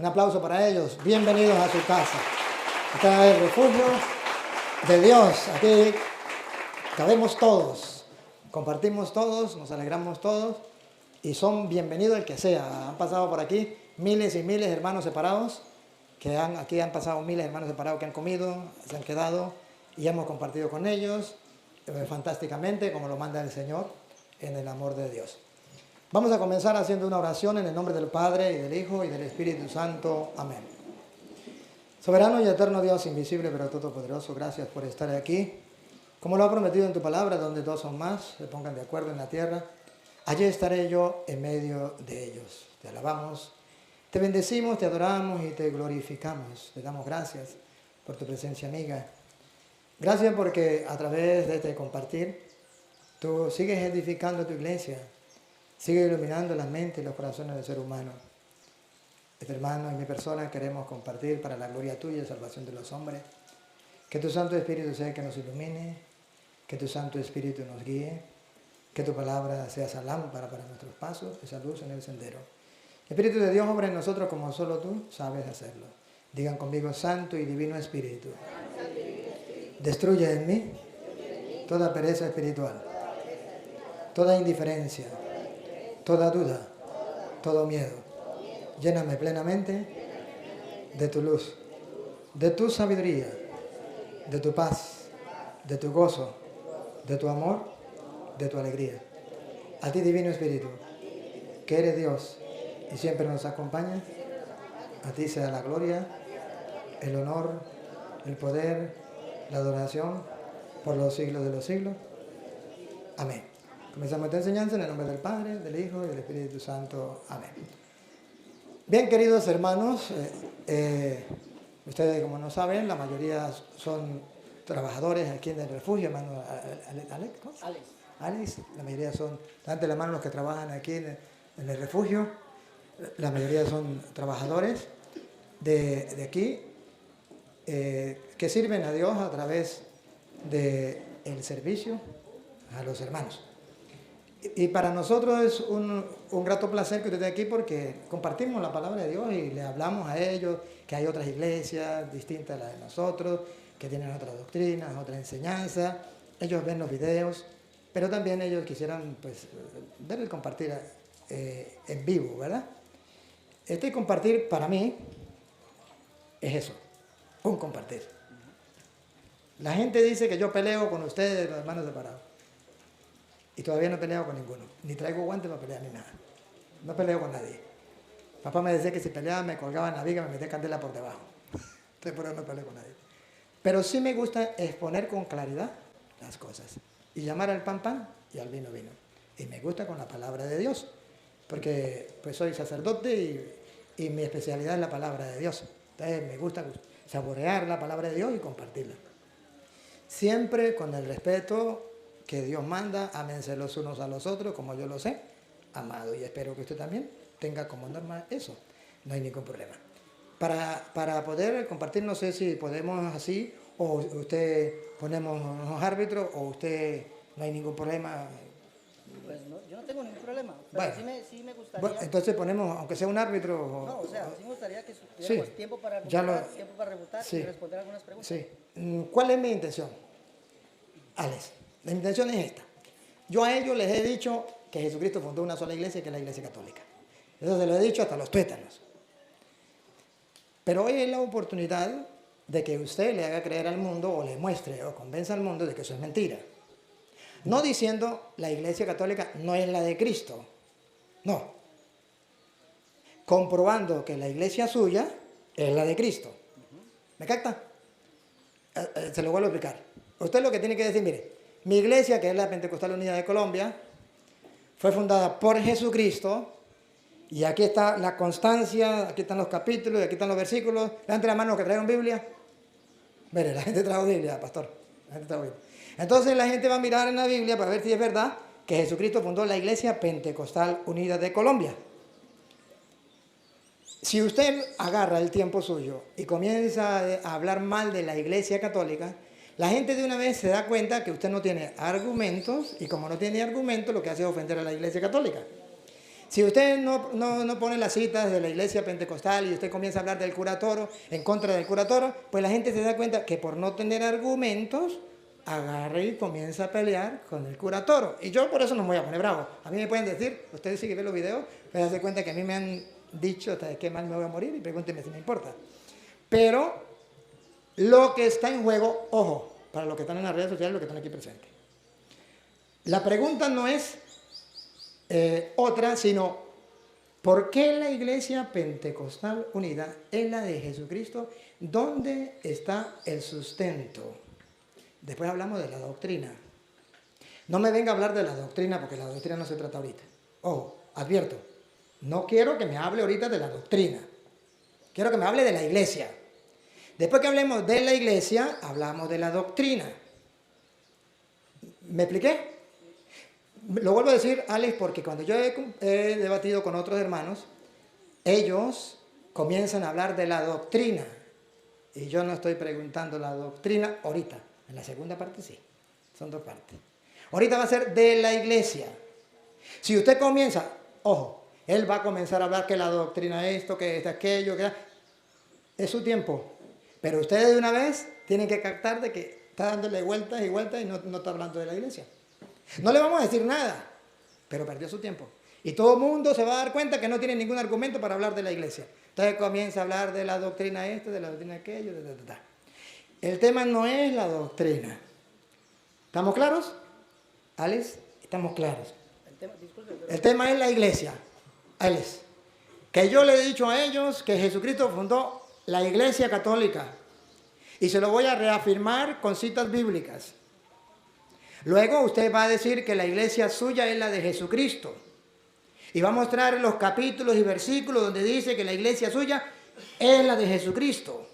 Un aplauso para ellos. Bienvenidos a su casa. Este es el refugio de Dios. Aquí cabemos todos, compartimos todos, nos alegramos todos y son bienvenidos el que sea. Han pasado por aquí miles y miles de hermanos separados, aquí han pasado miles de hermanos separados que han comido, se han quedado y hemos compartido con ellos fantásticamente, como lo manda el Señor, en el amor de Dios. Vamos a comenzar haciendo una oración en el nombre del Padre, y del Hijo, y del Espíritu Santo. Amén. Soberano y eterno Dios, invisible pero todopoderoso, gracias por estar aquí. Como lo ha prometido en tu palabra, donde dos son más, se pongan de acuerdo en la tierra, allí estaré yo en medio de ellos. Te alabamos, te bendecimos, te adoramos y te glorificamos. Te damos gracias por tu presencia amiga. Gracias porque a través de este compartir, tú sigues edificando tu iglesia, sigues iluminando la mente y los corazones del ser humano. Este hermano y mi persona queremos compartir para la gloria tuya y salvación de los hombres. Que tu Santo Espíritu sea el que nos ilumine, que tu Santo Espíritu nos guíe, que tu palabra sea esa lámpara para nuestros pasos, esa luz en el sendero. Espíritu de Dios, obra en nosotros como solo tú sabes hacerlo. Digan conmigo, Santo y Divino Espíritu, destruye en mí toda pereza espiritual, toda indiferencia, toda duda, todo miedo. Lléname plenamente de tu luz, de tu sabiduría, de tu paz, de tu gozo, de tu amor, de tu alegría. A ti, Divino Espíritu, que eres Dios y siempre nos acompañas, a ti sea la gloria, el honor, el poder, la adoración por los siglos de los siglos. Amén. Comenzamos esta enseñanza en el nombre del Padre, del Hijo y del Espíritu Santo. Amén. Bien, queridos hermanos, ustedes como no saben, la mayoría son trabajadores aquí en el refugio, hermano Alex, la mayoría son, tanto hermanos los que trabajan aquí en el refugio, la mayoría son trabajadores de aquí, que sirven a Dios a través del servicio a los hermanos. Y para nosotros es un grato placer que usted esté aquí porque compartimos la palabra de Dios y le hablamos a ellos que hay otras iglesias distintas a las de nosotros, que tienen otras doctrinas, otras enseñanzas. Ellos ven los videos, pero también ellos quisieran pues, ver el compartir en vivo, ¿verdad? Este compartir para mí es eso, un compartir. La gente dice que yo peleo con ustedes, los hermanos separados. Y todavía no he peleado con ninguno. Ni traigo guantes para pelear ni nada. No peleo con nadie. Papá me decía que si peleaba me colgaba en la viga y me metía candela por debajo. Entonces por eso no peleo con nadie. Pero sí me gusta exponer con claridad las cosas. Y llamar al pan pan y al vino vino. Y me gusta con la palabra de Dios. Porque pues soy sacerdote y mi especialidad es la palabra de Dios. Entonces me gusta saborear la palabra de Dios y compartirla. Siempre con el respeto que Dios manda, ámense los unos a los otros, como yo lo sé, amado, y espero que usted también tenga como norma eso, no hay ningún problema. Para poder compartir, no sé si podemos así, o usted ponemos unos árbitros, o usted no hay ningún problema. Pues no, yo no tengo ningún problema, pero bueno, sí me gustaría... Bueno, entonces ponemos, aunque sea un árbitro... No, o sea, sí me gustaría que tuviéramos sí, tiempo para rebotar sí, y responder algunas preguntas. Sí. ¿Cuál es mi intención, Alex? La intención es esta. Yo a ellos les he dicho que Jesucristo fundó una sola iglesia, que es la Iglesia Católica. Eso se lo he dicho hasta los tuétanos. Pero hoy es la oportunidad de que usted le haga creer al mundo, o le muestre, o convenza al mundo de que eso es mentira. No diciendo la Iglesia Católica no es la de Cristo. No. Comprobando que la iglesia suya es la de Cristo. ¿Me capta? Se lo vuelvo a explicar. Usted lo que tiene que decir, mire, mi iglesia, que es la Pentecostal Unida de Colombia, fue fundada por Jesucristo, y aquí está la constancia, aquí están los capítulos, y aquí están los versículos. Levanten la mano que traigan Biblia. Mire, la gente trajo Biblia, pastor. La gente trajo Biblia. Entonces la gente va a mirar en la Biblia para ver si es verdad que Jesucristo fundó la Iglesia Pentecostal Unida de Colombia. Si usted agarra el tiempo suyo y comienza a hablar mal de la Iglesia Católica, la gente de una vez se da cuenta que usted no tiene argumentos, y como no tiene argumentos, lo que hace es ofender a la Iglesia Católica. Si usted no pone las citas de la iglesia pentecostal y usted comienza a hablar del cura Toro, en contra del cura Toro, pues la gente se da cuenta que por no tener argumentos, agarra y comienza a pelear con el cura Toro. Y yo por eso no me voy a poner bravo. A mí me pueden decir, ustedes sí que ven los videos, pues se dan cuenta que a mí me han dicho hasta de qué mal me voy a morir y pregúntenme si me importa. Pero lo que está en juego, ojo, para los que están en las redes sociales, los que están aquí presentes. La pregunta no es otra, sino ¿por qué la Iglesia Pentecostal Unida es la de Jesucristo? ¿Dónde está el sustento? Después hablamos de la doctrina. No me venga a hablar de la doctrina porque la doctrina no se trata ahorita. Ojo, advierto, no quiero que me hable ahorita de la doctrina. Quiero que me hable de la iglesia. Después que hablemos de la iglesia, hablamos de la doctrina. ¿Me expliqué? Lo vuelvo a decir, Alex, porque cuando yo he debatido con otros hermanos, ellos comienzan a hablar de la doctrina. Y yo no estoy preguntando la doctrina ahorita. En la segunda parte sí. Son dos partes. Ahorita va a ser de la iglesia. Si usted comienza, ojo, él va a comenzar a hablar que la doctrina esto, que es aquello, que es su tiempo. Pero ustedes de una vez tienen que captar de que está dándole vueltas y vueltas y no está hablando de la iglesia. No le vamos a decir nada, pero perdió su tiempo. Y todo el mundo se va a dar cuenta que no tiene ningún argumento para hablar de la iglesia. Entonces comienza a hablar de la doctrina esto, de la doctrina aquello, El tema no es la doctrina. ¿Estamos claros? Alex, estamos claros. El tema es la iglesia. Alex, que yo le he dicho a ellos que Jesucristo fundó la iglesia católica. Y se lo voy a reafirmar con citas bíblicas. Luego usted va a decir que la iglesia suya es la de Jesucristo. Y va a mostrar los capítulos y versículos donde dice que la iglesia suya es la de Jesucristo.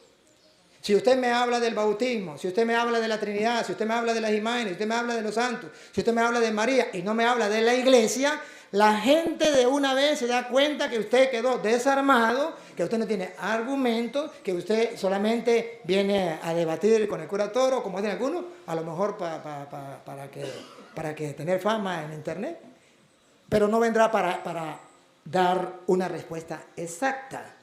Si usted me habla del bautismo, si usted me habla de la Trinidad, si usted me habla de las imágenes, si usted me habla de los santos, si usted me habla de María y no me habla de la iglesia, la gente de una vez se da cuenta que usted quedó desarmado, que usted no tiene argumentos, que usted solamente viene a debatir con el cura Toro, como dicen algunos, a lo mejor para que tener fama en internet, pero no vendrá para dar una respuesta exacta.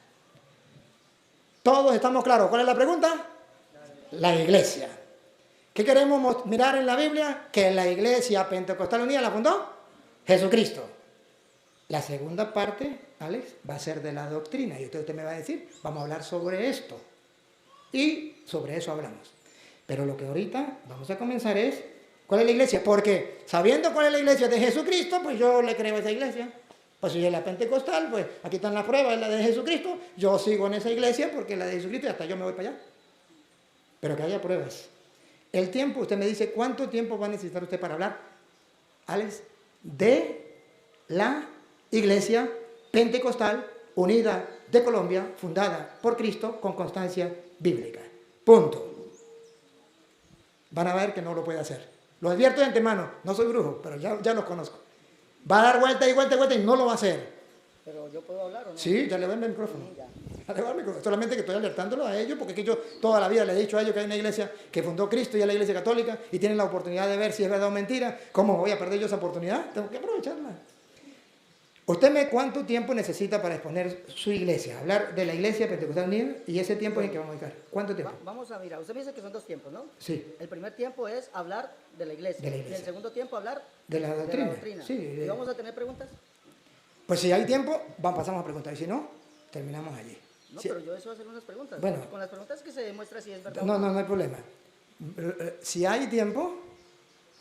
¿Todos estamos claros? ¿Cuál es la pregunta? La iglesia. ¿Qué queremos mirar en la Biblia? Que la iglesia Pentecostal Unida la fundó Jesucristo. La segunda parte, Alex, va a ser de la doctrina. Y usted me va a decir, vamos a hablar sobre esto. Y sobre eso hablamos. Pero lo que ahorita vamos a comenzar es, ¿cuál es la iglesia? Porque sabiendo cuál es la iglesia de Jesucristo, pues yo le creo a esa iglesia. Pues si es la pentecostal, pues aquí están las pruebas, es la de Jesucristo. Yo sigo en esa iglesia porque es la de Jesucristo y hasta yo me voy para allá. Pero que haya pruebas. El tiempo, usted me dice, ¿cuánto tiempo va a necesitar usted para hablar, Alex, de la iglesia pentecostal unida de Colombia, fundada por Cristo con constancia bíblica? Punto. Van a ver que no lo puede hacer. Lo advierto de antemano, no soy brujo, pero ya los conozco. Va a dar vuelta y vuelta y vuelta y no lo va a hacer. ¿Pero yo puedo hablar o no? Sí, ya le voy el micrófono. Sí, ya le voy el micrófono. Solamente que estoy alertándolo a ellos, porque es que yo toda la vida le he dicho a ellos que hay una iglesia que fundó Cristo y es la iglesia católica y tienen la oportunidad de ver si es verdad o mentira. ¿Cómo voy a perder yo esa oportunidad? Tengo que aprovecharla. ¿Usted cuánto tiempo necesita para exponer su iglesia? Hablar de la iglesia Pentecostal Unida y ese tiempo en que vamos a dedicar. ¿Cuánto tiempo? Vamos a mirar. Usted me dice que son dos tiempos, ¿no? Sí. El primer tiempo es hablar de la iglesia. De la iglesia. Y el segundo tiempo hablar de la doctrina. Sí. ¿Y vamos a tener preguntas? Pues si hay tiempo, pasamos a preguntar. Y si no, terminamos allí. No, sí. Pero yo deseo hacer unas preguntas. Bueno. Con las preguntas que se demuestra si es verdad. No hay problema. Si hay tiempo,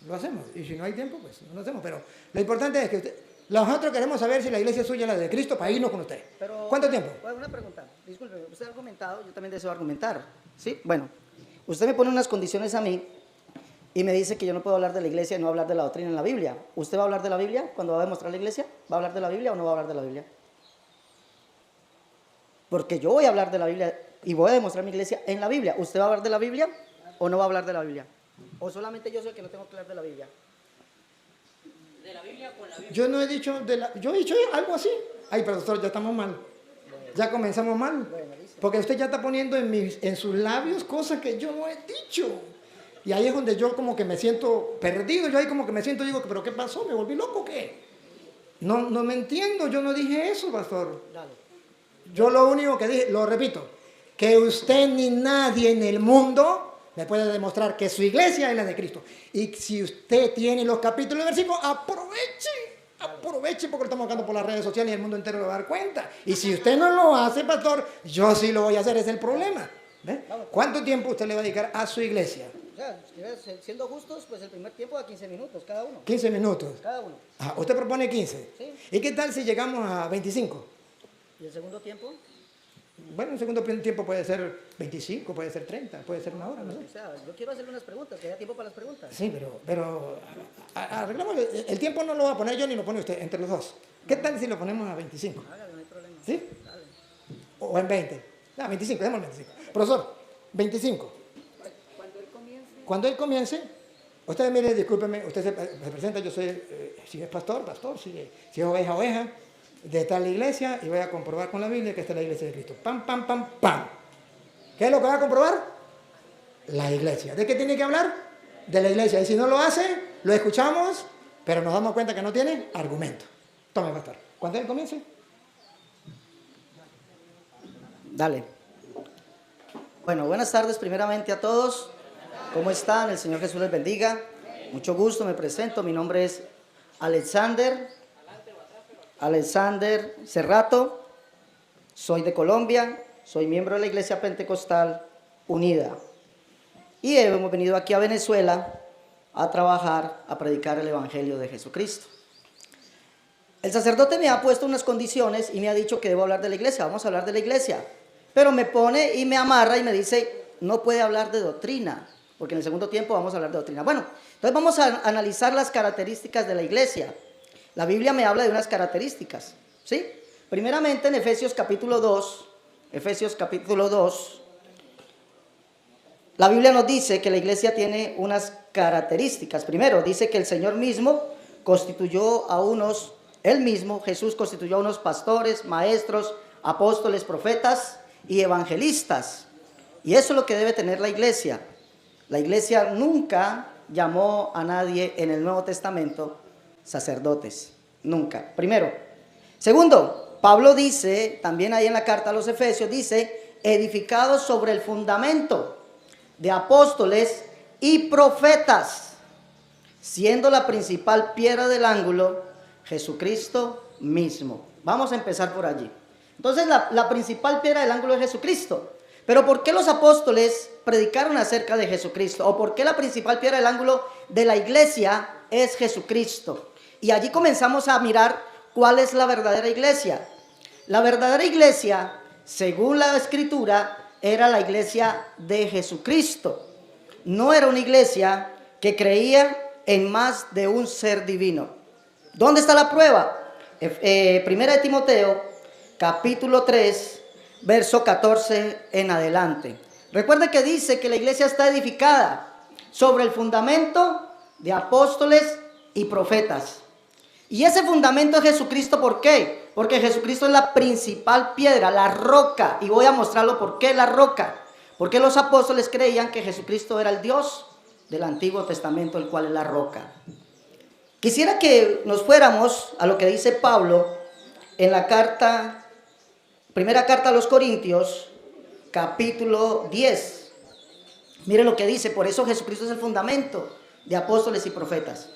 lo hacemos. Y si no hay tiempo, pues no lo hacemos. Pero lo importante es que nosotros queremos saber si la iglesia suya es la de Cristo para irnos con usted. Pero, ¿cuánto tiempo? Una pregunta. Disculpe, usted ha argumentado, yo también deseo argumentar. ¿Sí? Bueno, usted me pone unas condiciones a mí y me dice que yo no puedo hablar de la iglesia y no hablar de la doctrina en la Biblia. ¿Usted va a hablar de la Biblia cuando va a demostrar la iglesia? ¿Va a hablar de la Biblia o no va a hablar de la Biblia? Porque yo voy a hablar de la Biblia y voy a demostrar mi iglesia en la Biblia. ¿Usted va a hablar de la Biblia o no va a hablar de la Biblia? ¿O solamente yo soy el que no tengo que hablar de la Biblia? ¿De la Biblia con la Biblia? Yo no he dicho yo he dicho algo así. Ay, pero doctor, ya estamos mal. Ya comenzamos mal. Porque usted ya está poniendo en sus labios cosas que yo no he dicho. Y ahí es donde yo como que me siento perdido. Yo ahí como que me siento, digo, ¿pero qué pasó? ¿Me volví loco o qué? No me entiendo, yo no dije eso, pastor. Dale. Yo lo único que dije, lo repito, que usted ni nadie en el mundo me puede demostrar que su iglesia es la de Cristo. Y si usted tiene los capítulos y versículos, aproveche porque lo estamos buscando por las redes sociales y el mundo entero lo va a dar cuenta. Y si usted no lo hace, pastor, yo sí lo voy a hacer, ese es el problema. ¿Ve? ¿Cuánto tiempo usted le va a dedicar a su iglesia? O sea, siendo justos, pues el primer tiempo a 15 minutos cada uno. 15 minutos. Cada uno. Ah, usted propone 15. Sí. ¿Y qué tal si llegamos a 25? ¿Y el segundo tiempo? Bueno, el segundo tiempo puede ser 25, puede ser 30, puede ser una hora, no sé. O sea, yo quiero hacerle unas preguntas, que haya tiempo para las preguntas. Sí, pero arreglamos, el tiempo no lo va a poner yo ni lo pone usted, entre los dos. ¿Qué tal si lo ponemos a 25? Hágale, no hay problema. ¿Sí? Dale. O en 20. No, 25, démosle 25. Profesor, 25. Cuando él comience, usted mire, discúlpeme, usted se presenta, yo soy, si es pastor, si es oveja, de tal iglesia, y voy a comprobar con la Biblia que esta es la iglesia de Cristo. Pam, pam, pam, pam. ¿Qué es lo que va a comprobar? La iglesia. ¿De qué tiene que hablar? De la iglesia. Y si no lo hace, lo escuchamos, pero nos damos cuenta que no tiene argumento. Tome, pastor. Cuando él comience. Dale. Bueno, buenas tardes primeramente a todos. ¿Cómo están? El Señor Jesús les bendiga. Mucho gusto, me presento. Mi nombre es Alexander Cerrato. Soy de Colombia. Soy miembro de la Iglesia Pentecostal Unida. Y hemos venido aquí a Venezuela a trabajar, a predicar el Evangelio de Jesucristo. El sacerdote me ha puesto unas condiciones y me ha dicho que debo hablar de la iglesia. Vamos a hablar de la iglesia. Pero me pone y me amarra y me dice, no puede hablar de doctrina, porque en el segundo tiempo vamos a hablar de doctrina. Bueno, entonces vamos a analizar las características de la iglesia. La Biblia me habla de unas características, ¿sí? Primeramente en Efesios capítulo 2, la Biblia nos dice que la iglesia tiene unas características. Primero, dice que el Señor mismo constituyó a unos, Él mismo, Jesús constituyó a unos pastores, maestros, apóstoles, profetas y evangelistas. Y eso es lo que debe tener la iglesia. La iglesia nunca llamó a nadie en el Nuevo Testamento sacerdotes. Nunca. Primero. Segundo, Pablo dice, también ahí en la carta a los Efesios, dice, edificados sobre el fundamento de apóstoles y profetas, siendo la principal piedra del ángulo Jesucristo mismo. Vamos a empezar por allí. Entonces la principal piedra del ángulo es Jesucristo. Pero ¿por qué los apóstoles predicaron acerca de Jesucristo? ¿O por qué la principal piedra del ángulo de la iglesia es Jesucristo? Y allí comenzamos a mirar cuál es la verdadera iglesia. La verdadera iglesia, según la Escritura, era la iglesia de Jesucristo. No era una iglesia que creía en más de un ser divino. ¿Dónde está la prueba? Primera de Timoteo, capítulo 3, verso 14 en adelante. Recuerde que dice que la iglesia está edificada sobre el fundamento de apóstoles y profetas. Y ese fundamento es Jesucristo. ¿Por qué? Porque Jesucristo es la principal piedra, la roca. Y voy a mostrarlo por qué la roca. Porque los apóstoles creían que Jesucristo era el Dios del Antiguo Testamento, el cual es la roca. Quisiera que nos fuéramos a lo que dice Pablo en la primera carta a los Corintios, capítulo 10. Mire lo que dice, por eso Jesucristo es el fundamento de apóstoles y profetas.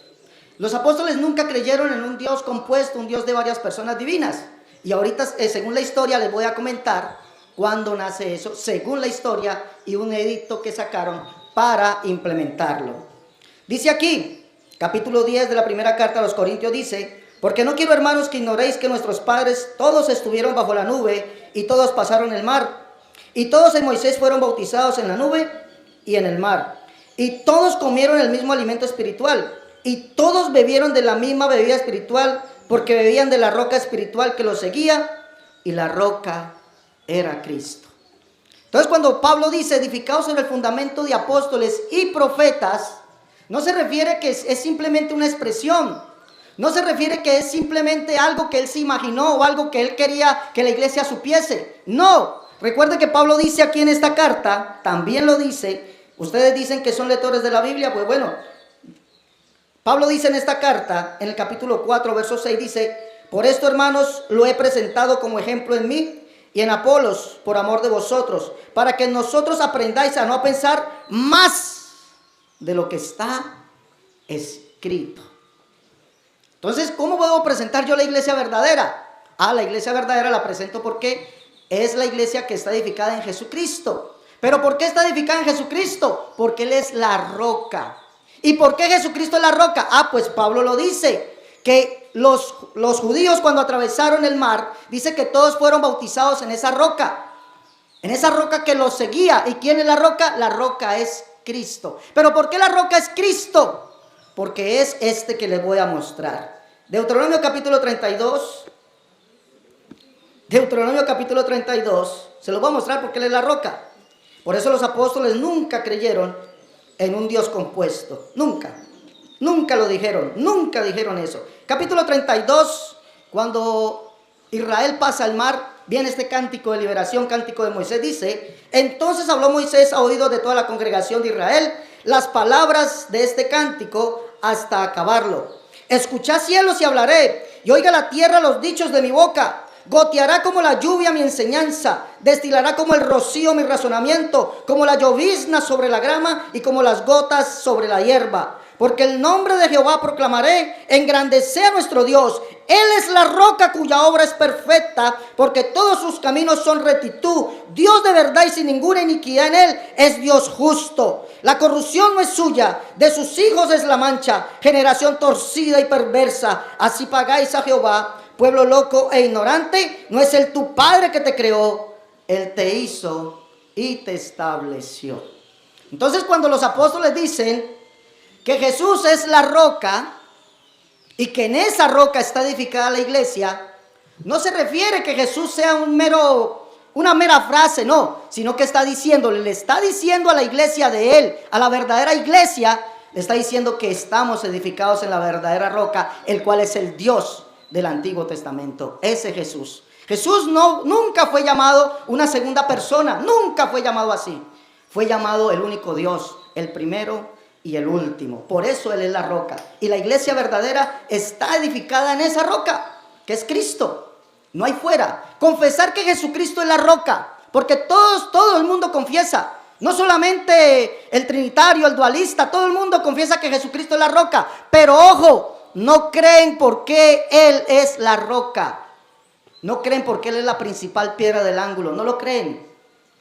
Los apóstoles nunca creyeron en un Dios compuesto, un Dios de varias personas divinas. Y ahorita, según la historia, les voy a comentar cuándo nace eso, según la historia y un edicto que sacaron para implementarlo. Dice aquí, capítulo 10 de la primera carta a los Corintios, dice, porque no quiero, hermanos, que ignoréis que nuestros padres todos estuvieron bajo la nube y todos pasaron el mar. Y todos en Moisés fueron bautizados en la nube y en el mar. Y todos comieron el mismo alimento espiritual. Y todos bebieron de la misma bebida espiritual, porque bebían de la roca espiritual que los seguía, y la roca era Cristo. Entonces, cuando Pablo dice edificados sobre el fundamento de apóstoles y profetas, no se refiere que es simplemente una expresión, no se refiere que es simplemente algo que él se imaginó o algo que él quería que la iglesia supiese. No, recuerde que Pablo dice aquí en esta carta, también lo dice, ustedes dicen que son lectores de la Biblia, pues bueno, Pablo dice en esta carta, en el capítulo 4, verso 6, dice, Por esto, hermanos, lo he presentado como ejemplo en mí y en Apolos, por amor de vosotros, para que nosotros aprendáis a no pensar más de lo que está escrito. Entonces, ¿cómo puedo presentar yo la iglesia verdadera? La iglesia verdadera la presento porque es la iglesia que está edificada en Jesucristo. ¿Pero por qué está edificada en Jesucristo? Porque Él es la roca. ¿Y por qué Jesucristo es la roca? Pues Pablo lo dice, que los judíos cuando atravesaron el mar, dice que todos fueron bautizados en esa roca que los seguía. ¿Y quién es la roca? La roca es Cristo. ¿Pero por qué la roca es Cristo? Porque es este que les voy a mostrar. Deuteronomio capítulo 32. Deuteronomio capítulo 32. Se lo voy a mostrar porque Él es la roca. Por eso los apóstoles nunca creyeron en un Dios compuesto. Nunca lo dijeron. Nunca dijeron eso. Capítulo 32. Cuando Israel pasa al mar, viene este cántico de liberación, cántico de Moisés. Dice: entonces habló Moisés a oídos de toda la congregación de Israel las palabras de este cántico hasta acabarlo. Escuchad cielos y hablaré, y oiga la tierra los dichos de mi boca. Goteará como la lluvia mi enseñanza, destilará como el rocío mi razonamiento, como la llovizna sobre la grama y como las gotas sobre la hierba. Porque el nombre de Jehová proclamaré, engrandecé a nuestro Dios. Él es la roca cuya obra es perfecta, porque todos sus caminos son rectitud. Dios de verdad y sin ninguna iniquidad en Él, es Dios justo. La corrupción no es suya, de sus hijos es la mancha, generación torcida y perversa. Así pagáis a Jehová, pueblo loco e ignorante. No es Él tu Padre que te creó, Él te hizo y te estableció. Entonces, cuando los apóstoles dicen que Jesús es la roca y que en esa roca está edificada la iglesia, no se refiere que Jesús sea una mera frase, no, sino que le está diciendo a la iglesia de Él, a la verdadera iglesia, le está diciendo que estamos edificados en la verdadera roca, el cual es el Dios del Antiguo Testamento, ese Jesús. Jesús nunca fue llamado una segunda persona, nunca fue llamado así. Fue llamado el único Dios, el primero y el último. Por eso Él es la roca. Y la iglesia verdadera está edificada en esa roca, que es Cristo. No hay fuera. Confesar que Jesucristo es la roca, porque todo el mundo confiesa. No solamente el trinitario, el dualista, todo el mundo confiesa que Jesucristo es la roca. Pero ojo, no creen por qué Él es la roca. No creen porque Él es la principal piedra del ángulo. No lo creen.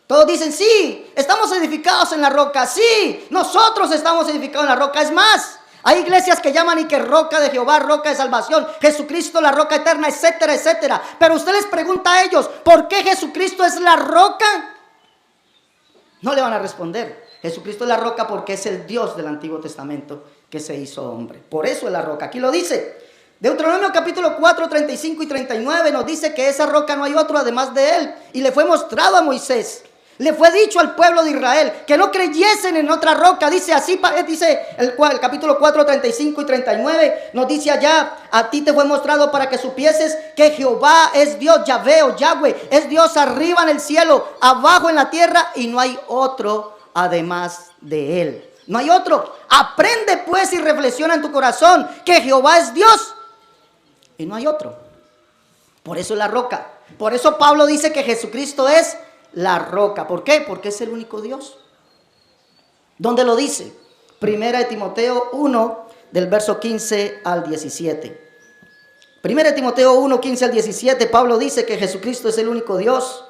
Todos dicen: sí, estamos edificados en la roca. Sí, nosotros estamos edificados en la roca. Es más, hay iglesias que llaman y que roca de Jehová, roca de salvación, Jesucristo la roca eterna, etcétera, etcétera. Pero usted les pregunta a ellos: ¿por qué Jesucristo es la roca? No le van a responder. Jesucristo es la roca porque es el Dios del Antiguo Testamento que se hizo hombre. Por eso es la roca. Aquí lo dice. Deuteronomio capítulo 4, 35 y 39 nos dice que esa roca no hay otro además de Él. Y le fue mostrado a Moisés. Le fue dicho al pueblo de Israel que no creyesen en otra roca. Dice así, dice el capítulo 4, 35 y 39. Nos dice allá: a ti te fue mostrado para que supieses que Jehová es Dios, Yahvé o Yahweh. Es Dios arriba en el cielo, abajo en la tierra, y no hay otro además de Él. No hay otro. Aprende pues y reflexiona en tu corazón que Jehová es Dios y no hay otro. Por eso es la roca. Por eso Pablo dice que Jesucristo es la roca. ¿Por qué? Porque es el único Dios. ¿Dónde lo dice? Primera de Timoteo 1, del verso 15 al 17. Primera de Timoteo 1, 15 al 17, Pablo dice que Jesucristo es el único Dios.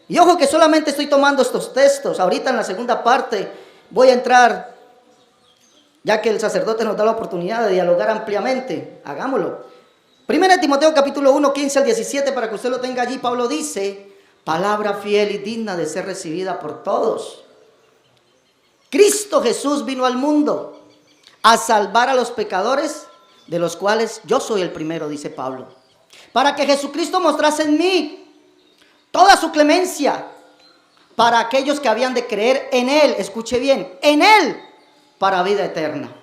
Y ojo que solamente estoy tomando estos textos. Ahorita en la segunda parte voy a entrar, ya que el sacerdote nos da la oportunidad de dialogar ampliamente. Hagámoslo. Primera de Timoteo capítulo 1, 15 al 17, para que usted lo tenga allí. Pablo dice: palabra fiel y digna de ser recibida por todos. Cristo Jesús vino al mundo a salvar a los pecadores, de los cuales yo soy el primero, dice Pablo. Para que Jesucristo mostrase en mí toda su clemencia para aquellos que habían de creer en Él. Escuche bien, en Él, para vida eterna.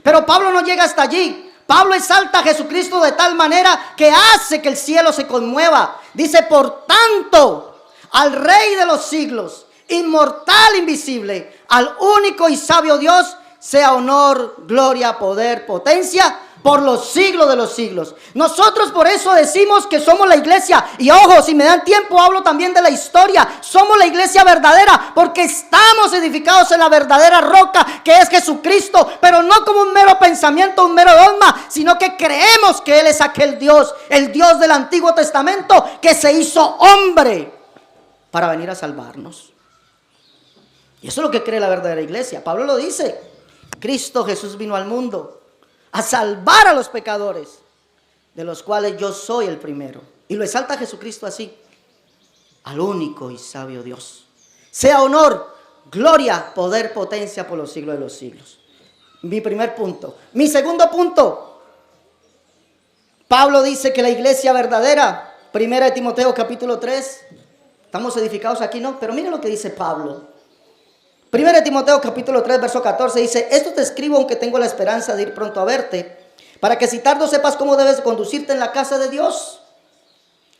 Pero Pablo no llega hasta allí. Pablo exalta a Jesucristo de tal manera que hace que el cielo se conmueva. Dice: por tanto, al Rey de los siglos, inmortal, invisible, al único y sabio Dios, sea honor, gloria, poder, potencia, por los siglos de los siglos. Nosotros por eso decimos que somos la iglesia. Y ojo, si me dan tiempo hablo también de la historia. Somos la iglesia verdadera porque estamos edificados en la verdadera roca que es Jesucristo. Pero no como un mero pensamiento, un mero dogma, sino que creemos que Él es aquel Dios, el Dios del Antiguo Testamento que se hizo hombre para venir a salvarnos. Y eso es lo que cree la verdadera iglesia. Pablo lo dice. Cristo Jesús vino al mundo a salvar a los pecadores, de los cuales yo soy el primero. Y lo exalta Jesucristo así: al único y sabio Dios, sea honor, gloria, poder, potencia por los siglos de los siglos. Mi primer punto. Mi segundo punto. Pablo dice que la iglesia verdadera, 1 Timoteo capítulo 3, estamos edificados aquí, ¿no? Pero mire lo que dice Pablo. 1 Timoteo capítulo 3 verso 14 dice: esto te escribo aunque tengo la esperanza de ir pronto a verte, para que si tardo sepas cómo debes conducirte en la casa de Dios,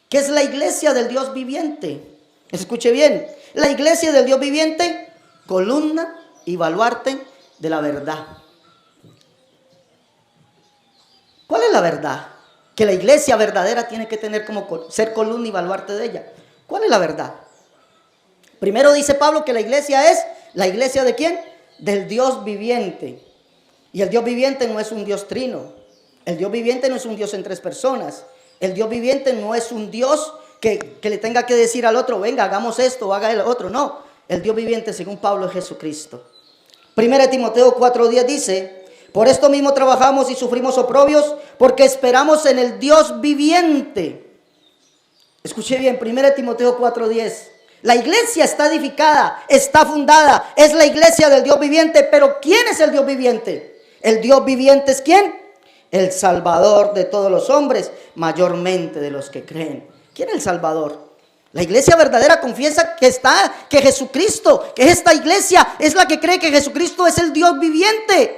que es la iglesia del Dios viviente. Escuche bien: la iglesia del Dios viviente, columna y baluarte de la verdad. ¿Cuál es la verdad? Que la iglesia verdadera tiene que tener como ser columna y baluarte de ella. ¿Cuál es la verdad? Primero dice Pablo que la iglesia es la iglesia ¿de quién? Del Dios viviente. Y el Dios viviente no es un Dios trino. El Dios viviente no es un Dios en tres personas. El Dios viviente no es un Dios que le tenga que decir al otro: venga, hagamos esto o haga el otro. No, el Dios viviente según Pablo es Jesucristo. 1 Timoteo 4:10 dice: por esto mismo trabajamos y sufrimos oprobios, porque esperamos en el Dios viviente. Escuche bien, 1 Timoteo 4:10. La iglesia está edificada, está fundada, es la iglesia del Dios viviente. Pero ¿quién es el Dios viviente? El Dios viviente es ¿quién? El Salvador de todos los hombres, mayormente de los que creen. ¿Quién es el Salvador? La iglesia verdadera confiesa que Jesucristo, que esta iglesia es la que cree que Jesucristo es el Dios viviente.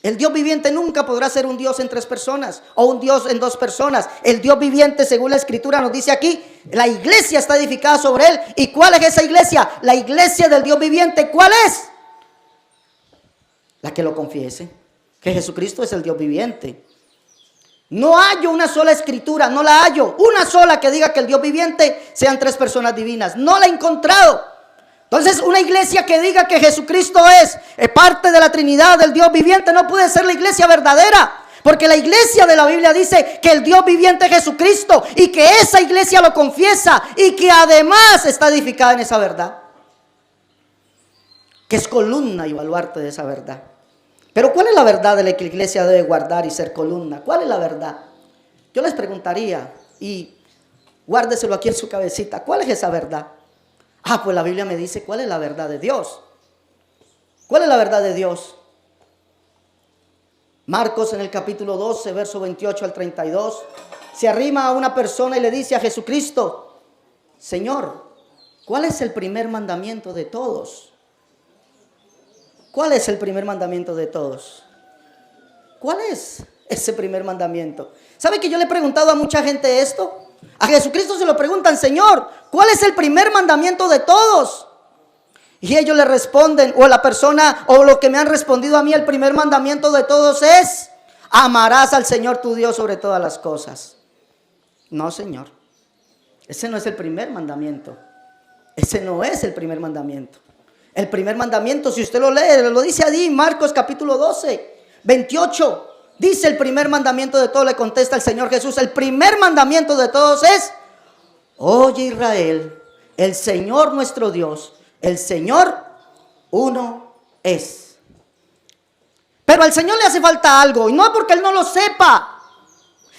El Dios viviente nunca podrá ser un Dios en tres personas o un Dios en dos personas. El Dios viviente, según la Escritura nos dice aquí, la iglesia está edificada sobre él. ¿Y cuál es esa iglesia? La iglesia del Dios viviente. ¿Cuál es? La que lo confiese, que Jesucristo es el Dios viviente. No hallo una sola escritura, no la hallo, una sola que diga que el Dios viviente sean tres personas divinas. No la he encontrado. Entonces, una iglesia que diga que Jesucristo es parte de la Trinidad del Dios viviente no puede ser la iglesia verdadera. Porque la iglesia de la Biblia dice que el Dios viviente es Jesucristo y que esa iglesia lo confiesa y que además está edificada en esa verdad, que es columna y baluarte de esa verdad. Pero ¿cuál es la verdad de la que la iglesia debe guardar y ser columna? ¿Cuál es la verdad? Yo les preguntaría, y guárdeselo aquí en su cabecita, ¿cuál es esa verdad? Pues la Biblia me dice cuál es la verdad de Dios. ¿Cuál es la verdad de Dios? Marcos en el capítulo 12, verso 28 al 32, se arrima a una persona y le dice a Jesucristo: Señor, ¿cuál es el primer mandamiento de todos? ¿Cuál es el primer mandamiento de todos? ¿Cuál es ese primer mandamiento? ¿Sabe que yo le he preguntado a mucha gente esto? A Jesucristo se lo preguntan: Señor, ¿cuál es el primer mandamiento de todos? Y ellos le responden, o la persona, o lo que me han respondido a mí: el primer mandamiento de todos es: amarás al Señor tu Dios sobre todas las cosas. No, Señor, ese no es el primer mandamiento. Ese no es el primer mandamiento. El primer mandamiento, si usted lo lee, lo dice allí, Marcos capítulo 12, 28. Dice el primer mandamiento de todos, le contesta el Señor Jesús: el primer mandamiento de todos es: oye Israel, el Señor nuestro Dios, el Señor uno es. Pero al Señor le hace falta algo, y no porque Él no lo sepa,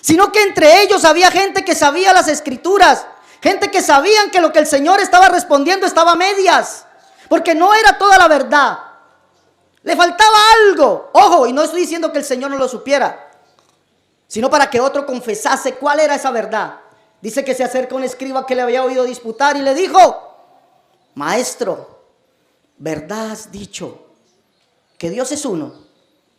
sino que entre ellos había gente que sabía las Escrituras, gente que sabían que lo que el Señor estaba respondiendo estaba a medias, porque no era toda la verdad. Le faltaba algo. Ojo, y no estoy diciendo que el Señor no lo supiera, sino para que otro confesase cuál era esa verdad. Dice que se acerca un escriba que le había oído disputar y le dijo: Maestro, verdad has dicho, que Dios es uno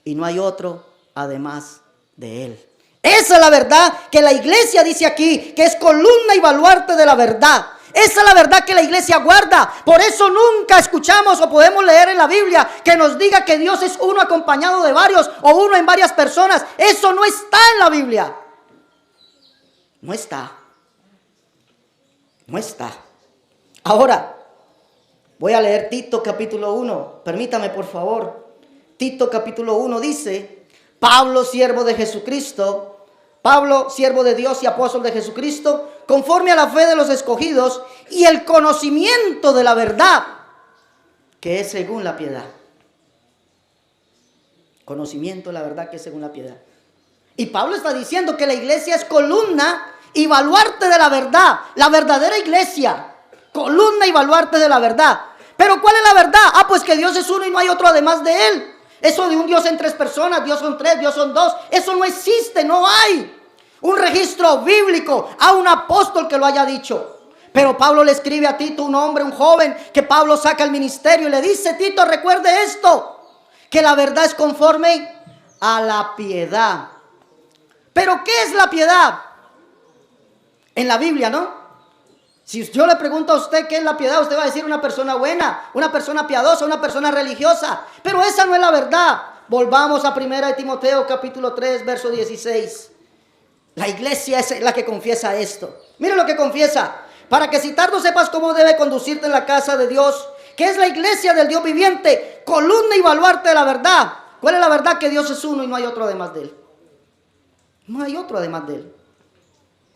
y no hay otro además de Él. Esa es la verdad que la iglesia dice aquí, que es columna y baluarte de la verdad. Esa es la verdad que la iglesia guarda. Por eso nunca escuchamos o podemos leer en la Biblia que nos diga que Dios es uno acompañado de varios o uno en varias personas. Eso no está en la Biblia. No está. No está. Ahora, voy a leer Tito capítulo 1. Permítame, por favor. Tito capítulo 1 dice: Pablo, siervo de Jesucristo, Pablo, siervo de Dios y apóstol de Jesucristo, conforme a la fe de los escogidos y el conocimiento de la verdad, que es según la piedad. Conocimiento de la verdad que es según la piedad. Y Pablo está diciendo que la iglesia es columna y baluarte de la verdad, la verdadera iglesia. Columna y baluarte de la verdad. Pero ¿cuál es la verdad? Pues que Dios es uno y no hay otro además de Él. Eso de un Dios en tres personas, Dios son tres, Dios son dos, eso no existe, no hay un registro bíblico a un apóstol que lo haya dicho. Pero Pablo le escribe a Tito, un hombre, un joven, que Pablo saca al ministerio y le dice: Tito, recuerde esto, que la verdad es conforme a la piedad. ¿Pero qué es la piedad? En la Biblia, ¿no? Si yo le pregunto a usted qué es la piedad, usted va a decir una persona buena, una persona piadosa, una persona religiosa. Pero esa no es la verdad. Volvamos a 1 Timoteo capítulo 3, verso 16. La iglesia es la que confiesa esto. Mira lo que confiesa: para que si tardo sepas cómo debe conducirte en la casa de Dios, que es la iglesia del Dios viviente, columna y baluarte de la verdad. ¿Cuál es la verdad? Que Dios es uno y no hay otro además de Él. No hay otro además de Él.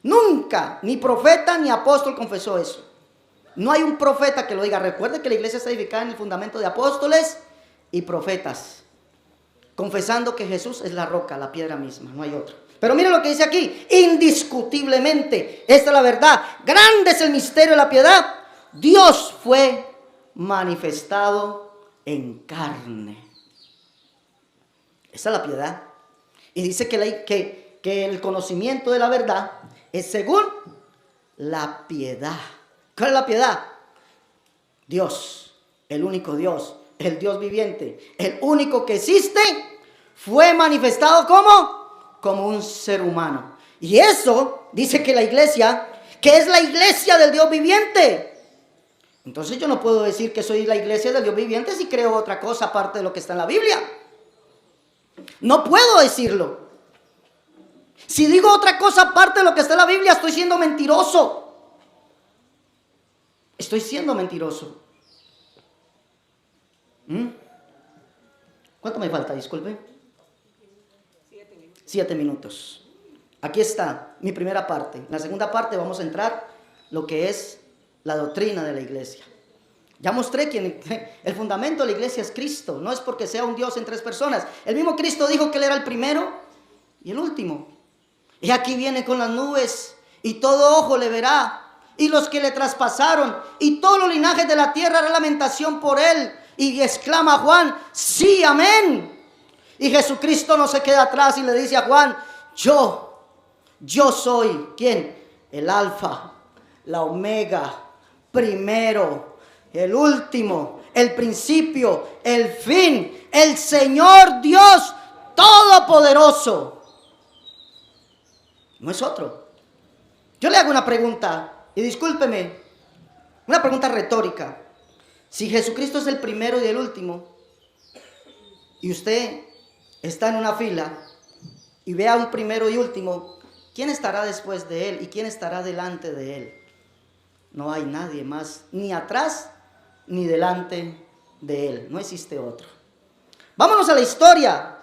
Nunca, ni profeta ni apóstol confesó eso. No hay un profeta que lo diga. Recuerde que la iglesia está edificada en el fundamento de apóstoles y profetas, confesando que Jesús es la roca, la piedra misma, no hay otro. Pero mire lo que dice aquí: indiscutiblemente, esta es la verdad, grande es el misterio de la piedad, Dios fue manifestado en carne. Esa es la piedad. Y dice que el conocimiento de la verdad es según la piedad. ¿Cuál es la piedad? Dios, el único Dios, el Dios viviente, el único que existe, fue manifestado como un ser humano. Y eso dice que la iglesia, que es la iglesia del Dios viviente. Entonces yo no puedo decir que soy la iglesia del Dios viviente si creo otra cosa aparte de lo que está en la Biblia. No puedo decirlo. Si digo otra cosa aparte de lo que está en la Biblia, estoy siendo mentiroso. Estoy siendo mentiroso. ¿Cuánto me falta? Disculpe. 7 minutos. Aquí está mi primera parte. En la segunda parte vamos a entrar lo que es la doctrina de la iglesia. Ya mostré que el fundamento de la iglesia es Cristo. No es porque sea un Dios en tres personas. El mismo Cristo dijo que Él era el primero y el último. Y aquí viene con las nubes, y todo ojo le verá, y los que le traspasaron, y todos los linajes de la tierra hará lamentación por Él. Y exclama Juan: sí, amén. Y Jesucristo no se queda atrás y le dice a Juan: yo soy, ¿quién? El alfa, la omega, primero, el último, el principio, el fin, el Señor Dios Todopoderoso. No es otro. Yo le hago una pregunta, y discúlpeme, una pregunta retórica. Si Jesucristo es el primero y el último, y usted está en una fila y ve a un primero y último, ¿quién estará después de Él y quién estará delante de Él? No hay nadie más, ni atrás ni delante de Él. No existe otro. Vámonos a la historia.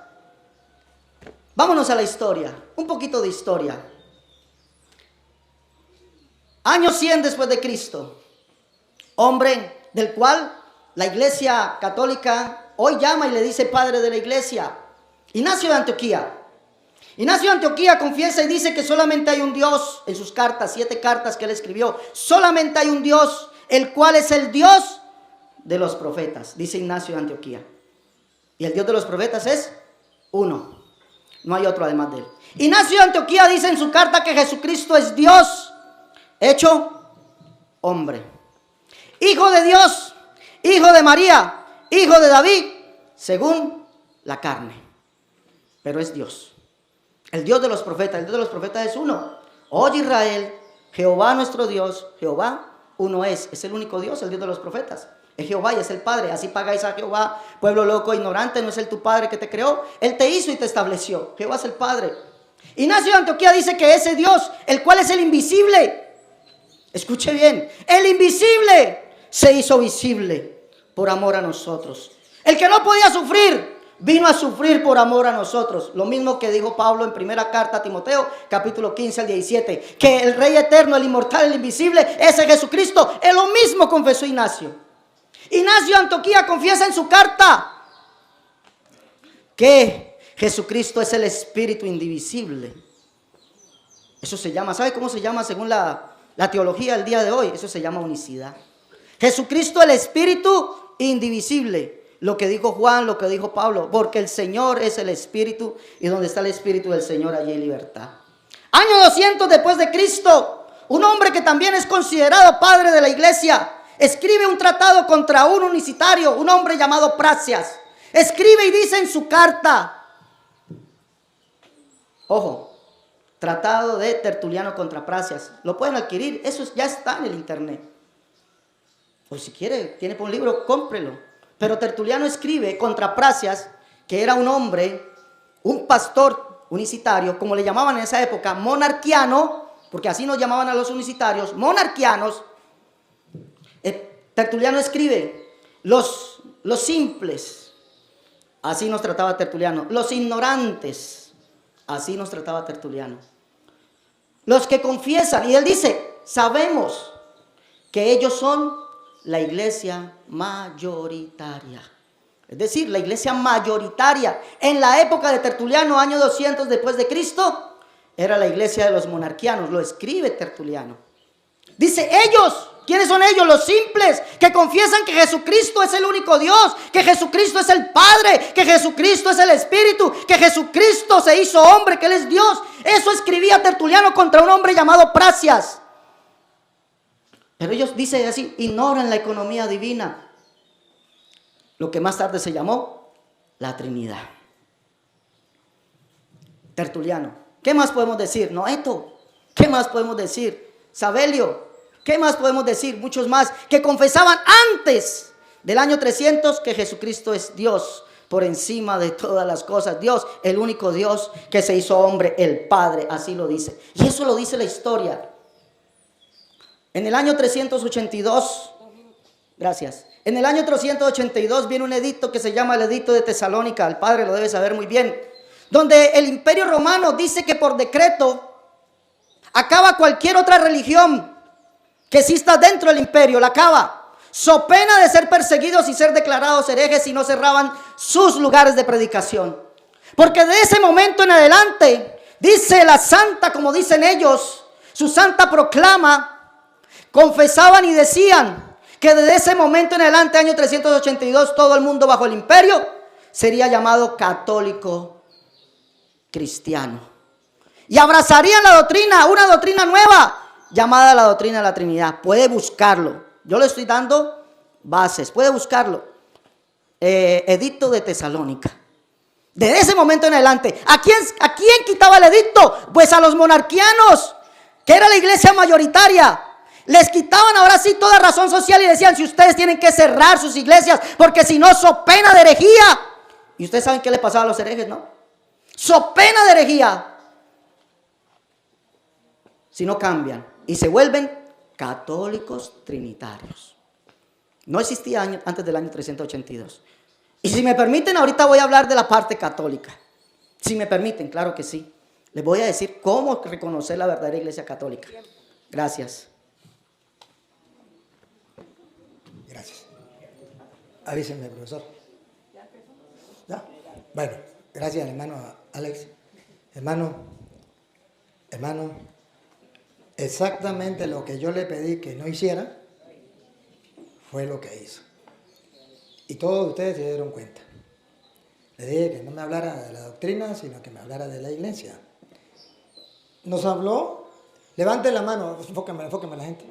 Vámonos a la historia. Un poquito de historia. Año 100 después de Cristo. Hombre del cual la iglesia católica hoy llama y le dice padre de la iglesia. Ignacio de Antioquía. Ignacio de Antioquía confiesa y dice que solamente hay un Dios. En sus cartas, 7 cartas que él escribió, solamente hay un Dios, el cual es el Dios de los profetas, dice Ignacio de Antioquía. Y el Dios de los profetas es uno. No hay otro además de Él. Ignacio de Antioquía dice en su carta que Jesucristo es Dios hecho hombre. Hijo de Dios, hijo de María, hijo de David, según la carne. Pero es Dios. El Dios de los profetas. El Dios de los profetas es uno. Oye Israel, Jehová nuestro Dios, Jehová uno es el único Dios, el Dios de los profetas. Es Jehová y es el Padre. Así pagáis a Jehová, pueblo loco, ignorante. ¿No es Él tu Padre que te creó? Él te hizo y te estableció. Jehová es el Padre. Ignacio de Antioquía dice que ese Dios, el cual es el invisible, escuche bien, el invisible se hizo visible por amor a nosotros. El que no podía sufrir, vino a sufrir por amor a nosotros. Lo mismo que dijo Pablo en primera carta a Timoteo, capítulo 15 al 17, que el Rey eterno, el inmortal, el invisible, ese Jesucristo, es lo mismo confesó Ignacio. Ignacio de Antioquía confiesa en su carta que Jesucristo es el Espíritu indivisible. Eso se llama, ¿sabe cómo se llama según la teología del día de hoy? Eso se llama unicidad. Jesucristo el Espíritu indivisible. Lo que dijo Juan, lo que dijo Pablo, porque el Señor es el Espíritu y donde está el Espíritu del Señor, allí hay libertad. Año 200 después de Cristo, un hombre que también es considerado padre de la iglesia, escribe un tratado contra un unicitario, un hombre llamado Praxeas. Escribe y dice en su carta, ojo, tratado de Tertuliano contra Praxeas. Lo pueden adquirir, eso ya está en el internet. O si quiere, tiene por un libro, cómprelo. Pero Tertuliano escribe contra Praxeas, que era un hombre, un pastor unicitario, como le llamaban en esa época, monarquiano, porque así nos llamaban a los unicitarios, monarquianos. Tertuliano escribe, los simples, así nos trataba Tertuliano, los ignorantes, así nos trataba Tertuliano, los que confiesan, y él dice, sabemos que ellos son la iglesia mayoritaria, es decir, la iglesia mayoritaria en la época de Tertuliano, año 200 después de Cristo, era la iglesia de los monarquianos, lo escribe Tertuliano. Dice ellos, ¿quiénes son ellos? Los simples, que confiesan que Jesucristo es el único Dios, que Jesucristo es el Padre, que Jesucristo es el Espíritu, que Jesucristo se hizo hombre, que Él es Dios. Eso escribía Tertuliano contra un hombre llamado Praxeas. Pero ellos, dice así, ignoran la economía divina, lo que más tarde se llamó la Trinidad. Tertuliano. ¿Qué más podemos decir? Noeto. ¿Qué más podemos decir? Sabelio. ¿Qué más podemos decir? Muchos más que confesaban antes del año 300 que Jesucristo es Dios por encima de todas las cosas. Dios, el único Dios que se hizo hombre, el Padre, así lo dice. Y eso lo dice la historia. En el año 382, gracias. En el año 382 viene un edicto que se llama el Edicto de Tesalónica, el padre lo debe saber muy bien, donde el Imperio Romano dice que por decreto acaba cualquier otra religión que exista dentro del imperio, la acaba, so pena de ser perseguidos y ser declarados herejes si no cerraban sus lugares de predicación. Porque de ese momento en adelante, dice la santa, como dicen ellos, su santa proclama, confesaban y decían que desde ese momento en adelante, año 382, todo el mundo bajo el imperio sería llamado católico cristiano. Y abrazarían la doctrina, una doctrina nueva, llamada la doctrina de la Trinidad. Puede buscarlo. Yo le estoy dando bases. Puede buscarlo. Edicto de Tesalónica. Desde ese momento en adelante. ¿A quién quitaba el edicto? Pues a los monarquianos, que era la iglesia mayoritaria. Les quitaban ahora sí toda razón social y decían, si ustedes tienen que cerrar sus iglesias, porque si no, so pena de herejía. Y ustedes saben qué le pasaba a los herejes, ¿no? So pena de herejía. Si no cambian y se vuelven católicos trinitarios. No existía antes del año 382. Y si me permiten, ahorita voy a hablar de la parte católica. Si me permiten, claro que sí. Les voy a decir cómo reconocer la verdadera iglesia católica. Gracias. Gracias. Avísenme, profesor. ¿Ya? Bueno, gracias, hermano Alex. Hermano, exactamente lo que yo le pedí que no hiciera fue lo que hizo. Y todos ustedes se dieron cuenta. Le dije que no me hablara de la doctrina, sino que me hablara de la iglesia. Nos habló, levanten la mano, enfóquenme la gente.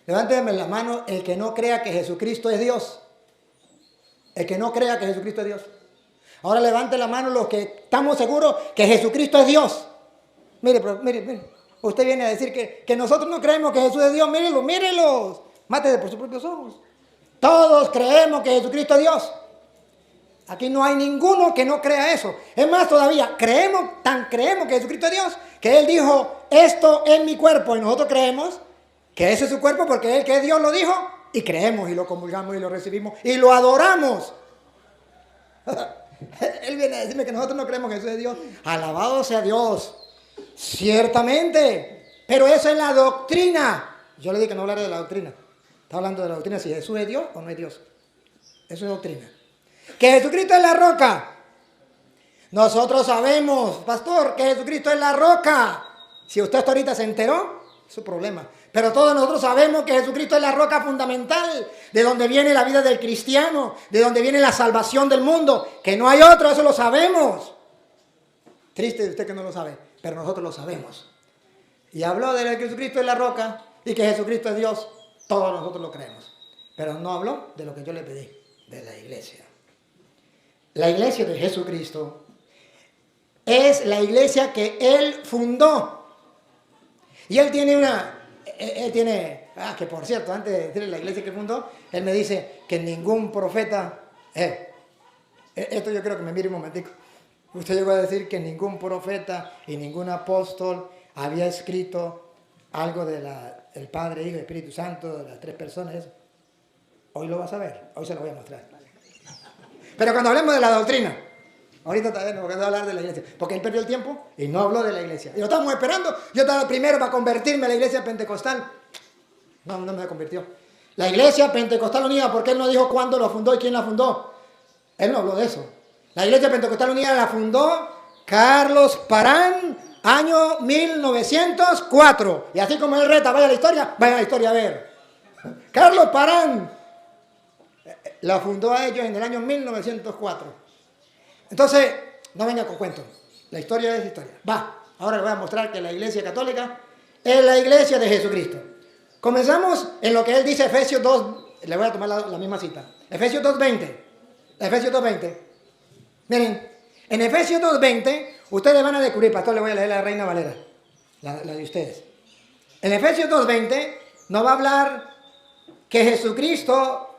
Levánteme la mano el que no crea que Jesucristo es Dios. El que no crea que Jesucristo es Dios. Ahora levante la mano los que estamos seguros que Jesucristo es Dios. Mire, Usted viene a decir que nosotros no creemos que Jesús es Dios. Mírenlos, mírenlos. Mátese por sus propios ojos. Todos creemos que Jesucristo es Dios. Aquí no hay ninguno que no crea eso. Es más, todavía creemos que Jesucristo es Dios, que Él dijo, esto es mi cuerpo, y nosotros creemos que ese es su cuerpo porque Él que es Dios lo dijo, y creemos y lo comulgamos y lo recibimos y lo adoramos. Él viene a decirme que nosotros no creemos que Jesús es Dios. Alabado sea Dios. Ciertamente. Pero eso es la doctrina. Yo le dije que no hablara de la doctrina. Está hablando de la doctrina, si Jesús es Dios o no es Dios. Eso es doctrina. Que Jesucristo es la roca. Nosotros sabemos, pastor, que Jesucristo es la roca. Si usted hasta ahorita se enteró, es su problema. Pero todos nosotros sabemos que Jesucristo es la roca fundamental, de donde viene la vida del cristiano, de donde viene la salvación del mundo, que no hay otro, eso lo sabemos. Triste de usted que no lo sabe, pero nosotros lo sabemos. Y habló de que Jesucristo es la roca y que Jesucristo es Dios, todos nosotros lo creemos. Pero no habló de lo que yo le pedí, de la iglesia. La iglesia de Jesucristo es la iglesia que Él fundó. Y Él tiene que por cierto, antes de decirle la iglesia que fundó, Él me dice que ningún profeta, esto yo creo que me mire un momentico. Usted llegó a decir que ningún profeta y ningún apóstol había escrito algo del Padre, Hijo y Espíritu Santo, de las tres personas. Hoy lo vas a ver, hoy se lo voy a mostrar. Pero cuando hablemos de la doctrina, ahorita también no voy a hablar de la iglesia, porque él perdió el tiempo y no habló de la iglesia. Y lo estamos esperando. Yo estaba primero para convertirme a la iglesia pentecostal. No me convirtió. La iglesia pentecostal unida, porque él no dijo cuándo lo fundó y quién la fundó. Él no habló de eso. La iglesia pentecostal unida la fundó Carlos Parán, año 1904. Y así como él reta, vaya a la historia a ver. Carlos Parán la fundó a ellos en el año 1904. Entonces, no venga con cuentos. La historia es historia. Ahora le voy a mostrar que la iglesia católica es la iglesia de Jesucristo. Comenzamos en lo que él dice, Efesios 2, le voy a tomar la misma cita. Efesios 2:20. Efesios 2:20. Miren, en Efesios 2:20, ustedes van a descubrir, pastor, le voy a leer la Reina Valera, la de ustedes. En Efesios 2:20 nos va a hablar que Jesucristo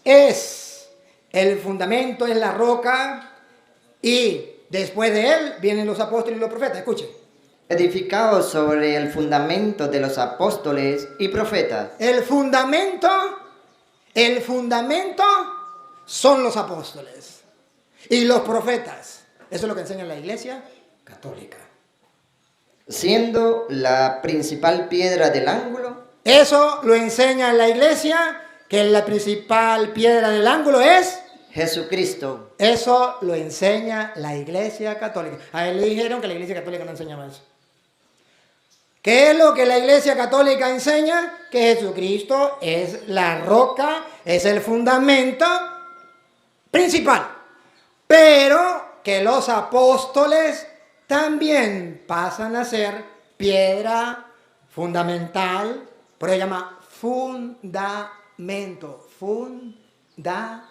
es el fundamento, es la roca, y después de él vienen los apóstoles y los profetas. Escuchen. Edificado sobre el fundamento de los apóstoles y profetas. El fundamento son los apóstoles y los profetas. Eso es lo que enseña la iglesia católica. Siendo la principal piedra del ángulo. Eso lo enseña la iglesia, que la principal piedra del ángulo es Jesucristo. Eso lo enseña la iglesia católica. A él le dijeron que la iglesia católica no enseñaba eso. ¿Qué es lo que la iglesia católica enseña? Que Jesucristo es la roca, es el fundamento principal. Pero que los apóstoles también pasan a ser piedra fundamental, por eso se llama fundamento, fundamental,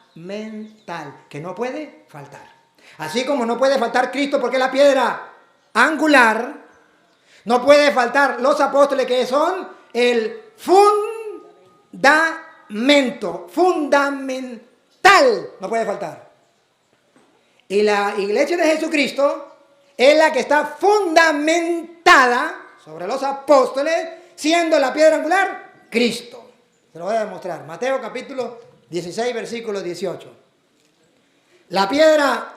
que no puede faltar. Así como no puede faltar Cristo porque es la piedra angular, no puede faltar los apóstoles que son el fundamento, fundamental, no puede faltar. Y la iglesia de Jesucristo es la que está fundamentada sobre los apóstoles, siendo la piedra angular Cristo. Se lo voy a demostrar. Mateo capítulo 16, versículo 18. La piedra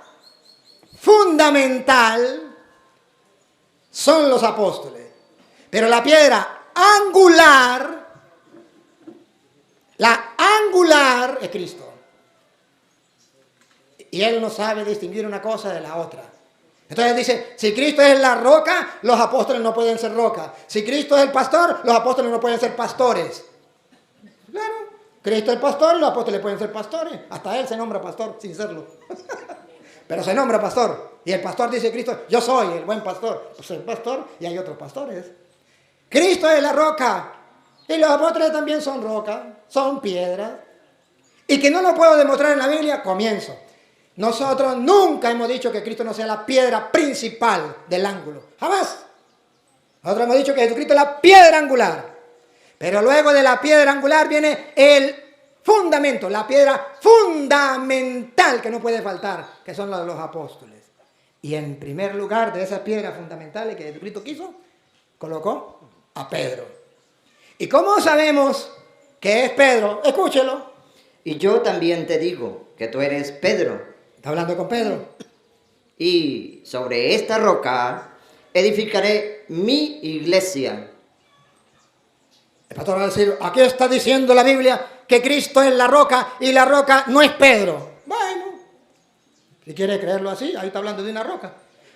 fundamental son los apóstoles, pero la piedra angular, es Cristo. Y él no sabe distinguir una cosa de la otra. Entonces dice, si Cristo es la roca, los apóstoles no pueden ser roca. Si Cristo es el pastor, los apóstoles no pueden ser pastores. Claro, Cristo es el pastor, los apóstoles pueden ser pastores. Hasta él se nombra pastor sin serlo. Pero se nombra pastor. Y el pastor dice, Cristo, yo soy el buen pastor. Pues soy pastor y hay otros pastores. Cristo es la roca. Y los apóstoles también son roca, son piedras. Y que no lo puedo demostrar en la Biblia, comienzo. Nosotros nunca hemos dicho que Cristo no sea la piedra principal del ángulo. Jamás. Nosotros hemos dicho que Jesucristo es la piedra angular. Pero luego de la piedra angular viene el fundamento, la piedra fundamental que no puede faltar, que son los apóstoles. Y en primer lugar de esas piedras fundamentales que Jesucristo quiso, colocó a Pedro. ¿Y cómo sabemos que es Pedro? Escúchelo. Y yo también te digo que tú eres Pedro, Está hablando con Pedro. y sobre esta roca edificaré mi iglesia. El pastor va a decir, aquí está diciendo la Biblia que Cristo es la roca y la roca no es Pedro. Bueno, si quiere creerlo así, ahí está hablando de una roca.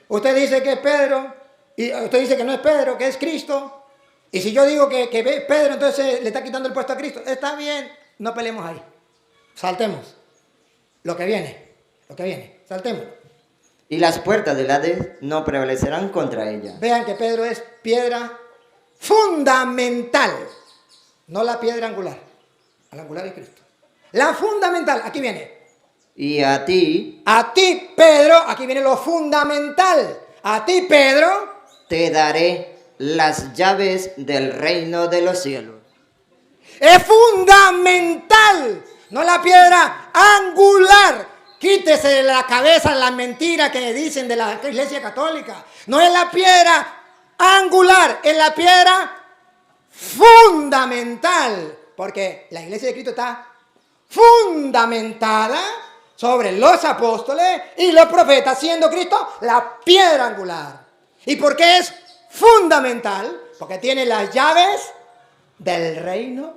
Usted dice que es Pedro, y usted dice que no es Pedro, que es Cristo. Y si yo digo que es Pedro, entonces le está quitando el puesto a Cristo. Está bien, no peleemos ahí. Saltemos. Lo que viene, saltemos. Y las puertas del Hades no prevalecerán contra ella. Vean que Pedro es piedra fundamental, no la piedra angular. La angular es Cristo. La fundamental, aquí viene. Y a ti A ti, Pedro, aquí viene lo fundamental. A ti, Pedro, te daré las llaves del reino de los cielos. es fundamental, no la piedra angular. Quítese de la cabeza la mentira que dicen de la Iglesia Católica. No es la piedra angular, es la piedra fundamental. Porque la Iglesia de Cristo está fundamentada sobre los apóstoles y los profetas, siendo Cristo la piedra angular. ¿Y por qué es fundamental? Porque tiene las llaves del reino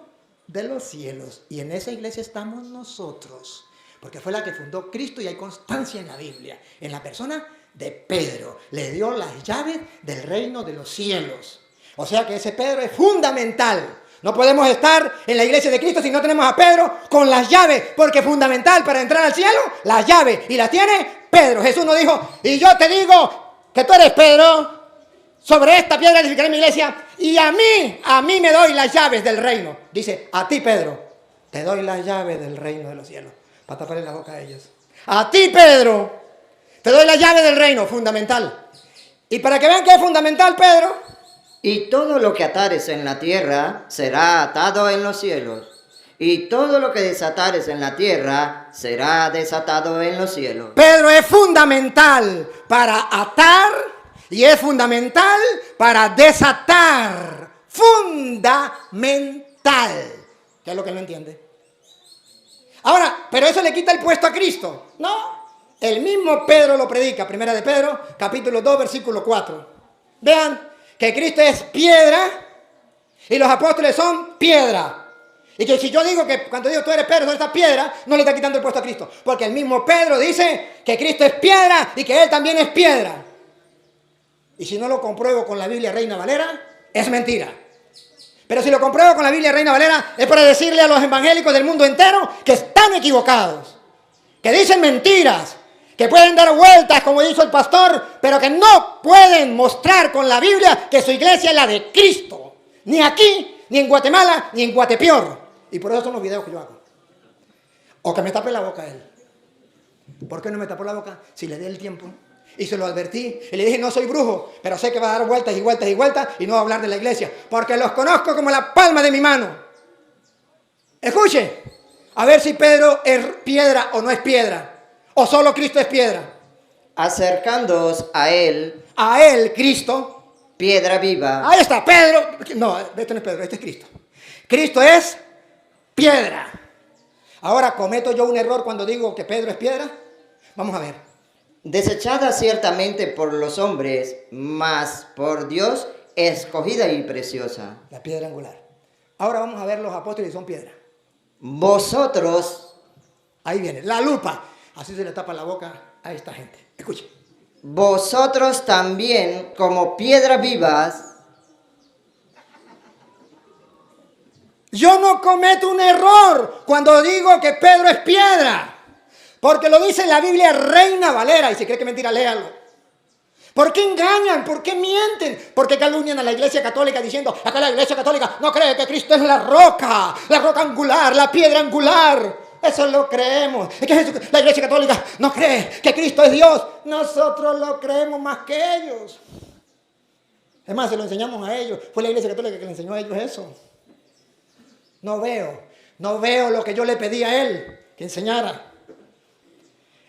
de los cielos. Y en esa iglesia estamos nosotros. Porque fue la que fundó Cristo y hay constancia en la Biblia. En la persona de Pedro. Le dio las llaves del reino de los cielos. O sea que ese Pedro es fundamental. No podemos estar en la iglesia de Cristo si no tenemos a Pedro con las llaves. Porque es fundamental para entrar al cielo, las llaves. Y las tiene Pedro. Jesús nos dijo, y yo te digo que tú eres Pedro. Sobre esta piedra edificaré mi iglesia. Y a mí me doy las llaves del reino. Dice, a ti Pedro, te doy las llaves del reino de los cielos. Para taparle la boca a ellos. A ti, Pedro, te doy la llave del reino, fundamental. Y para que vean que es fundamental, Pedro. Y todo lo que atares en la tierra será atado en los cielos. Y todo lo que desatares en la tierra será desatado en los cielos. Pedro es fundamental para atar y es fundamental para desatar. Fundamental. ¿Qué es lo que no entiende? Ahora, pero eso le quita el puesto a Cristo. No, el mismo Pedro lo predica. Primera de Pedro, capítulo 2, versículo 4. Vean que Cristo es piedra y los apóstoles son piedra. Y que si yo digo que cuando digo tú eres Pedro, no esta piedra, no le está quitando el puesto a Cristo. Porque el mismo Pedro dice que Cristo es piedra y que Él también es piedra. Y si no lo compruebo con la Biblia Reina Valera, es mentira. Pero si lo compruebo con la Biblia Reina Valera, es para decirle a los evangélicos del mundo entero que están equivocados, que dicen mentiras, que pueden dar vueltas como hizo el pastor, pero que no pueden mostrar con la Biblia que su iglesia es la de Cristo. Ni aquí, ni en Guatemala, ni en Guatepeor. Y por eso son los videos que yo hago. O que me tape la boca él. ¿Por qué no me tapó la boca? Si le di el tiempo. Y se lo advertí. Y le dije, no soy brujo, pero sé que va a dar vueltas y vueltas y vueltas y no va a hablar de la iglesia. Porque los conozco como la palma de mi mano. Escuche. A ver si Pedro es piedra o no es piedra. O solo Cristo es piedra. Acercándoos a él, Cristo. piedra viva, Ahí está, Pedro. No, este no es Pedro, este es Cristo. Cristo es piedra. Ahora, ¿cometo yo un error cuando digo que Pedro es piedra? Vamos a ver. desechada ciertamente por los hombres, mas por Dios escogida y preciosa. La piedra angular. Ahora vamos a ver los apóstoles y son piedra. Vosotros, Ahí viene, la lupa. Así se le tapa la boca a esta gente. Escuche. vosotros también como piedras vivas, Yo no cometo un error cuando digo que Pedro es piedra. Porque lo dice en la Biblia Reina Valera. Y si cree que es mentira, léalo. ¿Por qué engañan? ¿Por qué mienten? ¿Por qué calumnian a la iglesia católica diciendo acá la iglesia católica no cree que Cristo es la roca angular, la piedra angular? Eso lo creemos. Es que la iglesia católica no cree que Cristo es Dios. Nosotros lo creemos más que ellos. Es más, se lo enseñamos a ellos. Fue la Iglesia Católica que le enseñó a ellos eso. No veo lo que yo le pedí a él que enseñara.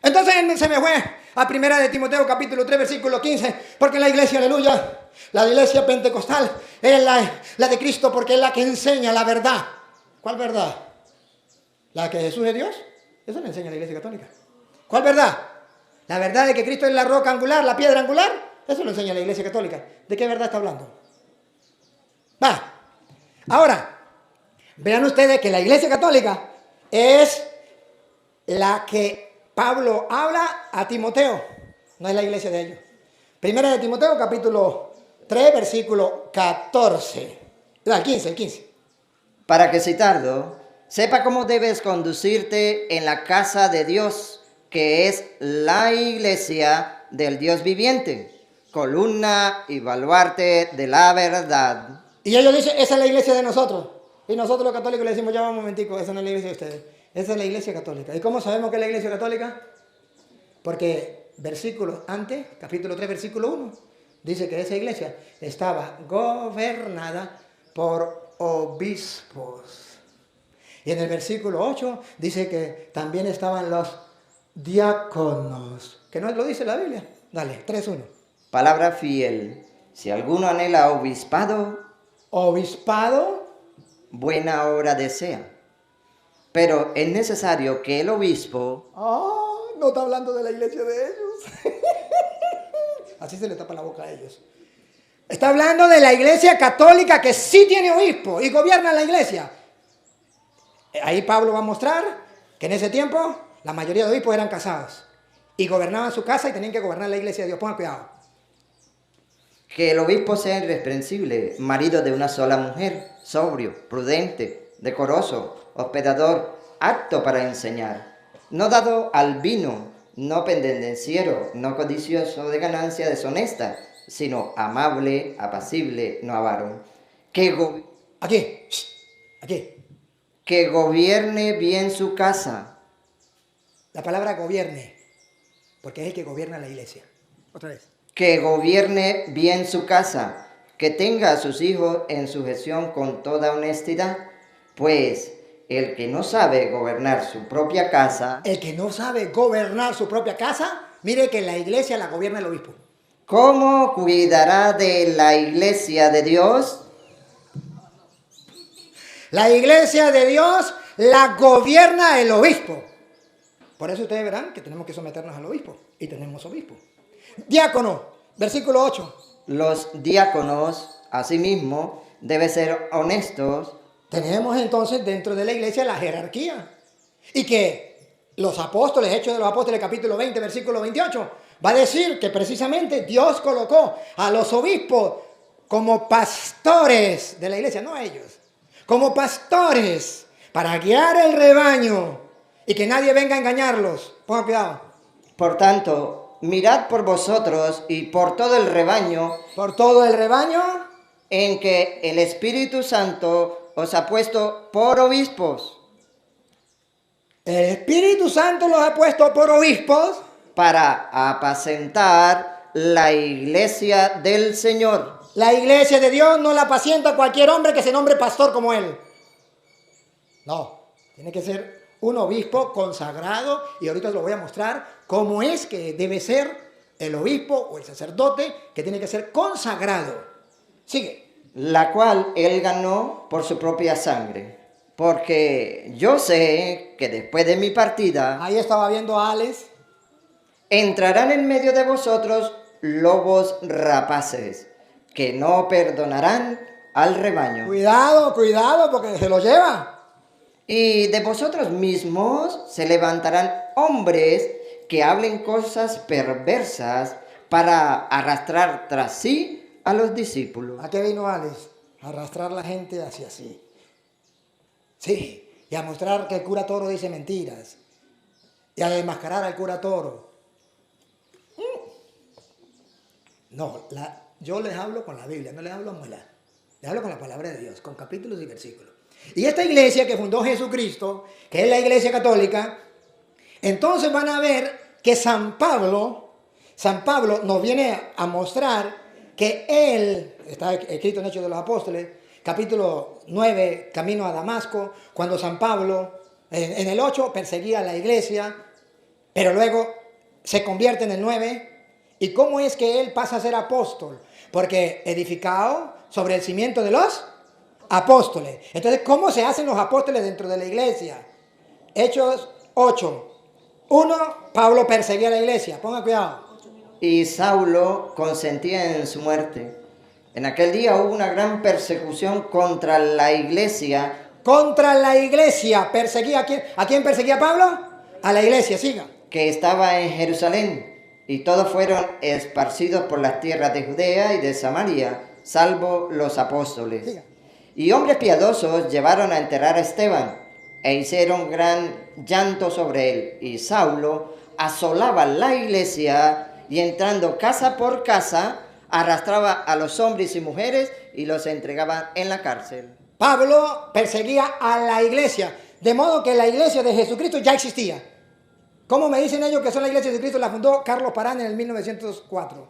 Entonces él se me fue a 1 de Timoteo capítulo 3 versículo 15, porque la iglesia, aleluya, la iglesia pentecostal es la de Cristo, porque es la que enseña la verdad. ¿Cuál verdad? ¿La que Jesús es Dios? Eso le enseña la iglesia católica. ¿Cuál verdad? La verdad de que Cristo es la roca angular, la piedra angular. Eso lo enseña la iglesia católica. ¿De qué verdad está hablando? Va. Ahora, vean ustedes que la iglesia católica es la que Pablo habla a Timoteo. No es la iglesia de ellos. 1 de Timoteo capítulo 3 versículo 14. El 15. Para que si tardo, sepa cómo debes conducirte en la casa de Dios, que es la iglesia del Dios viviente, columna y baluarte de la verdad. Y ellos dicen, esa es la iglesia de nosotros. Y nosotros los católicos le decimos, ya va un momentico, esa no es la iglesia de ustedes. Esa es la iglesia católica. ¿Y cómo sabemos que es la iglesia católica? Porque versículos antes, capítulo 3, versículo 1, dice que esa iglesia estaba gobernada por obispos. Y en el versículo 8 dice que también estaban los diáconos. ¿Que no lo dice la Biblia? Dale, 3:1. Palabra fiel. Si alguno anhela obispado, Obispado. buena obra desea. Pero es necesario que el obispo, No está hablando de la iglesia de ellos. Así se le tapa la boca a ellos. Está hablando de la iglesia católica que sí tiene obispo y gobierna la iglesia. Ahí Pablo va a mostrar que en ese tiempo la mayoría de obispos eran casados y gobernaban su casa y tenían que gobernar la iglesia de Dios. Pongan cuidado. que el obispo sea irreprensible, marido de una sola mujer, sobrio, prudente, decoroso, hospedador, apto para enseñar, no dado al vino, no pendenciero, no codicioso de ganancia deshonesta, sino amable, apacible, no avaro, Aquí. que gobierne bien su casa, La palabra gobierne, porque es el que gobierna la iglesia. Otra vez. que gobierne bien su casa, que tenga a sus hijos en sujeción con toda honestidad, pues el que no sabe gobernar su propia casa, El que no sabe gobernar su propia casa, mire que la iglesia la gobierna el obispo. ¿cómo cuidará de la iglesia de Dios? La iglesia de Dios la gobierna el obispo. Por eso ustedes verán que tenemos que someternos al obispo. Y tenemos obispo. Diácono, versículo 8. Los diáconos, asimismo, deben ser honestos, Tenemos entonces dentro de la iglesia la jerarquía. Y que los apóstoles, Hechos de los Apóstoles, capítulo 20, versículo 28, va a decir que precisamente Dios colocó a los obispos como pastores de la iglesia, no a ellos, como pastores para guiar el rebaño y que nadie venga a engañarlos. Pongan cuidado. por tanto, mirad por vosotros y por todo el rebaño Por todo el rebaño. en que el Espíritu Santo os ha puesto por obispos, El Espíritu Santo los ha puesto por obispos para apacentar la iglesia del Señor. La iglesia de Dios no la apacienta cualquier hombre que se nombre pastor como él. No, tiene que ser un obispo consagrado y ahorita os lo voy a mostrar cómo es que debe ser el obispo o el sacerdote que tiene que ser consagrado. Sigue. La cual él ganó por su propia sangre. Porque yo sé que después de mi partida Ahí estaba viendo a Alex. entrarán en medio de vosotros lobos rapaces, que no perdonarán al rebaño. Cuidado, porque se lo lleva. Y de vosotros mismos se levantarán hombres que hablen cosas perversas para arrastrar tras sí a los discípulos. ¿A qué vino Alex? A arrastrar la gente hacia sí. Sí, y a mostrar que el cura Toro dice mentiras. Y a desmascarar al cura Toro. No, yo les hablo con la Biblia, no les hablo a muela. Les hablo con la palabra de Dios, con capítulos y versículos. Y esta iglesia que fundó Jesucristo, que es la iglesia católica, entonces van a ver que San Pablo nos viene a mostrar que él, está escrito en Hechos de los Apóstoles, capítulo 9, camino a Damasco, cuando San Pablo, en el 8, perseguía a la iglesia, pero luego se convierte en el 9. ¿Y cómo es que él pasa a ser apóstol? Porque edificado sobre el cimiento de los apóstoles. Entonces, ¿cómo se hacen los apóstoles dentro de la iglesia? Hechos 8. 1, Pablo perseguía a la iglesia. Ponga cuidado. Y Saulo consentía en su muerte. En aquel día hubo una gran persecución contra la iglesia. Contra la iglesia. ¿Perseguía a quién? ¿A quién perseguía Pablo? A la iglesia, siga. Que estaba en Jerusalén, y todos fueron esparcidos por las tierras de Judea y de Samaria, salvo los apóstoles. Siga. Y hombres piadosos llevaron a enterrar a Esteban, e hicieron gran llanto sobre él. Y Saulo asolaba la iglesia, y entrando casa por casa, arrastraba a los hombres y mujeres, y los entregaba en la cárcel. Pablo perseguía a la iglesia, de modo que la iglesia de Jesucristo ya existía. ¿Cómo me dicen ellos que son la iglesia de Cristo? La fundó Carlos Parán en el 1904.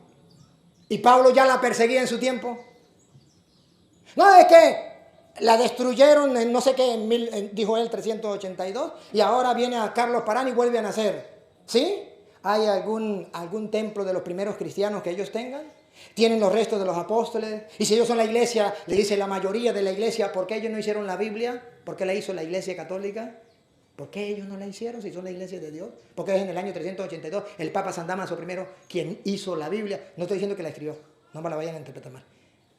¿Y Pablo ya la perseguía en su tiempo? No, es que la destruyeron en no sé qué, dijo él, 382, y ahora viene a Carlos Parán y vuelve a nacer. ¿Sí? ¿Hay algún templo de los primeros cristianos que ellos tengan? ¿Tienen los restos de los apóstoles? Y si ellos son la iglesia, le dice la mayoría de la iglesia, ¿por qué ellos no hicieron la Biblia? ¿Por qué la hizo la iglesia católica? ¿Por qué ellos no la hicieron si son la iglesia de Dios? Porque es en el año 382 el Papa San Damaso I quien hizo la Biblia. No estoy diciendo que la escribió, no me la vayan a interpretar mal.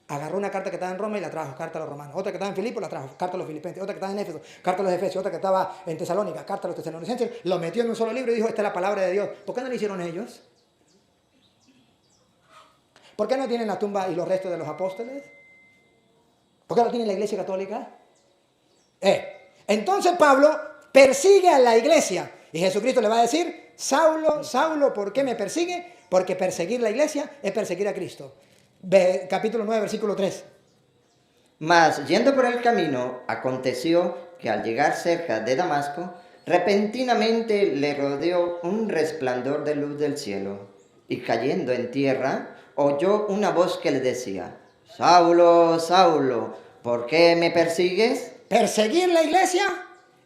Agarró una carta que estaba en Roma y la trajo, carta a los romanos. Otra que estaba en Filipo, la trajo, carta a los filipenses. Otra que estaba en Éfeso, carta a los efesios. Otra que estaba en Tesalónica, carta a los tesalonicenses. Lo metió en un solo libro y dijo, esta es la palabra de Dios. ¿Por qué no lo hicieron ellos? ¿Por qué no tienen la tumba y los restos de los apóstoles? ¿Por qué no tiene la iglesia católica? Entonces Pablo persigue a la iglesia. Y Jesucristo le va a decir, Saulo, Saulo, ¿por qué me persigue? Porque perseguir la iglesia es perseguir a Cristo. Capítulo 9, versículo 3. Mas, yendo por el camino, aconteció que al llegar cerca de Damasco, repentinamente le rodeó un resplandor de luz del cielo. Y cayendo en tierra, oyó una voz que le decía, Saulo, Saulo, ¿por qué me persigues? Perseguir la iglesia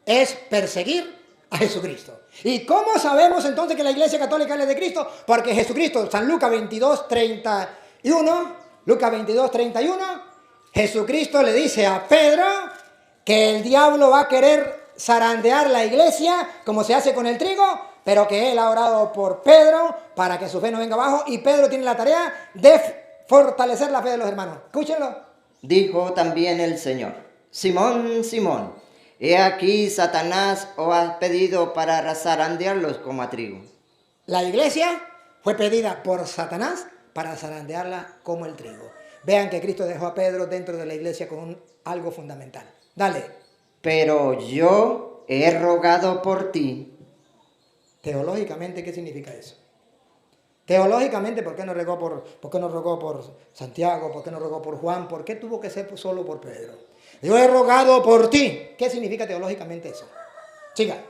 es perseguir a Jesucristo. ¿Y cómo sabemos entonces que la iglesia católica es de Cristo? Porque Jesucristo, San Lucas 22, 31, Lucas 22, 31, Jesucristo le dice a Pedro que el diablo va a querer zarandear la iglesia como se hace con el trigo, pero que él ha orado por Pedro para que su fe no venga abajo y Pedro tiene la tarea de fortalecer la fe de los hermanos. Escúchenlo. Dijo también el Señor, Simón, Simón, he aquí Satanás os ha pedido para zarandearlos como a trigo. La iglesia fue pedida por Satanás para zarandearla como el trigo. Vean que Cristo dejó a Pedro dentro de la iglesia con algo fundamental. Dale. Pero yo he rogado por ti. Teológicamente, ¿qué significa eso? Teológicamente, ¿por qué no rogó por Santiago? ¿Por qué no rogó por Juan? ¿Por qué tuvo que ser solo por Pedro? Yo he rogado por ti. ¿Qué significa teológicamente eso? Siga.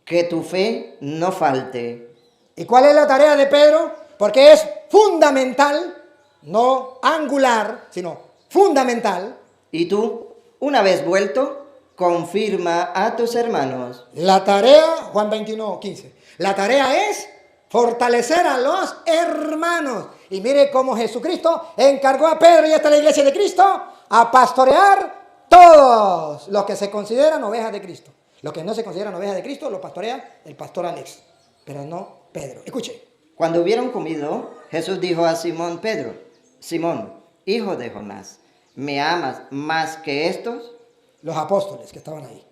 Que tu fe no falte. ¿Y cuál es la tarea de Pedro? Porque es fundamental, no angular, sino fundamental. Y tú, una vez vuelto, confirma a tus hermanos. La tarea, Juan 21, 15. La tarea es fortalecer a los hermanos. Y mire cómo Jesucristo encargó a Pedro, y esta es la iglesia de Cristo, a pastorear todos los que se consideran ovejas de Cristo. Los que no se consideran ovejas de Cristo, los pastorea el pastor Alex, pero no Pedro. Escuche. Cuando hubieron comido, Jesús dijo a Simón Pedro, Simón, hijo de Jonás, ¿me amas más que estos? Los apóstoles que estaban ahí.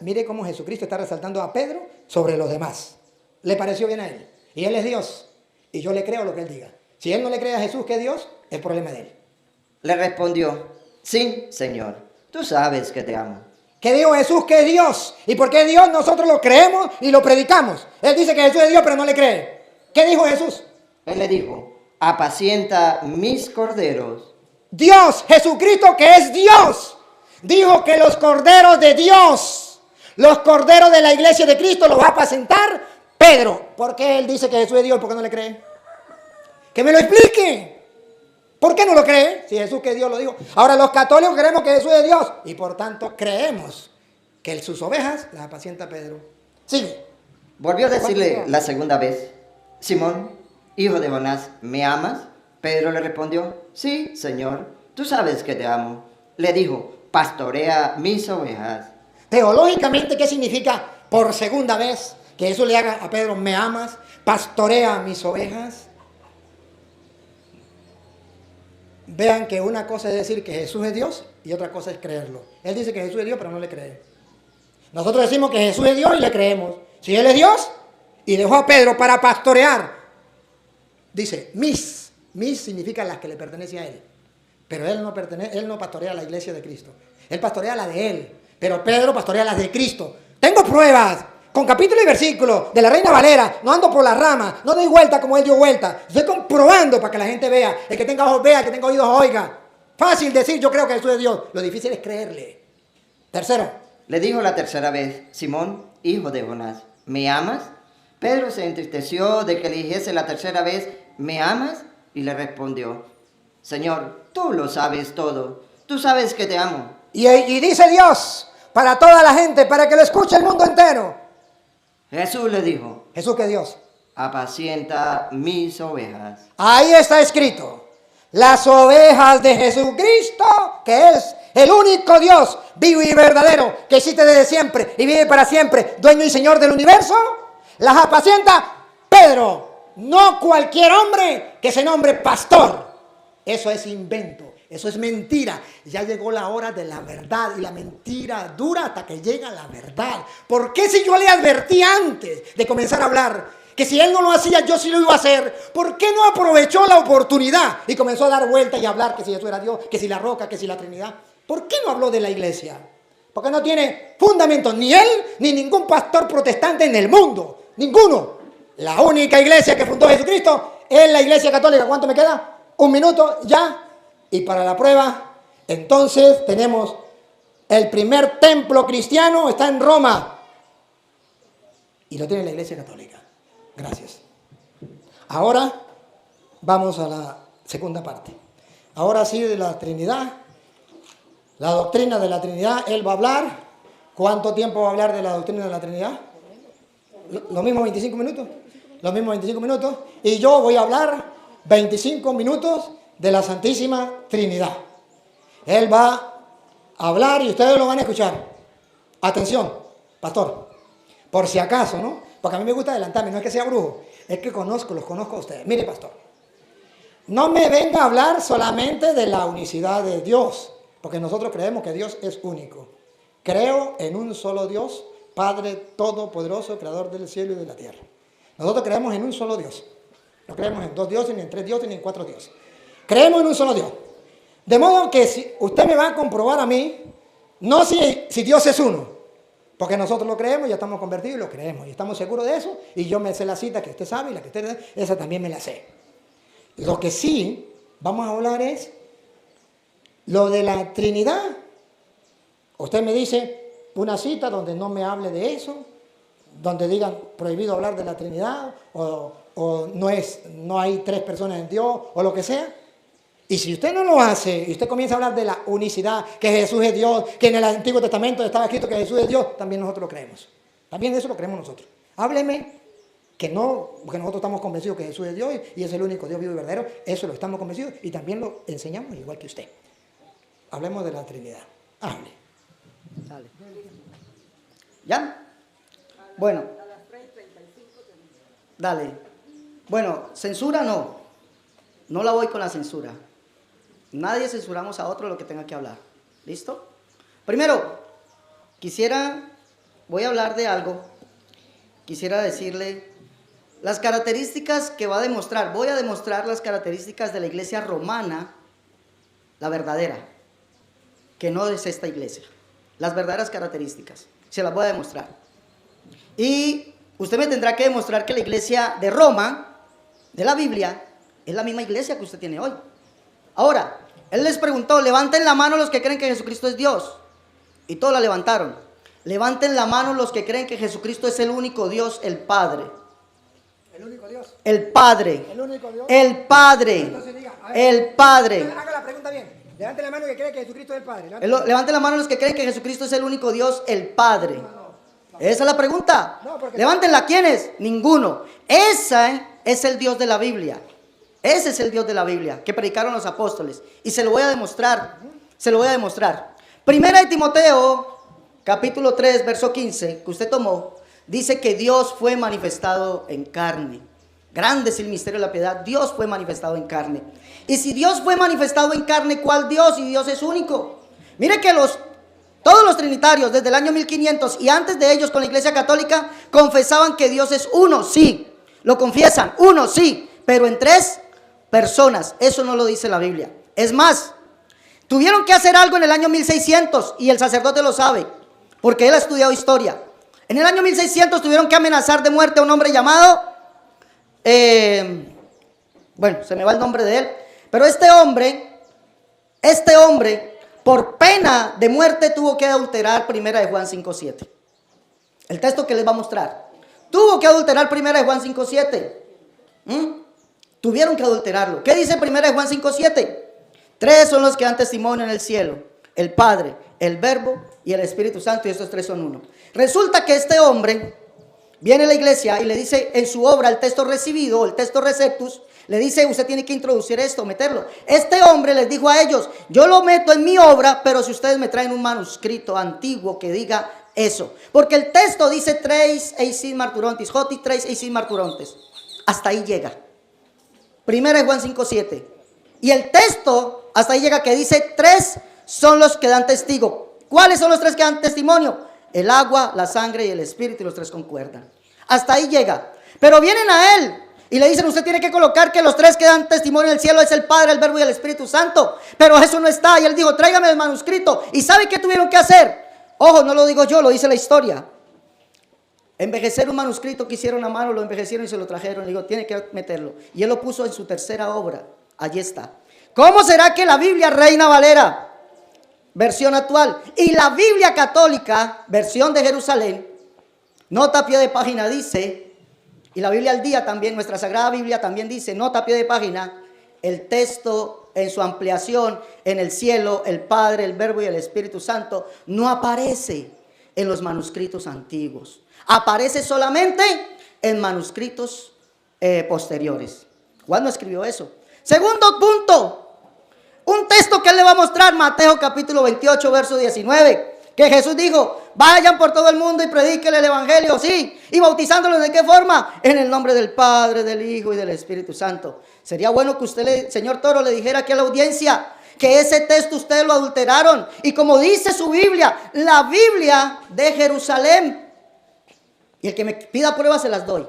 Mire cómo Jesucristo está resaltando a Pedro sobre los demás. Le pareció bien a él. Y él es Dios. Y yo le creo lo que él diga. Si él no le cree a Jesús que es Dios, el problema es de él. Le respondió, sí, Señor, tú sabes que te amo. ¿Qué dijo Jesús que es Dios? ¿Y por qué Dios nosotros lo creemos y lo predicamos? Él dice que Jesús es Dios, pero no le cree. ¿Qué dijo Jesús? Él le dijo, apacienta mis corderos. Dios, Jesucristo que es Dios, dijo que los corderos de Dios, los corderos de la iglesia de Cristo los va a apacentar Pedro. ¿Por qué él dice que Jesús es Dios? ¿Por qué no le cree? Que me lo explique. ¿Por qué no lo cree? Si Jesús que Dios lo dijo. Ahora los católicos creemos que Jesús es Dios y por tanto creemos que sus ovejas las apacienta Pedro. Sigue. Volvió a decirle la segunda vez, Simón, hijo de Jonás, ¿me amas? Pedro le respondió, sí, Señor, tú sabes que te amo. Le dijo, pastorea mis ovejas. Teológicamente, ¿qué significa por segunda vez que Jesús le haga a Pedro, me amas, pastorea mis ovejas? Vean que una cosa es decir que Jesús es Dios y otra cosa es creerlo. Él dice que Jesús es Dios, pero no le cree. Nosotros decimos que Jesús es Dios y le creemos. Si Él es Dios y dejó a Pedro para pastorear, dice, mis significa las que le pertenecen a Él. Pero Él no pastorea la iglesia de Cristo. Él pastorea la de Él. Pero Pedro pastorea las de Cristo. Tengo pruebas, con capítulo y versículo de la Reina Valera. No ando por las ramas, no doy vuelta como Él dio vuelta. Estoy comprobando para que la gente vea. El que tenga ojos vea, el que tenga oídos oiga. Fácil decir, yo creo que Jesús es Dios. Lo difícil es creerle. Tercero. Le dijo la tercera vez, Simón, hijo de Jonás, ¿me amas? Pedro se entristeció de que le dijese la tercera vez, ¿me amas? Y le respondió, Señor, tú lo sabes todo, tú sabes que te amo. Y dice Dios, para toda la gente, para que lo escuche el mundo entero. Jesús le dijo, Jesús que Dios. apacienta mis ovejas. Ahí está escrito, las ovejas de Jesucristo, que es el único Dios vivo y verdadero, que existe desde siempre y vive para siempre, dueño y señor del universo, las apacienta Pedro, no cualquier hombre que se nombre pastor. Eso es invento, eso es mentira. Ya llegó la hora de la verdad y la mentira dura hasta que llega la verdad. ¿Por qué si yo le advertí antes de comenzar a hablar que si él no lo hacía yo sí lo iba a hacer? ¿Por qué no aprovechó la oportunidad y comenzó a dar vueltas y a hablar que si Jesús era Dios, que si la roca, que si la Trinidad? ¿Por qué no habló de la iglesia? Porque no tiene fundamento ni él ni ningún pastor protestante en el mundo. Ninguno. La única iglesia que fundó Jesucristo es la iglesia católica. ¿Cuánto me queda? 1 minuto ya. Y para la prueba, entonces tenemos el primer templo cristiano, está en Roma. Y lo tiene la iglesia católica. Gracias. Ahora vamos a la segunda parte. Ahora sí de la Trinidad. La doctrina de la Trinidad, él va a hablar. ¿Cuánto tiempo va a hablar de la doctrina de la Trinidad? ¿Lo mismo 25 minutos? Lo mismo 25 minutos. Y yo voy a hablar 25 minutos de la Santísima Trinidad. Él va a hablar y ustedes lo van a escuchar. Atención, pastor. Por si acaso, ¿no? Porque a mí me gusta adelantarme, no es que sea brujo, es que los conozco a ustedes. Mire, pastor, no me venga a hablar solamente de la unicidad de Dios, porque nosotros creemos que Dios es único. Creo en un solo Dios, Padre Todopoderoso, Creador del cielo y de la tierra. Nosotros creemos en un solo Dios. No creemos en 2 dioses, ni en 3 dioses, ni en 4 dioses. Creemos en un solo Dios. De modo que si usted me va a comprobar a mí, no si Dios es uno, porque nosotros lo creemos, ya estamos convertidos y lo creemos, y estamos seguros de eso, y yo me sé la cita que usted sabe, y la que usted esa también me la sé. Lo que sí vamos a hablar es lo de la Trinidad. Usted me dice una cita donde no me hable de eso, donde digan prohibido hablar de la Trinidad, o no hay 3 personas en Dios, o lo que sea. Y si usted no lo hace, y usted comienza a hablar de la unicidad, que Jesús es Dios, que en el Antiguo Testamento estaba escrito que Jesús es Dios, también nosotros lo creemos. También eso lo creemos nosotros. Hábleme que no, porque nosotros estamos convencidos que Jesús es Dios y es el único Dios vivo y verdadero. Eso lo estamos convencidos y también lo enseñamos igual que usted. Hablemos de la Trinidad. Hable. Dale. ¿Ya? Bueno. Dale. Bueno, censura no. No la voy con la censura. Nadie censuramos a otro lo que tenga que hablar. ¿Listo? Primero, voy a hablar de algo. Quisiera decirle las características que va a demostrar. Voy a demostrar las características de la iglesia romana, la verdadera, que no es esta iglesia. Las verdaderas características. Se las voy a demostrar. Y usted me tendrá que demostrar que la iglesia de Roma, de la Biblia, es la misma iglesia que usted tiene hoy. Ahora, él les preguntó, levanten la mano los que creen que Jesucristo es Dios. Y todos la levantaron. Levanten la mano los que creen que Jesucristo es el único Dios, el Padre. El único Dios. El Padre. El único Dios. El Padre. Entonces diga, a ver, El Padre. entonces haga la pregunta bien. Levante la mano que cree que Jesucristo es el Padre. Levante la mano los que creen que Jesucristo es el único Dios, el Padre. Esa es la pregunta. No, porque- Levántenla, ¿quiénes? Ninguno. Ese es el Dios de la Biblia. Ese es el Dios de la Biblia que predicaron los apóstoles. Y se lo voy a demostrar. Se lo voy a demostrar. Primera de Timoteo, capítulo 3, verso 15, que usted tomó, dice que Dios fue manifestado en carne. Grande es el misterio de la piedad. Dios fue manifestado en carne. Y si Dios fue manifestado en carne, ¿cuál Dios? Y Dios es único. Mire que todos los trinitarios desde el año 1500 y antes de ellos con la Iglesia Católica confesaban que Dios es uno, sí. Lo confiesan, uno, sí. Pero en tres personas. Eso no lo dice la Biblia. Es más, tuvieron que hacer algo en el año 1600 y el sacerdote lo sabe porque él ha estudiado historia. En el año 1600 tuvieron que amenazar de muerte a un hombre llamado, bueno, se me va el nombre de él, pero este hombre, por pena de muerte tuvo que adulterar Primera de Juan 5:7. El texto que les va a mostrar. Tuvo que adulterar Primera de Juan 5:7. Tuvieron que adulterarlo. ¿Qué dice Primera de Juan 5:7? Tres son los que dan testimonio en el cielo: el Padre, el Verbo y el Espíritu Santo, y estos tres son uno. Resulta que este hombre viene a la iglesia y le dice en su obra, el texto recibido, el texto receptus, le dice: usted tiene que introducir esto, meterlo. Este hombre les dijo a ellos: yo lo meto en mi obra, pero si ustedes me traen un manuscrito antiguo que diga eso. Porque el texto dice tres eisin marturontis, joti tres eisin marturontes. Hasta ahí llega. Primera de Juan 5:7. Y el texto hasta ahí llega que dice: tres son los que dan testigo. ¿Cuáles son los tres que dan testimonio? El agua, la sangre y el espíritu, y los tres concuerdan. Hasta ahí llega. Pero vienen a él y le dicen: usted tiene que colocar que los tres que dan testimonio en el cielo es el Padre, el Verbo y el Espíritu Santo. Pero eso no está. Y él dijo: tráigame el manuscrito. ¿Y sabe qué tuvieron que hacer? Ojo, no lo digo yo, lo dice la historia. Envejecer un manuscrito que hicieron a mano, lo envejecieron y se lo trajeron. Le digo: tiene que meterlo. Y él lo puso en su tercera obra. Allí está. ¿Cómo será que la Biblia Reina Valera, versión actual, y la Biblia Católica, versión de Jerusalén, nota a pie de página dice, y la Biblia al día también, nuestra Sagrada Biblia también dice, nota a pie de página, el texto en su ampliación en el cielo, el Padre, el Verbo y el Espíritu Santo, no aparece en los manuscritos antiguos. Aparece solamente en manuscritos posteriores. ¿Cuándo escribió eso? Segundo punto, un texto que él le va a mostrar, Mateo capítulo 28, verso 19, que Jesús dijo: vayan por todo el mundo y predíquenle el evangelio, sí, y bautizándolos ¿de qué forma? En el nombre del Padre, del Hijo y del Espíritu Santo. Sería bueno que usted, señor Toro, le dijera aquí a la audiencia que ese texto ustedes lo adulteraron, y como dice su Biblia, la Biblia de Jerusalén, y el que me pida pruebas se las doy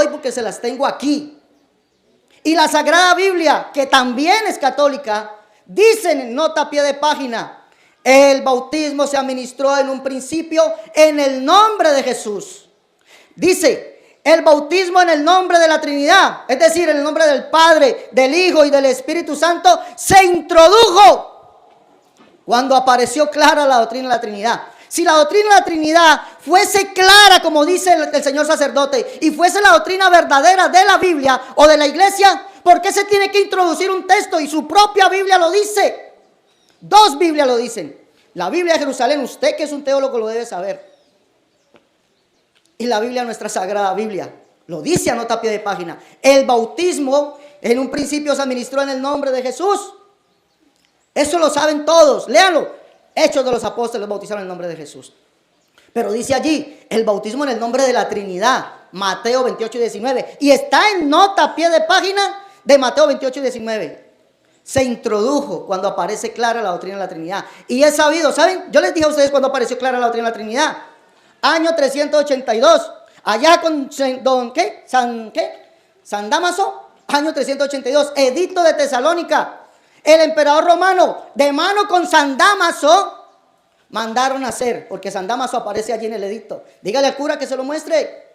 porque se las tengo aquí. Y la Sagrada Biblia, que también es católica, dicen en nota a pie de página: el bautismo se administró en un principio en el nombre de Jesús. Dice: el bautismo en el nombre de la Trinidad, es decir, en el nombre del Padre, del Hijo y del Espíritu Santo, se introdujo cuando apareció clara la doctrina de la Trinidad. Si la doctrina de la Trinidad fuese clara, como dice el señor sacerdote, y fuese la doctrina verdadera de la Biblia o de la iglesia, ¿por qué se tiene que introducir un texto? Y su propia Biblia lo dice. Dos Biblias lo dicen. La Biblia de Jerusalén, usted que es un teólogo lo debe saber. Y la Biblia, nuestra Sagrada Biblia, lo dice a nota a pie de página. El bautismo en un principio se administró en el nombre de Jesús. Eso lo saben todos, léanlo. Hechos de los Apóstoles bautizaron en el nombre de Jesús. Pero dice allí, el bautismo en el nombre de la Trinidad, Mateo 28 y 19. Y está en nota a pie de página de Mateo 28 y 19. Se introdujo cuando aparece clara la doctrina de la Trinidad. Y es sabido, ¿saben? Yo les dije a ustedes cuando apareció clara la doctrina de la Trinidad. Año 382. Allá con San Dámaso, año 382. Edicto de Tesalónica. El emperador romano, de mano con San Dámaso, mandaron a hacer, porque San Dámaso aparece allí en el edicto. Dígale al cura que se lo muestre.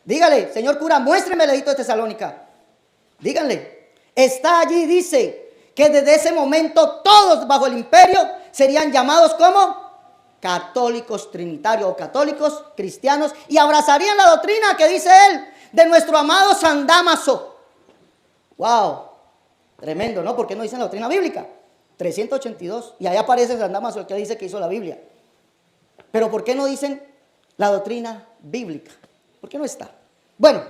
Dígale: señor cura, muéstreme el edicto de Tesalónica. Díganle. Está allí, dice que desde ese momento todos bajo el imperio serían llamados como católicos trinitarios o católicos cristianos y abrazarían la doctrina que dice él de nuestro amado San Dámaso. ¡Wow! Tremendo, ¿no? ¿Por qué no dicen la doctrina bíblica? 382. Y ahí aparece San Dámaso, el que dice que hizo la Biblia. Pero ¿por qué no dicen la doctrina bíblica? ¿Por qué no está? Bueno,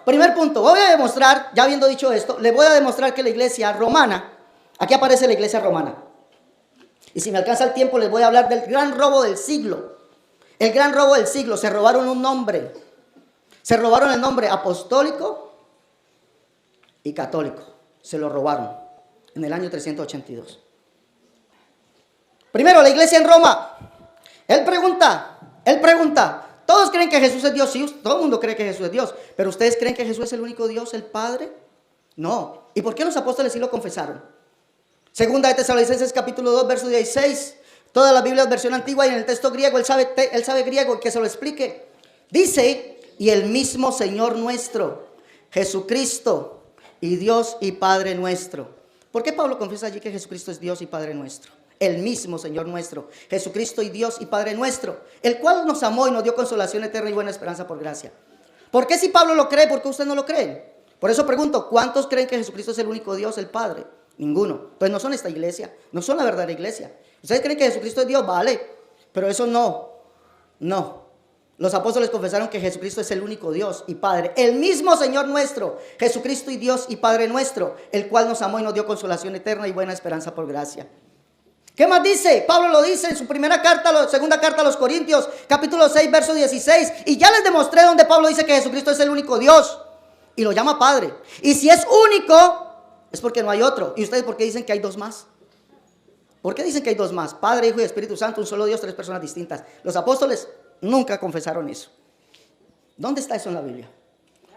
primer punto. Voy a demostrar, ya habiendo dicho esto, le voy a demostrar que la iglesia romana, aquí aparece la iglesia romana. Y si me alcanza el tiempo, les voy a hablar del gran robo del siglo. El gran robo del siglo. Se robaron un nombre. Se robaron el nombre apostólico y católico. Se lo robaron en el año 382. Primero, la iglesia en Roma. Él pregunta, ¿todos creen que Jesús es Dios? Sí, todo el mundo cree que Jesús es Dios. ¿Pero ustedes creen que Jesús es el único Dios, el Padre? No. ¿Y por qué los apóstoles sí lo confesaron? Segunda de Tesalonicenses capítulo 2, verso 16. Toda la Biblia es versión antigua y en el texto griego, él sabe griego, que se lo explique. Dice, y el mismo Señor nuestro, Jesucristo, y Dios y Padre nuestro. ¿Por qué Pablo confiesa allí que Jesucristo es Dios y Padre nuestro? El mismo Señor nuestro, Jesucristo y Dios y Padre nuestro, el cual nos amó y nos dio consolación eterna y buena esperanza por gracia. ¿Por qué si Pablo lo cree, por qué usted no lo cree? Por eso pregunto, ¿cuántos creen que Jesucristo es el único Dios, el Padre? Ninguno. Entonces no son esta iglesia, no son la verdadera iglesia. ¿Ustedes creen que Jesucristo es Dios? Vale, pero eso no. Los apóstoles confesaron que Jesucristo es el único Dios y Padre, el mismo Señor nuestro, Jesucristo y Dios y Padre nuestro, el cual nos amó y nos dio consolación eterna y buena esperanza por gracia. ¿Qué más dice? Pablo lo dice en su segunda carta a los Corintios, capítulo 6, verso 16. Y ya les demostré donde Pablo dice que Jesucristo es el único Dios y lo llama Padre. Y si es único, es porque no hay otro. ¿Y ustedes por qué dicen que hay dos más? ¿Por qué dicen que hay dos más? Padre, Hijo y Espíritu Santo, un solo Dios, tres personas distintas. Los apóstoles nunca confesaron eso. ¿Dónde está eso en la Biblia?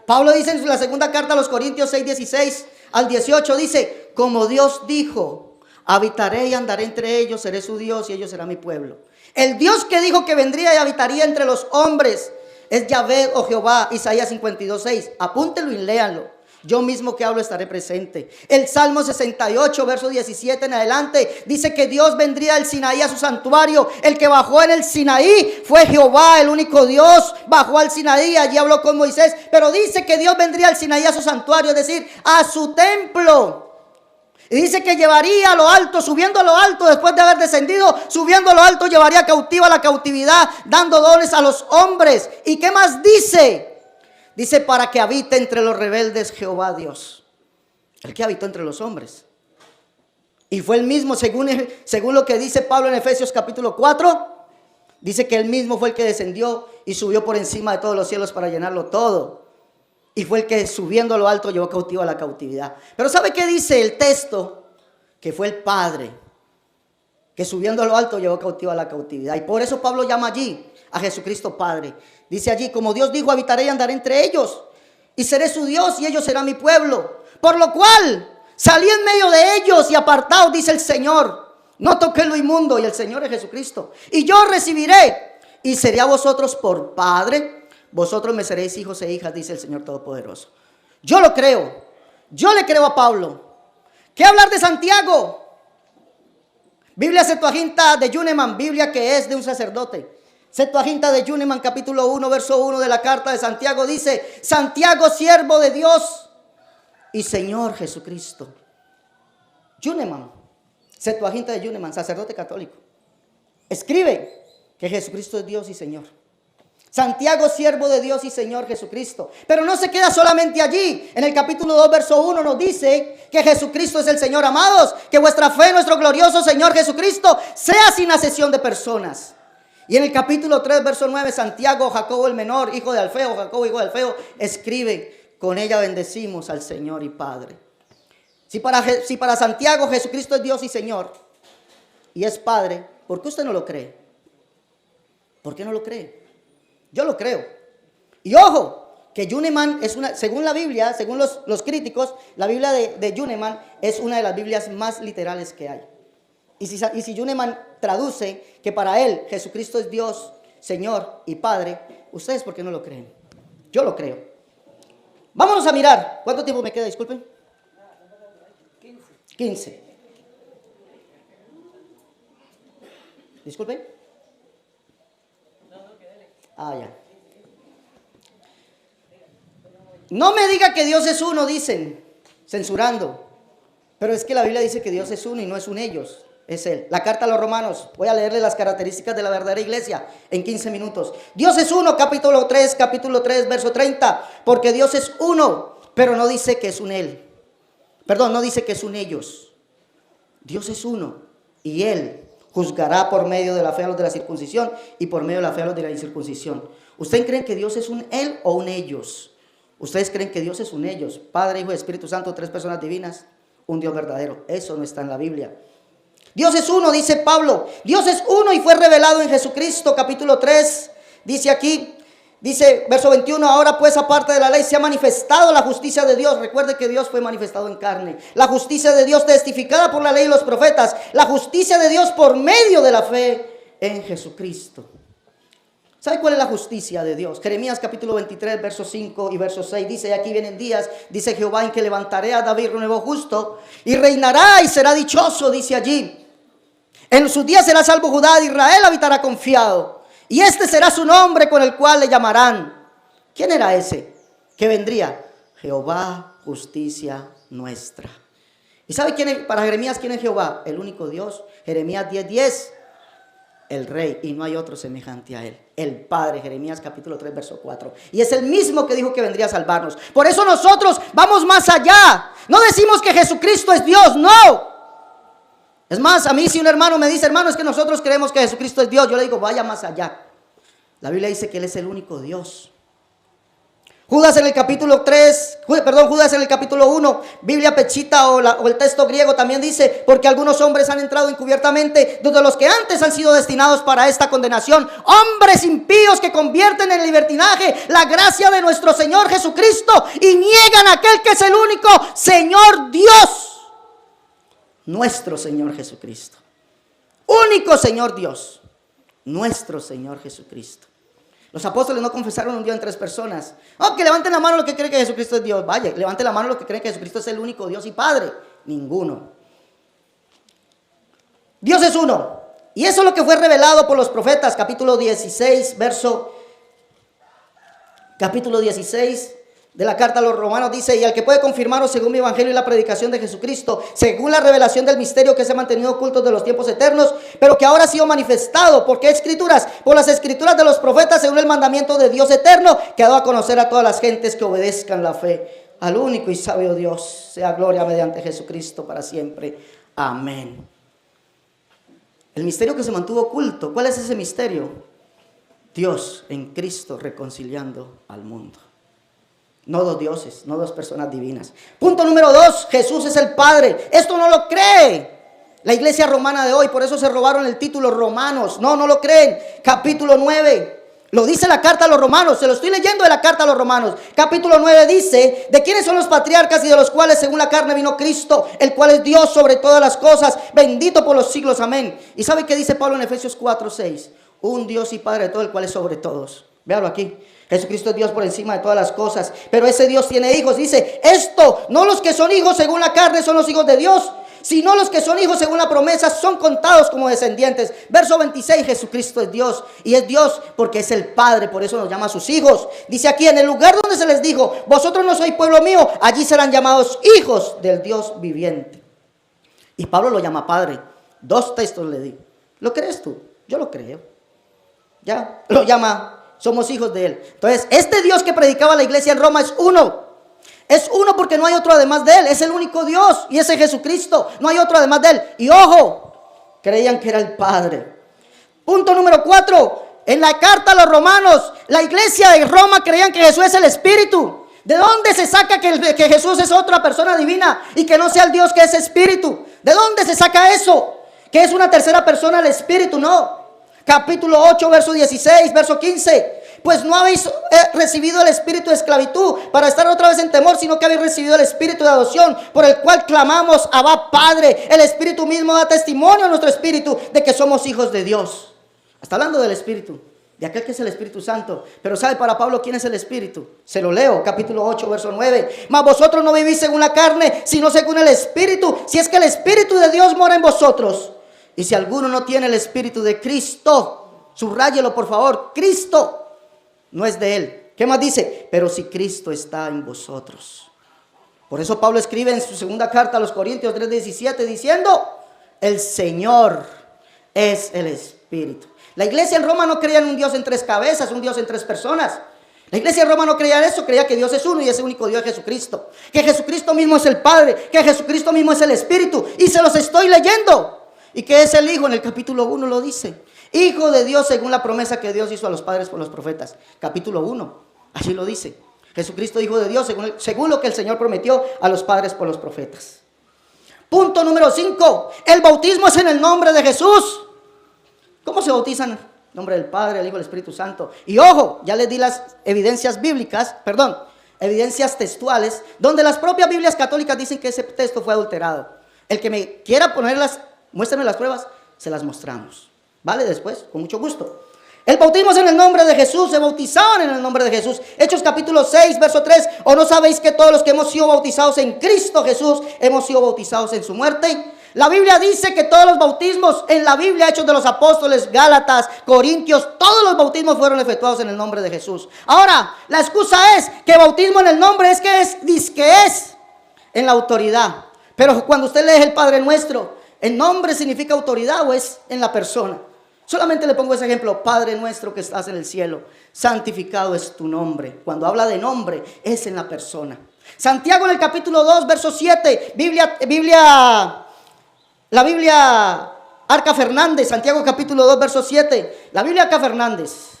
Pablo dice en la segunda carta a los Corintios 6, 16 al 18, dice, como Dios dijo, habitaré y andaré entre ellos, seré su Dios y ellos serán mi pueblo. El Dios que dijo que vendría y habitaría entre los hombres es Yahvé o Jehová, Isaías 52, 6. Apúntelo y léanlo. Yo mismo que hablo estaré presente. El Salmo 68, verso 17 en adelante, dice que Dios vendría del Sinaí a su santuario. El que bajó en el Sinaí fue Jehová, el único Dios. Bajó al Sinaí, allí habló con Moisés. Pero dice que Dios vendría al Sinaí a su santuario, es decir, a su templo. Y dice que llevaría a lo alto, subiendo a lo alto, después de haber descendido, subiendo a lo alto, llevaría cautiva la cautividad, dando dones a los hombres. ¿Y qué más dice? Dice, para que habite entre los rebeldes Jehová Dios. El que habitó entre los hombres. Y fue el mismo, según lo que dice Pablo en Efesios capítulo 4, dice que él mismo fue el que descendió y subió por encima de todos los cielos para llenarlo todo. Y fue el que subiendo a lo alto llevó cautivo a la cautividad. Pero ¿sabe qué dice el texto? Que fue el Padre, que subiendo a lo alto llevó cautivo a la cautividad. Y por eso Pablo llama allí a Jesucristo Padre. Dice allí, como Dios dijo, habitaré y andaré entre ellos, y seré su Dios y ellos serán mi pueblo. Por lo cual, salí en medio de ellos y apartaos, dice el Señor. No toqué lo inmundo, y el Señor es Jesucristo. Y yo recibiré, y seré a vosotros por Padre. Vosotros me seréis hijos e hijas, dice el Señor Todopoderoso. Yo lo creo. Yo le creo a Pablo. ¿Qué hablar de Santiago? Biblia Septuaginta de Yuneman, Biblia que es de un sacerdote. Septuaginta de Yuneman, capítulo 1, verso 1 de la carta de Santiago dice, Santiago, siervo de Dios y Señor Jesucristo. Yuneman, Septuaginta de Yuneman, sacerdote católico. Escribe que Jesucristo es Dios y Señor. Santiago, siervo de Dios y Señor Jesucristo. Pero no se queda solamente allí. En el capítulo 2, verso 1 nos dice que Jesucristo es el Señor. Amados, que vuestra fe en nuestro glorioso Señor Jesucristo sea sin acepción de personas. Y en el capítulo 3, verso 9, Santiago, Jacobo el menor, hijo de Alfeo, Jacobo hijo de Alfeo, escribe, con ella bendecimos al Señor y Padre. Si para Santiago Jesucristo es Dios y Señor y es Padre, ¿por qué usted no lo cree? ¿Por qué no lo cree? Yo lo creo. Y ojo, que Yuneman es una, según la Biblia, según los críticos, la Biblia de Yuneman es una de las Biblias más literales que hay. Y si Yuneman traduce que para él Jesucristo es Dios, Señor y Padre, ¿ustedes por qué no lo creen? Yo lo creo. Vámonos a mirar. ¿Cuánto tiempo me queda? Disculpen. 15. Disculpe. Ah, ya. No me diga que Dios es uno, dicen, censurando. Pero es que la Biblia dice que Dios es uno y no es un ellos, es Él. La carta a los Romanos, voy a leerle las características de la verdadera iglesia en 15 minutos. Dios es uno, capítulo 3, verso 30. Porque Dios es uno, pero no dice que es un Él. Perdón, no dice que es un ellos. Dios es uno y Él juzgará por medio de la fe a los de la circuncisión y por medio de la fe a los de la incircuncisión. ¿Ustedes creen que Dios es un Él o un ellos? Ustedes creen que Dios es un ellos, Padre, Hijo y Espíritu Santo, 3 personas divinas, un Dios verdadero. Eso no está en la Biblia. Dios es uno, dice Pablo. Dios es uno y fue revelado en Jesucristo, capítulo 3. Dice aquí, dice verso 21, ahora pues aparte de la ley se ha manifestado la justicia de Dios. Recuerde que Dios fue manifestado en carne. La justicia de Dios testificada por la ley y los profetas. La justicia de Dios por medio de la fe en Jesucristo. ¿Sabe cuál es la justicia de Dios? Jeremías capítulo 23, verso 5 y verso 6 dice, y aquí vienen días, dice Jehová, en que levantaré a David nuevo justo, y reinará y será dichoso, dice allí. En sus días será salvo Judá, de Israel habitará confiado, y este será su nombre con el cual le llamarán. ¿Quién era ese que vendría? Jehová, justicia nuestra. ¿Y sabe quién es, para Jeremías, quién es Jehová? El único Dios. Jeremías 10:10. El Rey, y no hay otro semejante a Él. El Padre, Jeremías capítulo 3, verso 4. Y es el mismo que dijo que vendría a salvarnos. Por eso nosotros vamos más allá. No decimos que Jesucristo es Dios, no. Es más, a mí si un hermano me dice, hermano, es que nosotros creemos que Jesucristo es Dios, yo le digo, vaya más allá. La Biblia dice que Él es el único Dios. Judas en el capítulo 1, Biblia pechita o el texto griego también dice, porque algunos hombres han entrado encubiertamente, desde los que antes han sido destinados para esta condenación, hombres impíos que convierten en libertinaje la gracia de nuestro Señor Jesucristo y niegan a aquel que es el único Señor Dios, nuestro Señor Jesucristo. Único Señor Dios, nuestro Señor Jesucristo. Los apóstoles no confesaron un Dios en 3 personas. Oh, que levanten la mano los que creen que Jesucristo es Dios. Vaya, levanten la mano los que creen que Jesucristo es el único Dios y Padre. Ninguno. Dios es uno. Y eso es lo que fue revelado por los profetas. Capítulo 16 de la carta a los Romanos dice, y al que puede confirmaros según mi evangelio y la predicación de Jesucristo, según la revelación del misterio que se ha mantenido oculto de los tiempos eternos, pero que ahora ha sido manifestado. ¿Por qué escrituras? Por las escrituras de los profetas, según el mandamiento de Dios eterno, que ha dado a conocer a todas las gentes que obedezcan la fe. Al único y sabio Dios sea gloria mediante Jesucristo para siempre. Amén. El misterio que se mantuvo oculto, ¿cuál es ese misterio? Dios en Cristo reconciliando al mundo. No 2 dioses, no 2 personas divinas. Punto número 2, Jesús es el Padre. Esto no lo cree la iglesia romana de hoy, por eso se robaron el título Romanos. No lo creen. Capítulo 9, lo dice la carta a los Romanos, se lo estoy leyendo de la carta a los Romanos. Capítulo 9 dice, ¿de quiénes son los patriarcas y de los cuales según la carne vino Cristo, el cual es Dios sobre todas las cosas, bendito por los siglos, amén? ¿Y sabe qué dice Pablo en Efesios 4:6? Un Dios y Padre de todo, el cual es sobre todos. Véalo aquí. Jesucristo es Dios por encima de todas las cosas, pero ese Dios tiene hijos. Dice, esto, no los que son hijos según la carne son los hijos de Dios, sino los que son hijos según la promesa son contados como descendientes. Verso 26, Jesucristo es Dios, y es Dios porque es el Padre, por eso nos llama a sus hijos. Dice aquí, en el lugar donde se les dijo, vosotros no sois pueblo mío, allí serán llamados hijos del Dios viviente. Y Pablo lo llama Padre. 2 textos le di. ¿Lo crees tú? Yo lo creo. Ya, lo llama, somos hijos de Él. Entonces, este Dios que predicaba la iglesia en Roma es uno. Es uno porque no hay otro además de Él. Es el único Dios y ese Jesucristo. No hay otro además de Él. Y ojo, creían que era el Padre. Punto número 4. En la carta a los Romanos, la iglesia de Roma creían que Jesús es el Espíritu. ¿De dónde se saca que Jesús es otra persona divina y que no sea el Dios que es Espíritu? ¿De dónde se saca eso? Que es una tercera persona el Espíritu, no. Capítulo 8, verso 16, verso 15. Pues no habéis recibido el espíritu de esclavitud para estar otra vez en temor, sino que habéis recibido el espíritu de adopción, por el cual clamamos, Abba, Padre. El Espíritu mismo da testimonio a nuestro espíritu de que somos hijos de Dios. Está hablando del Espíritu, de aquel que es el Espíritu Santo. Pero ¿sabe para Pablo quién es el Espíritu? Se lo leo, capítulo 8, verso 9. Mas vosotros no vivís según la carne, sino según el Espíritu, si es que el Espíritu de Dios mora en vosotros. Y si alguno no tiene el Espíritu de Cristo, subráyelo por favor, Cristo no es de él. ¿Qué más dice? Pero si Cristo está en vosotros. Por eso Pablo escribe en su segunda carta a los Corintios 3:17 diciendo, el Señor es el Espíritu. La iglesia en Roma no creía en un Dios en tres cabezas, un Dios en tres personas. La iglesia en Roma no creía en eso, creía que Dios es uno y ese único Dios es Jesucristo. Que Jesucristo mismo es el Padre, que Jesucristo mismo es el Espíritu. Y se los estoy leyendo. Y que es el Hijo, en el capítulo 1 lo dice. Hijo de Dios según la promesa que Dios hizo a los padres por los profetas. Capítulo 1, así lo dice. Jesucristo, Hijo de Dios, según lo que el Señor prometió a los padres por los profetas. Punto número 5. El bautismo es en el nombre de Jesús. ¿Cómo se bautizan? En nombre del Padre, del Hijo y del Espíritu Santo. Y ojo, ya les di las evidencias bíblicas, evidencias textuales, donde las propias Biblias católicas dicen que ese texto fue adulterado. El que me quiera ponerlas, muéstrenme las pruebas, se las mostramos. ¿Vale? Después, con mucho gusto. El bautismo es en el nombre de Jesús, se bautizaban en el nombre de Jesús. Hechos capítulo 6, verso 3. ¿O no sabéis que todos los que hemos sido bautizados en Cristo Jesús, hemos sido bautizados en su muerte? La Biblia dice que todos los bautismos en la Biblia, Hechos de los Apóstoles, Gálatas, Corintios, todos los bautismos fueron efectuados en el nombre de Jesús. Ahora, la excusa es que bautismo en el nombre es en la autoridad. Pero cuando usted lee el Padre Nuestro, ¿el nombre significa autoridad o es en la persona? Solamente le pongo ese ejemplo. Padre nuestro que estás en el cielo, santificado es tu nombre. Cuando habla de nombre, es en la persona. Santiago en el capítulo 2, verso 7, la Biblia Arca Fernández, Santiago capítulo 2, verso 7. La Biblia Arca Fernández,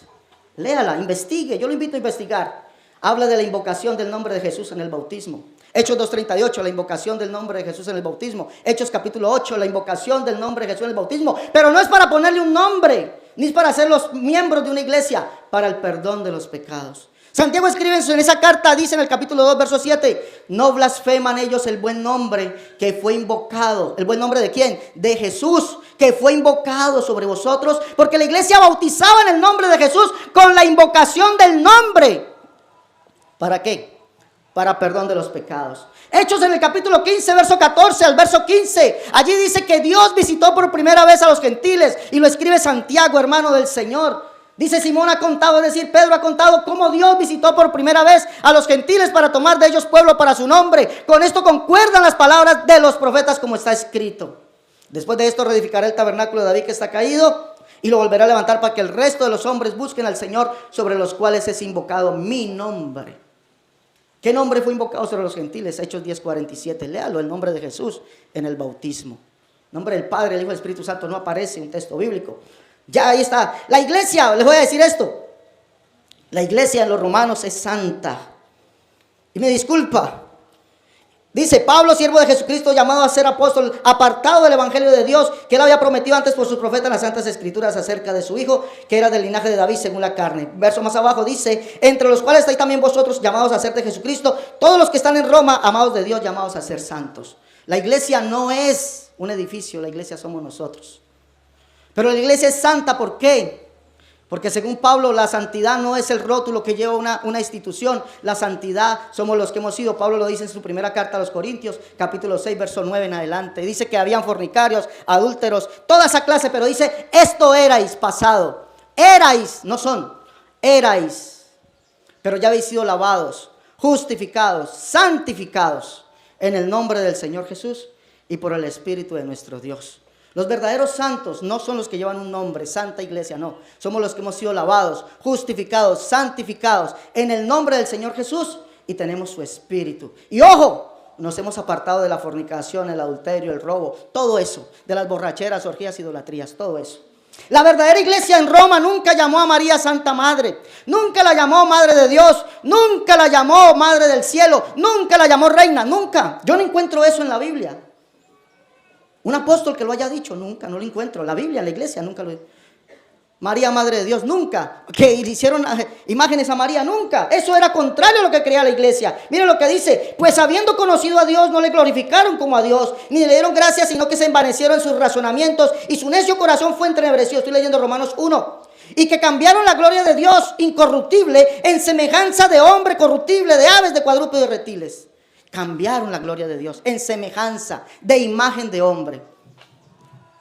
léala, investigue, yo lo invito a investigar. Habla de la invocación del nombre de Jesús en el bautismo. Hechos 2:38, la invocación del nombre de Jesús en el bautismo. Hechos capítulo 8, la invocación del nombre de Jesús en el bautismo. Pero no es para ponerle un nombre, ni es para ser los miembros de una iglesia, para el perdón de los pecados. Santiago escribe en esa carta, dice en el capítulo 2, verso 7, no blasfeman ellos el buen nombre que fue invocado. ¿El buen nombre de quién? De Jesús, que fue invocado sobre vosotros, porque la iglesia bautizaba en el nombre de Jesús con la invocación del nombre. ¿Para qué? Para perdón de los pecados. Hechos en el capítulo 15, verso 14 al verso 15. Allí dice que Dios visitó por primera vez a los gentiles. Y lo escribe Santiago, hermano del Señor. Dice Simón ha contado, es decir, Pedro ha contado cómo Dios visitó por primera vez a los gentiles para tomar de ellos pueblo para su nombre. Con esto concuerdan las palabras de los profetas como está escrito. Después de esto reedificará el tabernáculo de David que está caído y lo volverá a levantar para que el resto de los hombres busquen al Señor sobre los cuales es invocado mi nombre. ¿Qué nombre fue invocado sobre los gentiles? Hechos 10:47. Léalo, el nombre de Jesús en el bautismo. El nombre del Padre, el Hijo y el Espíritu Santo no aparece en un texto bíblico. Ya ahí está. La iglesia, les voy a decir esto. La iglesia en los romanos es santa. Y me disculpa. Dice Pablo, siervo de Jesucristo, llamado a ser apóstol, apartado del evangelio de Dios, que él había prometido antes por sus profetas en las santas escrituras acerca de su hijo, que era del linaje de David según la carne. Verso más abajo dice, entre los cuales estáis también vosotros llamados a ser de Jesucristo, todos los que están en Roma, amados de Dios, llamados a ser santos. La iglesia no es un edificio, la iglesia somos nosotros. Pero la iglesia es santa, ¿por qué? Porque según Pablo, la santidad no es el rótulo que lleva una institución. La santidad somos los que hemos sido. Pablo lo dice en su primera carta a los Corintios, capítulo 6, verso 9 en adelante. Dice que habían fornicarios, adúlteros, toda esa clase. Pero dice, esto erais pasado. Erais, no son, erais. Pero ya habéis sido lavados, justificados, santificados en el nombre del Señor Jesús y por el Espíritu de nuestro Dios. Los verdaderos santos no son los que llevan un nombre, Santa Iglesia, no. Somos los que hemos sido lavados, justificados, santificados en el nombre del Señor Jesús y tenemos su Espíritu. Y ojo, nos hemos apartado de la fornicación, el adulterio, el robo, todo eso, de las borracheras, orgías, idolatrías, todo eso. La verdadera iglesia en Roma nunca llamó a María Santa Madre, nunca la llamó Madre de Dios, nunca la llamó Madre del Cielo, nunca la llamó Reina, nunca. Yo no encuentro eso en la Biblia. Un apóstol que lo haya dicho, nunca, no lo encuentro. La Biblia, la iglesia, nunca lo. María, Madre de Dios, nunca. Que hicieron imágenes a María, nunca. Eso era contrario a lo que creía la iglesia. Miren lo que dice, pues habiendo conocido a Dios, no le glorificaron como a Dios, ni le dieron gracias, sino que se envanecieron en sus razonamientos, y su necio corazón fue entenebrecido. Estoy leyendo Romanos 1. Y que cambiaron la gloria de Dios incorruptible en semejanza de hombre corruptible, de aves, de cuadrúpedos y de reptiles. Cambiaron la gloria de Dios en semejanza de imagen de hombre.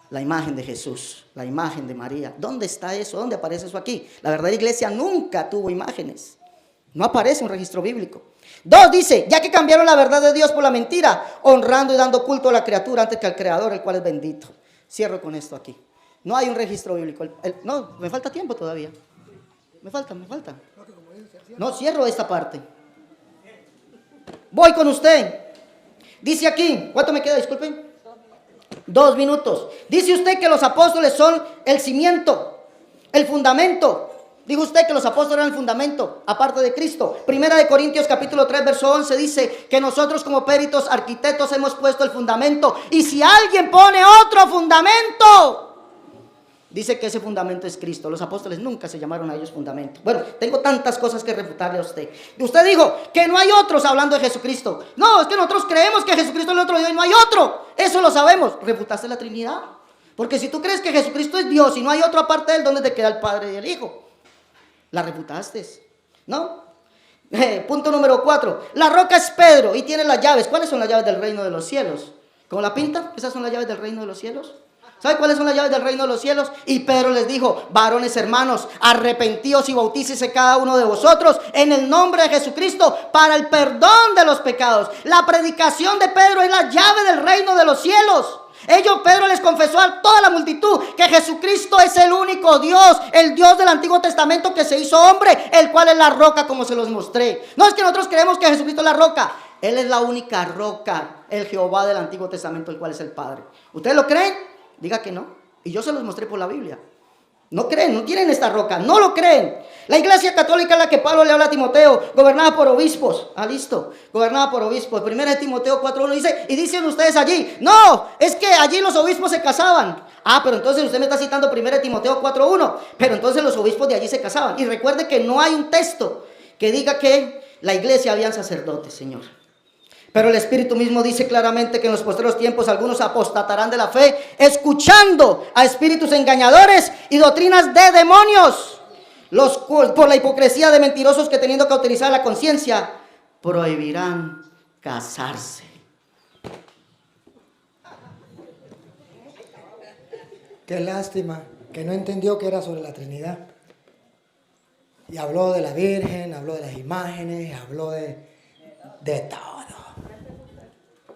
La imagen de Jesús, la imagen de María. ¿Dónde está eso? ¿Dónde aparece eso aquí? La verdadera iglesia nunca tuvo imágenes. No aparece un registro bíblico. 2 dice, ya que cambiaron la verdad de Dios por la mentira, honrando y dando culto a la criatura antes que al Creador, el cual es bendito. Cierro con esto aquí. No hay un registro bíblico. No, me falta tiempo todavía. Me falta. No, cierro esta parte. Voy con usted. Dice aquí, ¿cuánto me queda? Disculpen. 2 minutos. Dice usted que los apóstoles son el cimiento, el fundamento. Dijo usted que los apóstoles eran el fundamento, aparte de Cristo. Primera de Corintios capítulo 3, verso 11 dice que nosotros como peritos arquitectos hemos puesto el fundamento. Y si alguien pone otro fundamento, dice que ese fundamento es Cristo. Los apóstoles nunca se llamaron a ellos fundamento. Bueno, tengo tantas cosas que refutarle a usted. Usted dijo que no hay otros hablando de Jesucristo. No, es que nosotros creemos que Jesucristo es el otro Dios y no hay otro. Eso lo sabemos. ¿Refutaste la Trinidad? Porque si tú crees que Jesucristo es Dios y no hay otro aparte de él, ¿dónde te queda el Padre y el Hijo? La refutaste, ¿no? Punto número 4. La roca es Pedro y tiene las llaves. ¿Cuáles son las llaves del reino de los cielos? ¿Cómo la pinta? ¿Esas son las llaves del reino de los cielos? ¿Sabe cuáles son las llaves del reino de los cielos? Y Pedro les dijo, varones hermanos, arrepentíos y bautícese cada uno de vosotros en el nombre de Jesucristo para el perdón de los pecados. La predicación de Pedro es la llave del reino de los cielos. Pedro les confesó a toda la multitud que Jesucristo es el único Dios, el Dios del Antiguo Testamento que se hizo hombre, el cual es la roca como se los mostré. No es que nosotros creemos que Jesucristo es la roca, Él es la única roca, el Jehová del Antiguo Testamento, el cual es el Padre. ¿Ustedes lo creen? Diga que no. Y yo se los mostré por la Biblia. No creen, no tienen esta roca, no lo creen. La iglesia católica es la que Pablo le habla a Timoteo, gobernada por obispos. Listo, gobernada por obispos. Primera de Timoteo 4:1 dice, y dicen ustedes allí, no, es que allí los obispos se casaban. Pero entonces usted me está citando Primera de Timoteo 4:1, pero entonces los obispos de allí se casaban. Y recuerde que no hay un texto que diga que la iglesia habían sacerdotes, Señor. Pero el Espíritu mismo dice claramente que en los postreros tiempos algunos apostatarán de la fe, escuchando a espíritus engañadores y doctrinas de demonios, por la hipocresía de mentirosos que teniendo cauterizar la conciencia, prohibirán casarse. Qué lástima que no entendió que era sobre la Trinidad. Y habló de la Virgen, habló de las imágenes, habló de todo.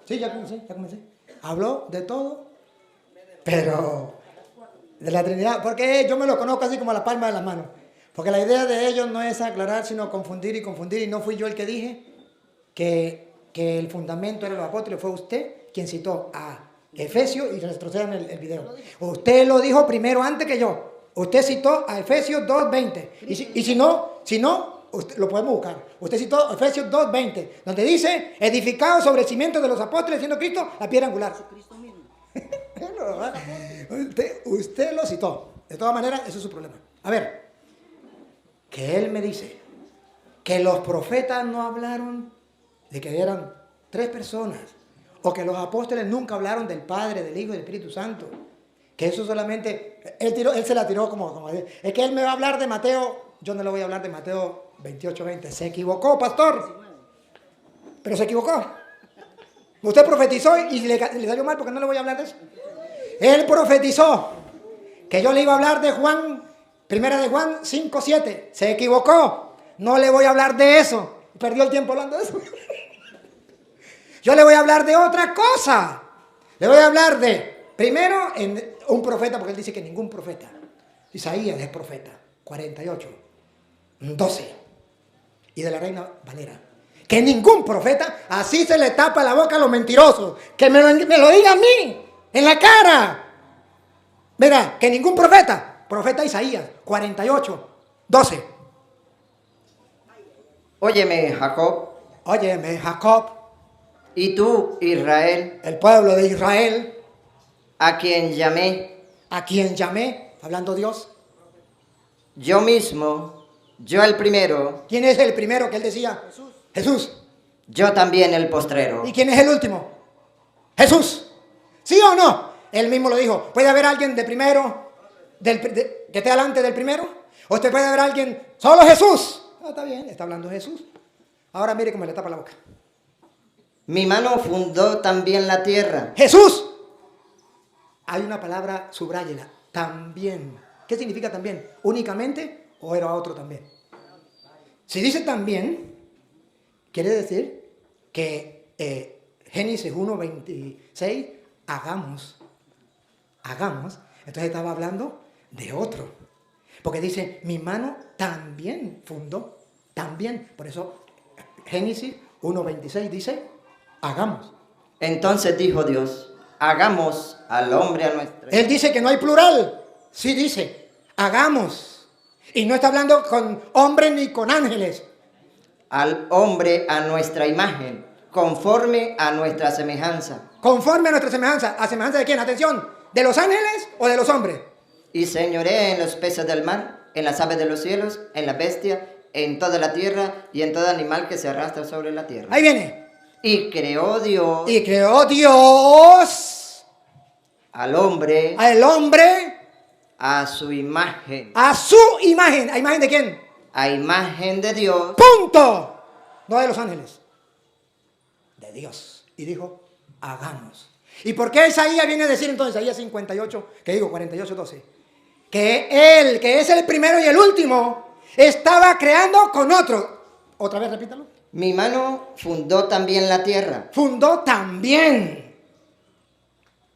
Sí, ya comencé. Habló de todo, pero de la Trinidad, porque yo me lo conozco así como a la palma de la mano. Porque la idea de ellos no es aclarar, sino confundir y confundir. Y no fui yo el que dije que el fundamento era los apóstoles, fue usted quien citó a Efesios, y retrocedan el video. Usted lo dijo primero antes que yo. Usted citó a Efesios 2:20. Y si no, usted, lo podemos buscar. Usted citó Efesios 2:20, donde dice, edificado sobre el cimiento de los apóstoles, siendo Cristo la piedra angular. Usted lo citó. De todas maneras, eso es su problema. A ver, que él me dice que los profetas no hablaron de que eran 3 personas, o que los apóstoles nunca hablaron del Padre, del Hijo y del Espíritu Santo. Que eso solamente, él se la tiró como es que él me va a hablar de Mateo. Yo no le voy a hablar de Mateo 28:20. Se equivocó, pastor. Pero se equivocó. Usted profetizó y le salió mal porque no le voy a hablar de eso. Él profetizó que yo le iba a hablar de Juan, primera de Juan 5:7. Se equivocó. No le voy a hablar de eso. Perdió el tiempo hablando de eso. Yo le voy a hablar de otra cosa. Le voy a hablar de, primero, en un profeta, porque él dice que ningún profeta. Isaías es profeta. 48:12. Y de la Reina Valera. Que ningún profeta, así se le tapa la boca a los mentirosos. Que me lo diga a mí, en la cara. Mira, que ningún profeta Isaías, 48:12. Óyeme, Jacob, Óyeme, Jacob, y tú, Israel, el pueblo de Israel, a quien llamé, hablando Dios. yo mismo, yo el primero, ¿Quién es el primero que él decía? Jesús. yo también el postrero. ¿Y quién es el último? Jesús. ¿Sí o no? Él mismo lo dijo. ¿Puede haber alguien de primero, que esté delante del primero? ¿O usted puede haber alguien, solo Jesús? Está bien, está hablando Jesús. Ahora mire cómo le tapa la boca. Mi mano fundó también la tierra. Jesús. Hay una palabra, subráyela, también. ¿Qué significa también? ¿Únicamente o era otro también? Si dice también, quiere decir que Génesis 1:26, hagamos. Entonces estaba hablando de otro. Porque dice, mi mano también fundó, también. Por eso Génesis 1:26 dice, hagamos. Entonces dijo Dios, hagamos al hombre a nuestra. Él dice que no hay plural. Sí dice, hagamos. Y no está hablando con hombres ni con ángeles. Al hombre a nuestra imagen, conforme a nuestra semejanza. Conforme a nuestra semejanza. ¿A semejanza de quién? Atención, ¿de los ángeles o de los hombres? Y señoree en los peces del mar, en las aves de los cielos, en la bestia, en toda la tierra y en todo animal que se arrastra sobre la tierra. Ahí viene. Y creó Dios Y creó Dios al hombre al hombre a su imagen. a su imagen. ¿A imagen de quién? A imagen de Dios. Punto. No de los ángeles. De Dios. Y dijo, hagamos. ¿Y por qué Isaías viene a decir entonces, Isaías 58, que digo 48:12? Que él, que es el primero y el último, estaba creando con otro. Otra vez, repítalo. Mi mano fundó también la tierra. Fundó también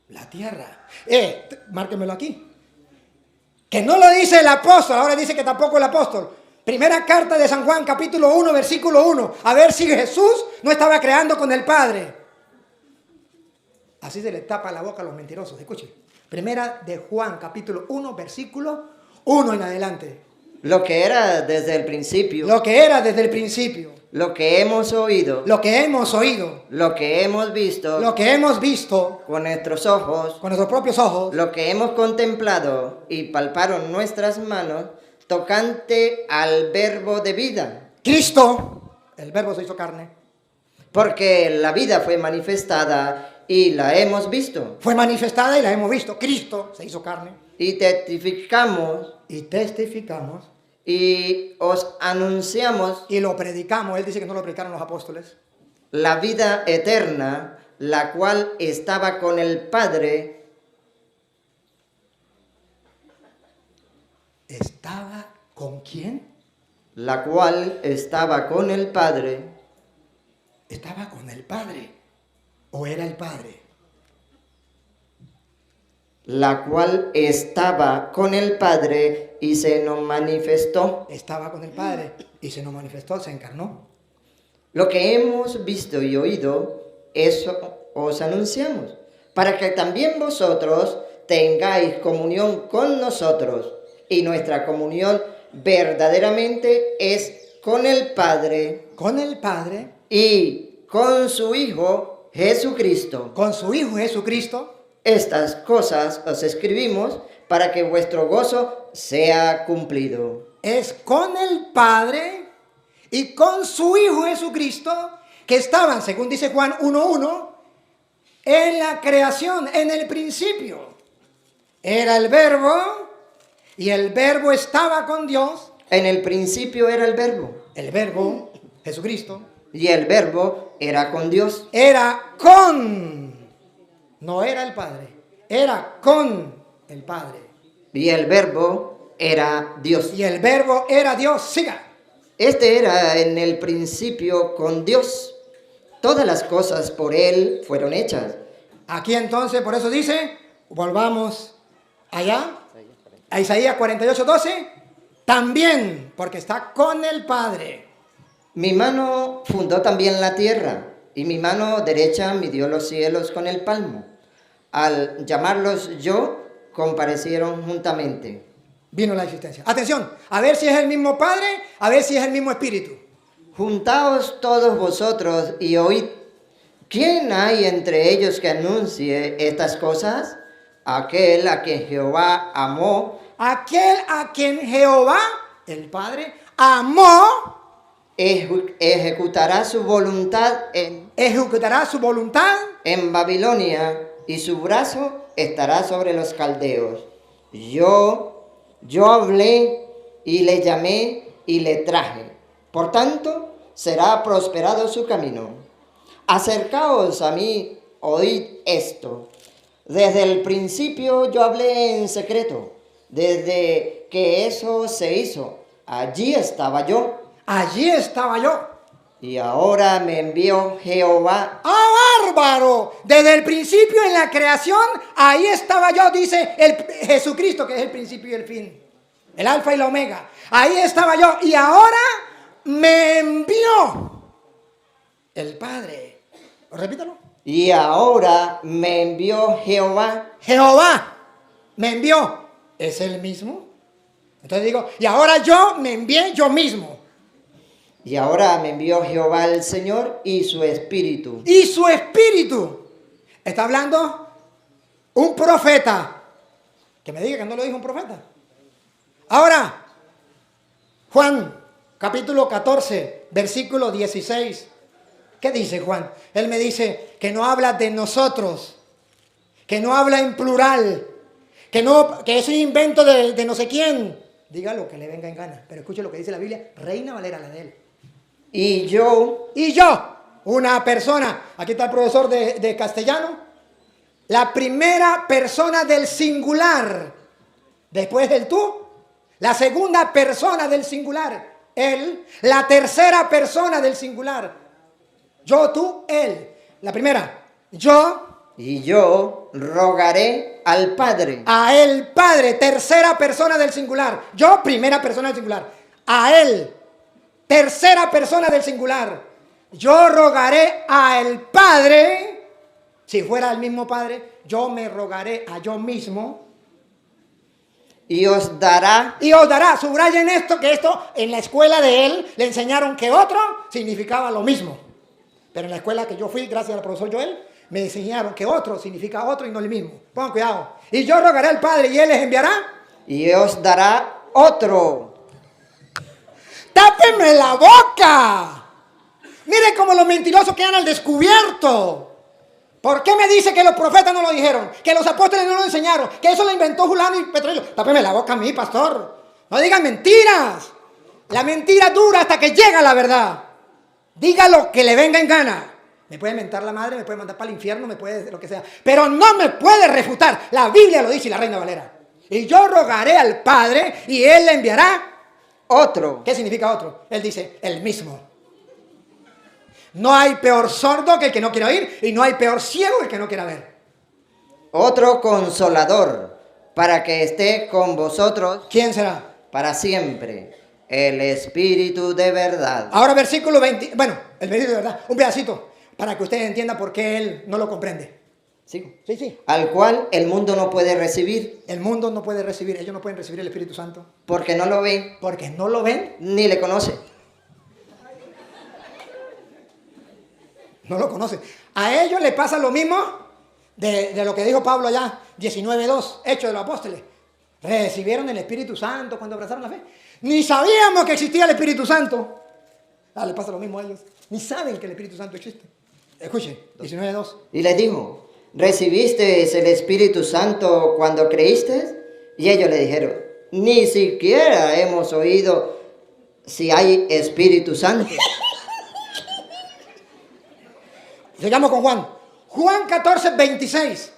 la tierra. Márquemelo aquí. Que no lo dice el apóstol, ahora dice que tampoco el apóstol. Primera carta de San Juan, capítulo 1, versículo 1. A ver si Jesús no estaba creando con el Padre. Así se le tapa la boca a los mentirosos. Escuche. Primera de Juan, capítulo 1, versículo 1 en adelante. Lo que era desde el principio. Lo que era desde el principio. Lo que hemos oído. Lo que hemos oído. Lo que hemos visto. Lo que hemos visto Con nuestros ojos. con nuestros propios ojos. Lo que hemos contemplado y palparon nuestras manos tocante al verbo de vida. Cristo, el verbo se hizo carne. Porque la vida fue manifestada y la hemos visto. Fue manifestada y la hemos visto. Cristo se hizo carne. Y testificamos Y testificamos. y os anunciamos Y lo predicamos. Él dice que no lo predicaron los apóstoles. la vida eterna, la cual estaba con el Padre. ¿Estaba con quién? La cual estaba con el Padre. Estaba con el Padre. ¿O era el Padre? La cual estaba con el Padre y se nos manifestó. Estaba con el Padre y se nos manifestó, se encarnó. Lo que hemos visto y oído, eso os anunciamos, para que también vosotros tengáis comunión con nosotros. Y nuestra comunión verdaderamente es con el Padre Con el Padre, y con su Hijo Jesucristo. con su Hijo Jesucristo. Estas cosas os escribimos para que vuestro gozo sea cumplido. Es con el Padre y con su Hijo Jesucristo que estaban, según dice Juan 1:1, en la creación, en el principio. Era el Verbo y el Verbo estaba con Dios. En el principio era el Verbo, El Verbo, Jesucristo, y el Verbo era con Dios. era con, no era el Padre, era con el Padre. Y el Verbo era Dios. Y el Verbo era Dios. Siga. Este era en el principio con Dios. Todas las cosas por Él fueron hechas. Aquí entonces, por eso dice, volvamos allá, a Isaías 48:12, también, porque está con el Padre. Mi mano fundó también la tierra, y mi mano derecha midió los cielos con el palmo. Al llamarlos yo, comparecieron juntamente. Vino la existencia. Atención, a ver si es el mismo Padre, a ver si es el mismo Espíritu. Juntaos todos vosotros y oíd. ¿Quién hay entre ellos que anuncie estas cosas? Aquel a quien Jehová amó, Aquel a quien Jehová, el Padre, amó, ejecutará su voluntad ejecutará su voluntad en Babilonia, y su brazo estará sobre los caldeos. Yo hablé y le llamé y le traje. Por tanto, será prosperado su camino. Acercaos a mí, oíd esto. Desde el principio yo hablé en secreto. Desde que eso se hizo, allí estaba yo. Allí estaba yo. Y ahora me envió Jehová. ¡Ah, bárbaro! Desde el principio en la creación, ahí estaba yo, dice Jesucristo, que es el principio y el fin. El alfa y la omega. Ahí estaba yo. Y ahora me envió el Padre. Repítalo. Y ahora me envió Jehová. Jehová me envió. ¿Es el mismo? Entonces digo, y ahora yo me envié yo mismo. Y ahora me envió Jehová el Señor y su Espíritu. Y su Espíritu. Está hablando un profeta. Que me diga que no lo dijo un profeta. Ahora, Juan, capítulo 14, versículo 16. ¿Qué dice Juan? Él me dice que no habla de nosotros, que no habla en plural, que es un invento de no sé quién. Diga lo que le venga en gana, pero escuche lo que dice la Biblia, Reina Valera, la de él. Y yo, una persona, aquí está el profesor de castellano, la primera persona del singular, después del tú, la segunda persona del singular, él, la tercera persona del singular, yo, tú, él. La primera, yo. Y yo rogaré al Padre. A él, Padre, tercera persona del singular. Yo, primera persona del singular. A él, tercera persona del singular. Yo rogaré al Padre. Si fuera el mismo Padre, yo me rogaré a yo mismo. Y os dará. Y os dará. Subrayen esto, que esto en la escuela de él le enseñaron que otro significaba lo mismo. Pero en la escuela que yo fui, gracias al profesor Joel, me enseñaron que otro significa otro y no el mismo. Pongan cuidado. Y yo rogaré al Padre y Él les enviará. Y os dará otro. ¡Tápenme la boca! Miren cómo los mentirosos quedan al descubierto. ¿Por qué me dice que los profetas no lo dijeron? Que los apóstoles no lo enseñaron. Que eso lo inventó Julano y Petrolio. Tápenme la boca a mí, pastor. No digan mentiras. La mentira dura hasta que llega la verdad. Diga lo que le venga en gana. Me puede mentar la madre, me puede mandar para el infierno, me puede lo que sea. Pero no me puede refutar. La Biblia lo dice y la Reina Valera. Y yo rogaré al Padre y Él le enviará Otro. ¿Qué significa otro? Él dice, el mismo. No hay peor sordo que el que no quiera oír y no hay peor ciego que el que no quiera ver. Otro consolador, para que esté con vosotros ¿Quién será? para siempre. El Espíritu de verdad. Ahora versículo 20, bueno, el versículo de verdad, un pedacito, para que ustedes entiendan por qué Él no lo comprende. ¿Sigo? Sí. Al cual el mundo no puede recibir. El mundo no puede recibir, ellos no pueden recibir el Espíritu Santo. Porque no lo ve, Porque no lo ven, ni le conoce. no lo conocen. A ellos les pasa lo mismo de lo que dijo Pablo allá, 19:2, Hechos de los Apóstoles. Recibieron el Espíritu Santo cuando abrazaron la fe. Ni sabíamos que existía el Espíritu Santo. Les pasa lo mismo a ellos. Ni saben que el Espíritu Santo existe. Escuchen, 19:2. Y les dijo, ¿recibisteis el Espíritu Santo cuando creíste? Y ellos le dijeron, ni siquiera hemos oído si hay Espíritu Santo. Llegamos con Juan. Juan 14:26.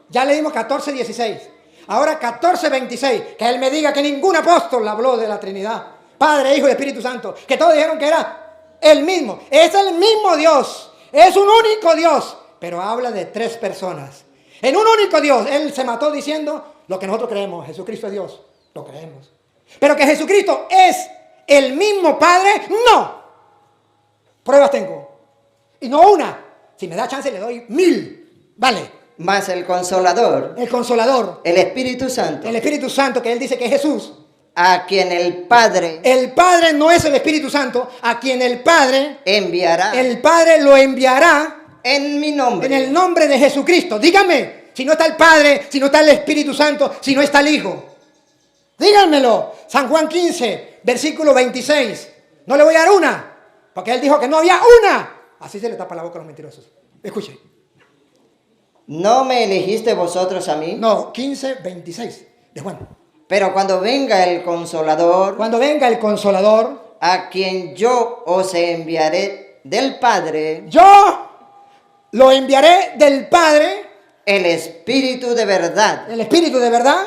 Ya leímos 14:16. Ahora 14:26. Que él me diga que ningún apóstol habló de la Trinidad. Padre, Hijo y Espíritu Santo. Que todos dijeron que era el mismo. Es el mismo Dios. Es un único Dios. Pero habla de tres personas. En un único Dios. Él se mató diciendo lo que nosotros creemos. Jesucristo es Dios. Lo creemos. Pero que Jesucristo es el mismo Padre. No. Pruebas tengo. Y no una. Si me da chance le doy 1000. Vale. Más el Consolador, El Consolador. el Espíritu Santo, El Espíritu Santo, que él dice que es Jesús. a quien el Padre El Padre no es el Espíritu Santo, a quien el Padre, enviará el Padre lo enviará en mi nombre. en el nombre de Jesucristo. Díganme, si no está el Padre, si no está el Espíritu Santo, si no está el Hijo. Díganmelo. San Juan 15, versículo 26. No le voy a dar una, porque él dijo que no había una. Así se le tapa la boca a los mentirosos. Escuche. ¿No me elegiste vosotros a mí? No, 15, 26 de Juan. Pero cuando venga el Consolador, Cuando venga el Consolador, a quien yo os enviaré del Padre, yo lo enviaré del Padre, el Espíritu de verdad, El Espíritu de verdad,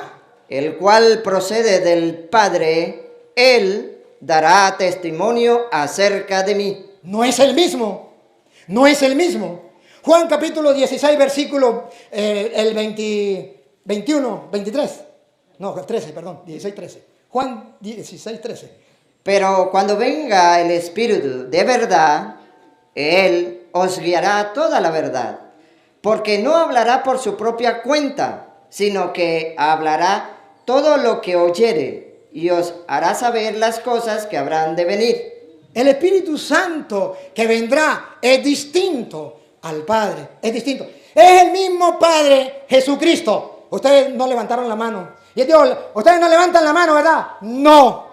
el cual procede del Padre, Él dará testimonio acerca de mí. no es el mismo. No es el mismo. Juan capítulo 16, versículo el 21, 23. No, 13, perdón, 16, 13. Juan 16, 13. Pero cuando venga el Espíritu de verdad, Él os guiará a toda la verdad, porque no hablará por su propia cuenta, sino que hablará todo lo que oyere y os hará saber las cosas que habrán de venir. El Espíritu Santo que vendrá es distinto al Padre. Es distinto. Es el mismo Padre Jesucristo. Ustedes no levantaron la mano. Y Dios, ustedes no levantan la mano, ¿verdad? No.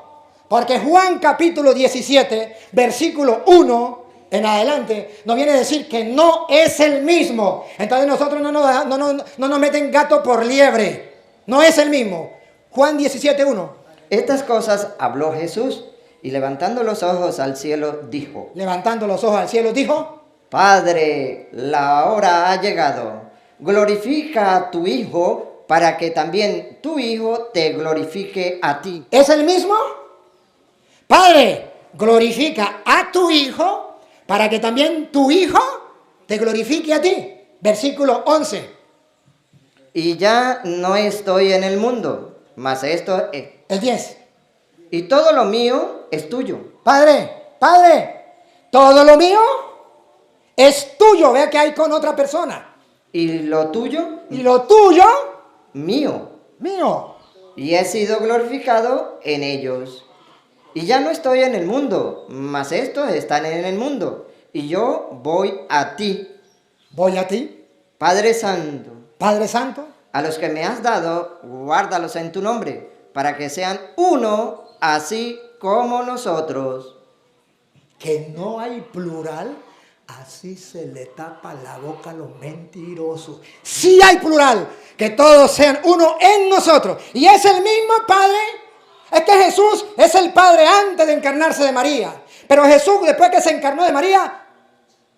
Porque Juan capítulo 17, versículo 1 en adelante, nos viene a decir que no es el mismo. Entonces nosotros no nos meten gato por liebre. No es el mismo. Juan 17, 1. Estas cosas habló Jesús y levantando los ojos al cielo dijo: Levantando los ojos al cielo, dijo: Padre, la hora ha llegado. Glorifica a tu Hijo para que también tu Hijo te glorifique a ti. ¿Es el mismo? Padre, glorifica a tu Hijo para que también tu Hijo te glorifique a ti. Versículo 11. Y ya no estoy en el mundo, mas esto es. El 10. Y todo lo mío es tuyo. Padre, todo lo mío es tuyo. Vea que hay con otra persona. Y lo tuyo, Y lo tuyo, mío. mío. Y he sido glorificado en ellos. Y ya no estoy en el mundo, mas estos están en el mundo. Y yo voy a ti, Voy a ti, Padre Santo. Padre Santo. A los que me has dado, guárdalos en tu nombre, para que sean uno, así como nosotros. Que no hay plural, así se le tapa la boca a los mentirosos. Sí hay plural, que todos sean uno en nosotros. Y es el mismo Padre. Es que Jesús es el Padre antes de encarnarse de María. Pero Jesús, después que se encarnó de María,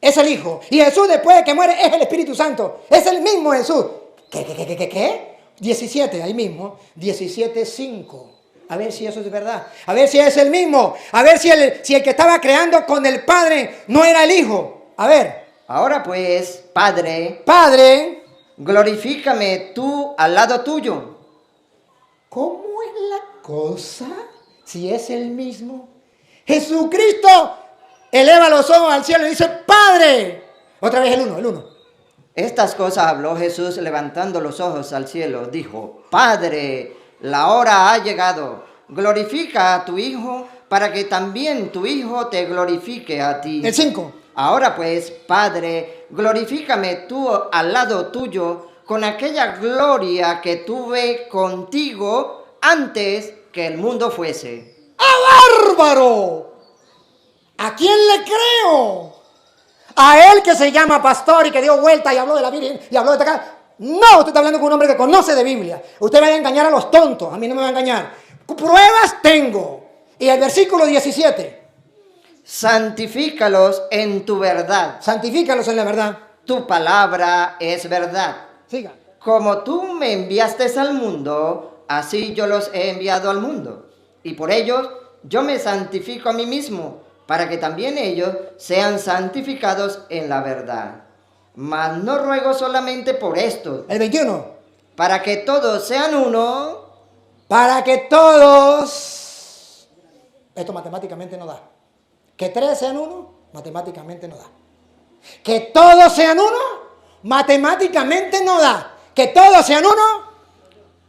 es el Hijo. Y Jesús, después de que muere, es el Espíritu Santo. Es el mismo Jesús. ¿Qué? 17, ahí mismo. 17:5. A ver si eso es verdad. A ver si es el mismo. A ver si el que estaba creando con el Padre no era el Hijo. A ver. Ahora pues, Padre, Padre, glorifícame tú al lado tuyo. ¿cómo es la cosa? Si es el mismo. Jesucristo eleva los ojos al cielo y dice: Padre. Otra vez el uno. Estas cosas habló Jesús levantando los ojos al cielo. Dijo: Padre, la hora ha llegado. Glorifica a tu Hijo para que también tu Hijo te glorifique a ti. El 5. Ahora pues, Padre, glorifícame tú al lado tuyo con aquella gloria que tuve contigo antes que el mundo fuese. ¡Bárbaro! ¿A quién le creo? ¿A él que se llama pastor y que dio vuelta y habló de la Virgen y habló de esta casa? No, usted está hablando con un hombre que conoce de Biblia. Usted va a engañar a los tontos, a mí no me va a engañar. Pruebas tengo. Y el versículo 17. Santifícalos en tu verdad. Santifícalos en la verdad. Tu palabra es verdad. Siga. Como tú me enviaste al mundo, así yo los he enviado al mundo. Y por ellos yo me santifico a mí mismo, para que también ellos sean santificados en la verdad. Mas no ruego solamente por esto, El 21. para que todos sean uno, Para que todos. Esto matemáticamente no da. Que 3 sean uno, matemáticamente no da. Que todos sean uno, matemáticamente no da. Que todos sean uno.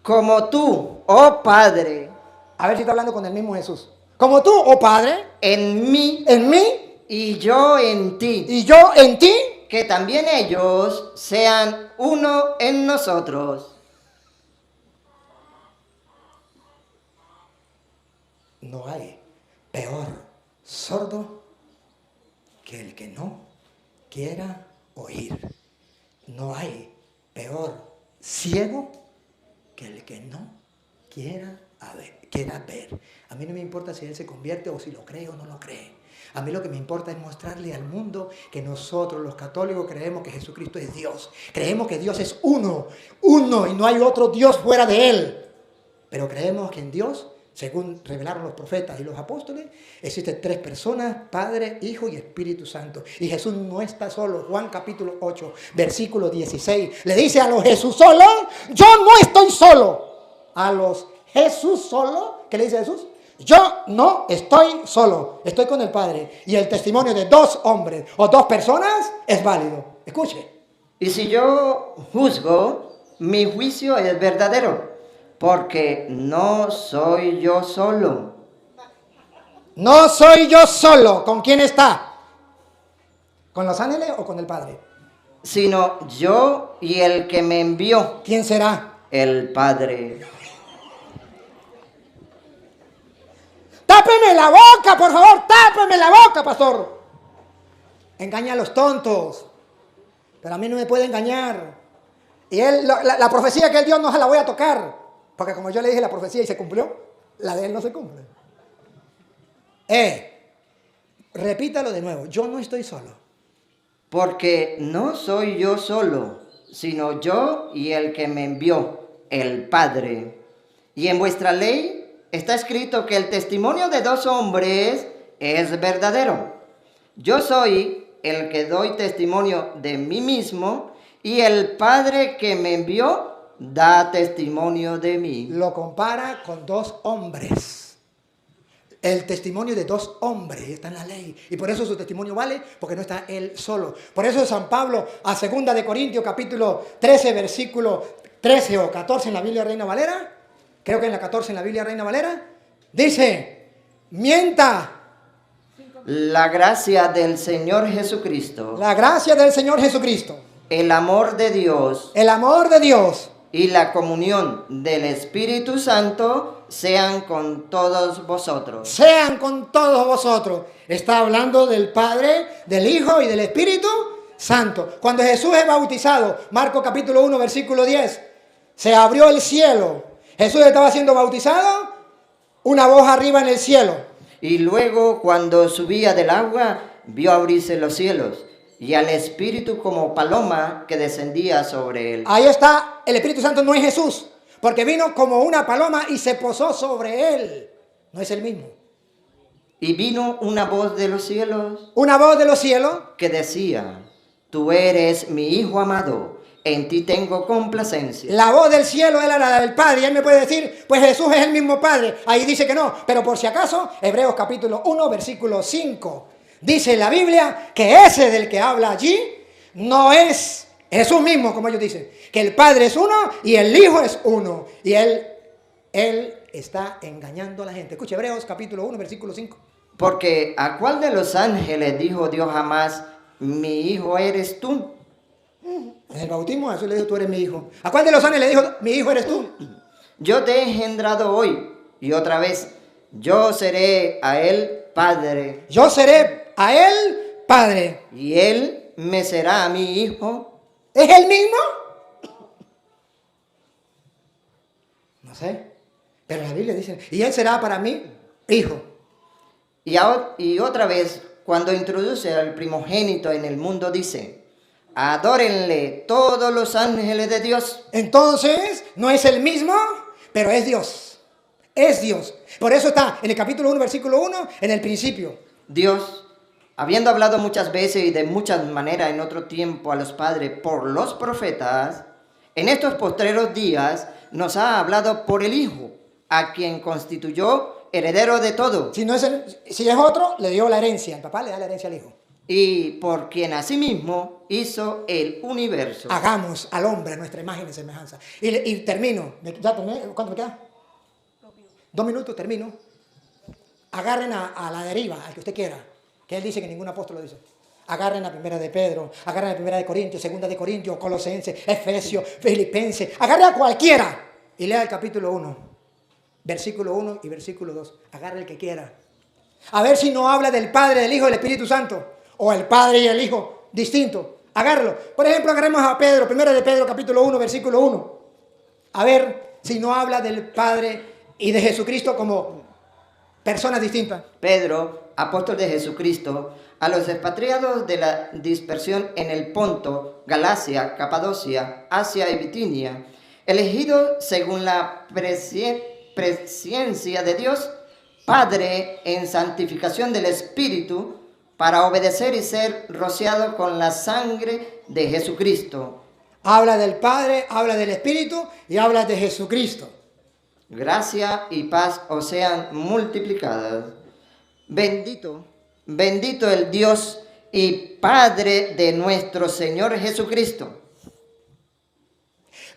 como tú, oh Padre, A ver si está hablando con el mismo Jesús. Como tú, oh Padre, en mí en mí y yo en ti, y yo en ti. que también ellos sean uno en nosotros. No hay peor sordo que el que no quiera oír. No hay peor ciego que el que no quiera quiera ver. A mí no me importa si él se convierte o si lo cree o no lo cree. A mí lo que me importa es mostrarle al mundo que nosotros los católicos creemos que Jesucristo es Dios. Creemos que Dios es uno y no hay otro Dios fuera de él. Pero creemos que en Dios, según revelaron los profetas y los apóstoles, existen 3 personas, Padre, Hijo y Espíritu Santo. Y Jesús no está solo. Juan capítulo 8, versículo 16, le dice a los Jesús solo, yo no estoy solo. A los Jesús solo, ¿qué le dice Jesús? Yo no estoy solo, estoy con el Padre. Y el testimonio de 2 hombres o 2 personas es válido. Escuche. Y si yo juzgo, mi juicio es verdadero, porque no soy yo solo. No soy yo solo. ¿Con quién está? ¿Con los ángeles o con el Padre? Sino yo y el que me envió, ¿Quién será? el Padre. ¡Tápeme la boca, por favor! ¡Tápeme la boca, pastor! Engaña a los tontos. Pero a mí no me puede engañar. Y él, la profecía que él dio no se la voy a tocar. Porque como yo le dije la profecía y se cumplió, la de él no se cumple. Repítalo de nuevo. Yo no estoy solo. Porque no soy yo solo, sino yo y el que me envió, el Padre. Y en vuestra ley está escrito que el testimonio de 2 hombres es verdadero. Yo soy el que doy testimonio de mí mismo y el Padre que me envió da testimonio de mí. Lo compara con 2 hombres. El testimonio de 2 hombres está en la ley. Y por eso su testimonio vale, porque no está él solo. Por eso San Pablo, a 2 de Corintios, capítulo 13, versículo 13 o 14 en la Biblia Reina Valera, creo que en la 14 en la Biblia Reina Valera, dice, mienta. La gracia del Señor Jesucristo, La gracia del Señor Jesucristo, el amor de Dios el amor de Dios y la comunión del Espíritu Santo sean con todos vosotros. sean con todos vosotros. Está hablando del Padre, del Hijo y del Espíritu Santo. Cuando Jesús es bautizado, Marcos capítulo 1, versículo 10, se abrió el cielo. Jesús estaba siendo bautizado, una voz arriba en el cielo. Y luego, cuando subía del agua, vio abrirse los cielos y al Espíritu como paloma que descendía sobre él. Ahí está, el Espíritu Santo no es Jesús, porque vino como una paloma y se posó sobre él. No es el mismo. Y vino una voz de los cielos Una voz de los cielos. que decía, tú eres mi Hijo amado, en ti tengo complacencia. La voz del cielo era la del Padre. Y él me puede decir, pues Jesús es el mismo Padre. Ahí dice que no. Pero por si acaso, Hebreos capítulo 1, versículo 5. Dice la Biblia que ese del que habla allí no es Jesús mismo, como ellos dicen. Que el Padre es uno y el Hijo es uno. Y él está engañando a la gente. Escuche, Hebreos capítulo 1, versículo 5. Porque ¿a cuál de los ángeles dijo Dios jamás, mi hijo eres tú? En el bautismo Jesús le dijo, tú eres mi hijo. ¿A cuál de los ángeles le dijo, mi hijo eres tú? Yo te he engendrado hoy y otra vez, yo seré a él padre Yo seré a él padre. y él me será a mi hijo. ¿Es el mismo? No sé. Pero la Biblia dice, y él será para mí hijo. Y otra vez, cuando introduce al primogénito en el mundo, dice, adórenle todos los ángeles de Dios. Entonces, no es el mismo, pero es Dios. Es Dios. Por eso está en el capítulo 1, versículo 1, en el principio. Dios, habiendo hablado muchas veces y de muchas maneras en otro tiempo a los padres por los profetas, en estos postreros días nos ha hablado por el Hijo, a quien constituyó heredero de todo. Si es otro, le dio la herencia. El papá le da la herencia al hijo. Y por quien asimismo hizo el universo. Hagamos al hombre a nuestra imagen y semejanza. Y termino. ¿Ya terminé? ¿Cuánto me queda? 2 minutos, termino. Agarren a la deriva, al que usted quiera. Que él dice que ningún apóstol lo dice. Agarren a primera de Pedro, agarren a primera de Corintios, segunda de Corintios, Colosenses, Efesios, Filipenses. Agarre a cualquiera y lea el capítulo 1. Versículo 1 y versículo 2. Agarre el que quiera. A ver si no habla del Padre, del Hijo y del Espíritu Santo. O el Padre y el Hijo distinto. Agárralo. Por ejemplo, agarremos a Pedro, primera de Pedro, capítulo 1, versículo 1. A ver si no habla del Padre y de Jesucristo como personas distintas. Pedro, apóstol de Jesucristo, a los expatriados de la dispersión en el Ponto, Galacia, Capadocia, Asia y Bitinia, elegidos según la presciencia de Dios, Padre, en santificación del Espíritu, para obedecer y ser rociados con la sangre de Jesucristo. Habla del Padre, habla del Espíritu y habla de Jesucristo. Gracia y paz os sean multiplicadas. Bendito, bendito el Dios y Padre de nuestro Señor Jesucristo.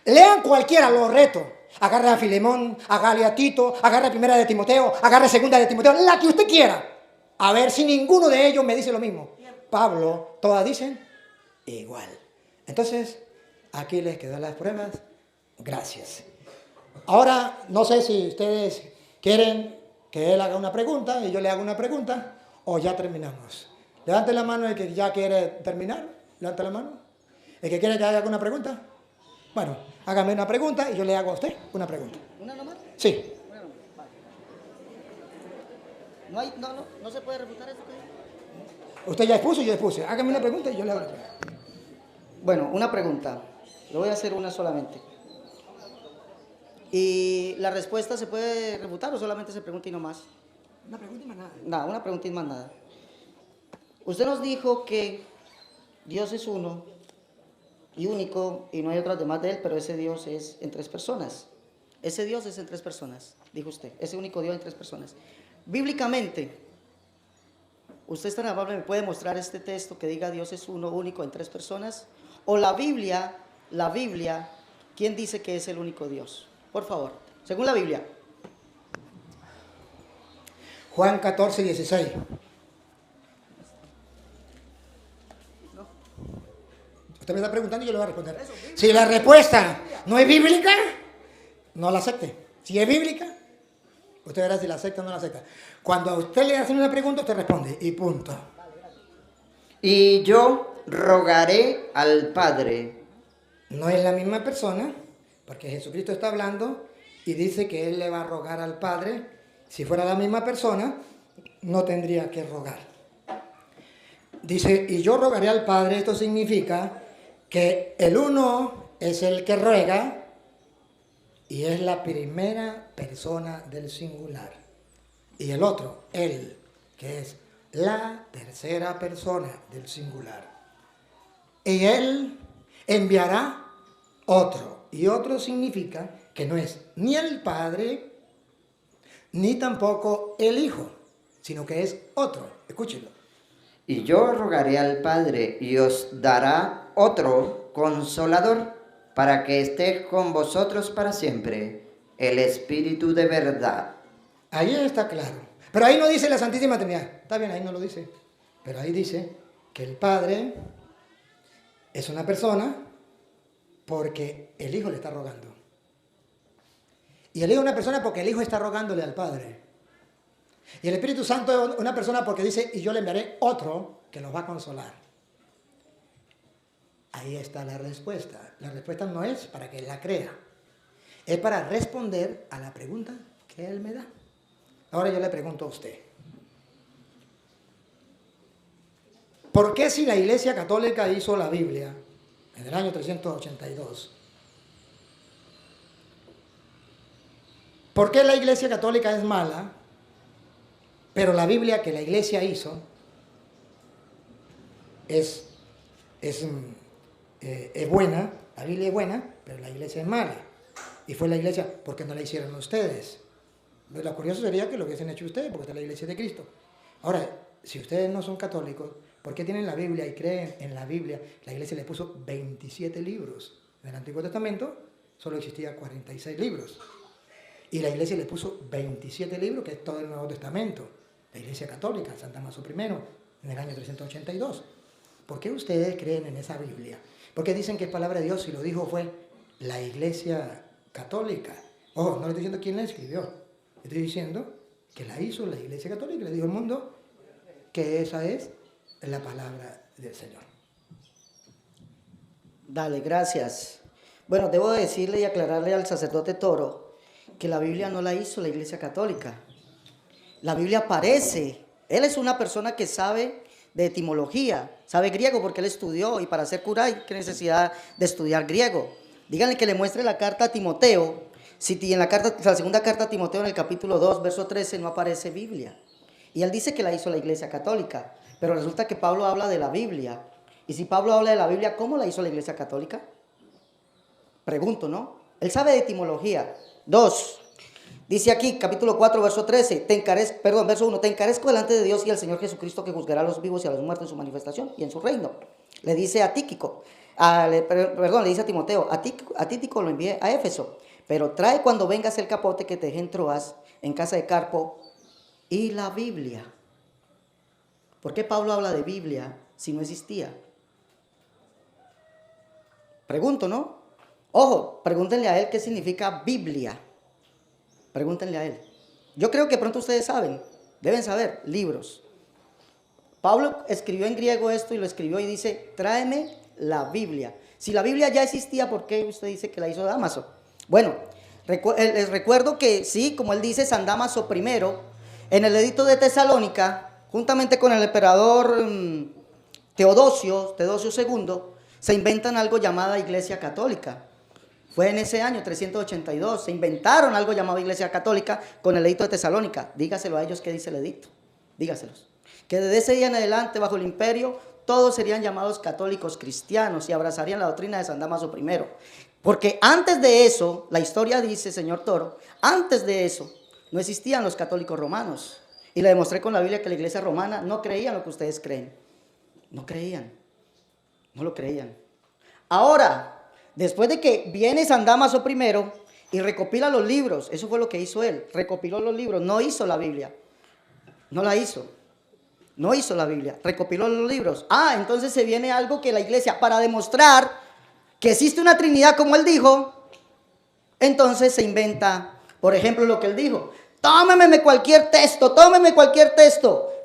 Lean cualquiera los retos. Agarre a Filemón, agarre a Tito, agarre a Primera de Timoteo, agarre Segunda de Timoteo, la que usted quiera. A ver si ninguno de ellos me dice lo mismo. Pablo, todas dicen igual. Entonces, aquí les quedan las pruebas. Gracias. Ahora, no sé si ustedes quieren que él haga una pregunta y yo le haga una pregunta, o ya terminamos. Levante la mano el que ya quiere terminar. Levante la mano. El que quiere que haga una pregunta. Bueno, hágame una pregunta y yo le hago a usted una pregunta. ¿Una nomás? Sí. Una nomás, vale. No se puede refutar eso. Usted ya expuso y yo expuse. Hágame una pregunta y yo le hago una pregunta. Bueno, una pregunta. Le voy a hacer una solamente. ¿Y la respuesta se puede refutar o solamente se pregunta y no más? Una pregunta y más nada. Nada, una pregunta y más nada. Usted nos dijo que Dios es uno y único y no hay otro además de él, pero ese Dios es en tres personas. Ese Dios es en tres personas, dijo usted. Ese único Dios en tres personas. Bíblicamente, ¿usted es tan amable, me puede mostrar este texto que diga Dios es uno, único en tres personas? O la Biblia, ¿quién dice que es el único Dios? Por favor, según la Biblia. Juan 14, 16. Usted me está preguntando y yo le voy a responder. Si la respuesta no es bíblica, no la acepte. Si es bíblica, usted verá si la acepta o no la acepta. Cuando a usted le hacen una pregunta, usted responde y punto. Y yo rogaré al Padre. No es la misma persona, porque Jesucristo está hablando y dice que Él le va a rogar al Padre. Si fuera la misma persona, no tendría que rogar. Dice, y yo rogaré al Padre, esto significa que el uno es el que ruega y es la primera persona del singular. Y el otro, él, que es la tercera persona del singular. Y él enviará otro. Y otro significa que no es ni el Padre, ni tampoco el Hijo, sino que es otro. Escúchenlo. Y yo rogaré al Padre y os dará otro consolador para que esté con vosotros para siempre, el Espíritu de verdad. Ahí está claro. Pero ahí no dice la Santísima Trinidad. Está bien, ahí no lo dice. Pero ahí dice que el Padre es una persona porque el Hijo le está rogando. Y el Hijo es una persona porque el Hijo está rogándole al Padre. Y el Espíritu Santo es una persona porque dice, y yo le enviaré otro que los va a consolar. Ahí está la respuesta. La respuesta no es para que él la crea. Es para responder a la pregunta que él me da. Ahora yo le pregunto a usted. ¿Por qué si la Iglesia Católica hizo la Biblia en el año 382? ¿Por qué la Iglesia Católica es mala, pero la Biblia que la Iglesia hizo es buena? La Biblia es buena, pero la Iglesia es mala. Y fue la Iglesia porque no la hicieron ustedes. Lo curioso sería que lo hubiesen hecho ustedes, porque está la Iglesia de Cristo. Ahora, si ustedes no son católicos, ¿por qué tienen la Biblia y creen en la Biblia? La Iglesia le puso 27 libros. En el Antiguo Testamento solo existía 46 libros. Y la Iglesia le puso 27 libros, que es todo el Nuevo Testamento. La Iglesia Católica, San Damaso I, en el año 382. ¿Por qué ustedes creen en esa Biblia? Porque dicen que es palabra de Dios y lo dijo fue la Iglesia Católica. Ojo, no le estoy diciendo quién la escribió. Estoy diciendo que la hizo la Iglesia Católica, le dijo al mundo que esa es la palabra del Señor. Dale, gracias. Bueno, debo decirle y aclararle al sacerdote Toro que la Biblia no la hizo la Iglesia Católica. La Biblia aparece. Él es una persona que sabe de etimología, sabe griego porque él estudió, y para ser cura hay necesidad de estudiar griego. Díganle que le muestre la carta a Timoteo. Si en la segunda carta a Timoteo, en el capítulo 2, verso 13, no aparece Biblia. Y él dice que la hizo la Iglesia Católica, pero resulta que Pablo habla de la Biblia. Y si Pablo habla de la Biblia, ¿cómo la hizo la Iglesia Católica? Pregunto, ¿no? Él sabe de etimología. 2. Dice aquí, capítulo 4, verso 13, verso 1, te encarezco delante de Dios y al Señor Jesucristo, que juzgará a los vivos y a los muertos en su manifestación y en su reino. Le dice a Tíquico, le dice a Timoteo, a Tíquico lo envié a Éfeso, pero trae cuando vengas el capote que te dejé en Troas, en casa de Carpo, y la Biblia. ¿Por qué Pablo habla de Biblia si no existía? Pregunto, ¿no? Ojo, pregúntenle a él qué significa Biblia. Pregúntenle a él. Yo creo que pronto ustedes saben, deben saber, libros. Pablo escribió en griego esto y lo escribió y dice, tráeme la Biblia. Si la Biblia ya existía, ¿por qué usted dice que la hizo Dámaso? Bueno, les recuerdo que sí, como él dice, San Dámaso I, en el edicto de Tesalónica, juntamente con el emperador Teodosio II, se inventan algo llamado Iglesia Católica. Fue en ese año 382, se inventaron algo llamado Iglesia Católica con el edicto de Tesalónica. Dígaselo a ellos qué dice el edicto, dígaselos. Que desde ese día en adelante, bajo el imperio, todos serían llamados católicos cristianos y abrazarían la doctrina de San Dámaso I. Porque antes de eso, la historia dice, señor Toro, antes de eso, no existían los católicos romanos. Y le demostré con la Biblia que la iglesia romana no creía en lo que ustedes creen. No creían, no lo creían. Ahora, después de que viene San Dámaso I y recopila los libros, eso fue lo que hizo él, recopiló los libros, no hizo la Biblia, no la hizo, no hizo la Biblia, recopiló los libros. Entonces se viene algo que la iglesia, para demostrar que existe una Trinidad como él dijo, entonces se inventa, por ejemplo, lo que él dijo, tómeme cualquier texto,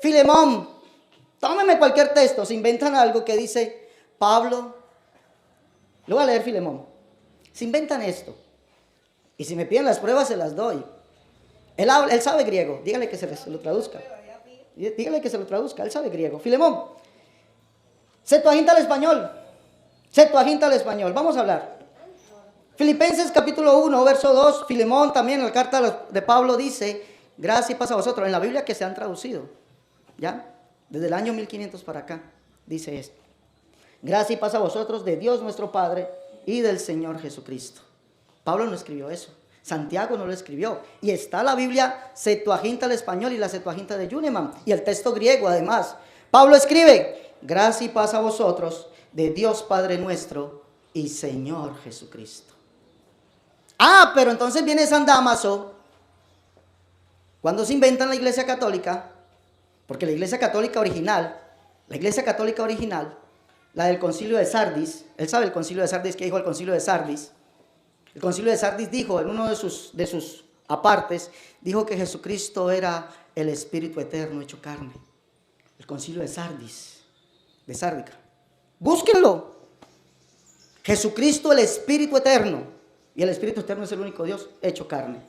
Filemón, tómeme cualquier texto, se inventan algo que dice Pablo. Lo voy a leer, Filemón. Se inventan esto. Y si me piden las pruebas, se las doy. Él sabe griego. Dígale que se lo traduzca. Dígale que se lo traduzca. Él sabe griego. Filemón. Septuaginta al español. Septuaginta al español. Vamos a hablar. Filipenses capítulo 1, verso 2. Filemón también en la carta de Pablo dice, gracia y paz a vosotros. En la Biblia que se han traducido. ¿Ya? Desde el año 1500 para acá. Dice esto. Gracia y paz a vosotros de Dios nuestro Padre y del Señor Jesucristo. Pablo no escribió eso. Santiago no lo escribió. Y está la Biblia Septuaginta al español y la Septuaginta de Yuneman. Y el texto griego además. Pablo escribe, gracia y paz a vosotros de Dios Padre nuestro y Señor Jesucristo. Pero entonces viene San Dámaso. Cuando se inventan la Iglesia Católica, porque la Iglesia Católica original, la del concilio de Sardis, él sabe el concilio de Sardis, ¿qué dijo el concilio de Sardis? El concilio de Sardis dijo, en uno de sus apartes, dijo que Jesucristo era el Espíritu Eterno hecho carne. El concilio de Sardis, de Sárdica. Búsquenlo. Jesucristo el Espíritu Eterno. Y el Espíritu Eterno es el único Dios hecho carne.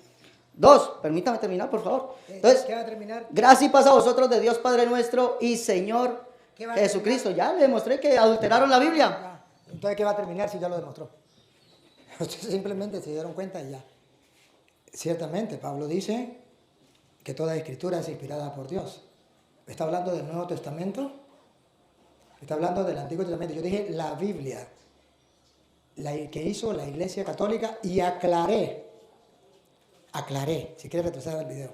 2, permítame terminar, por favor. Entonces, ¿qué va a terminar? Gracia y paz a vosotros de Dios Padre nuestro y Señor Jesucristo. Ya le demostré que adulteraron la Biblia. Entonces, ¿qué va a terminar si ya lo demostró? Ustedes simplemente se dieron cuenta y ya. Ciertamente, Pablo dice que toda escritura es inspirada por Dios. ¿Está hablando del Nuevo Testamento? Está hablando del Antiguo Testamento. Yo dije la Biblia, que hizo la Iglesia Católica, y aclaré, si quieres retroceder el video,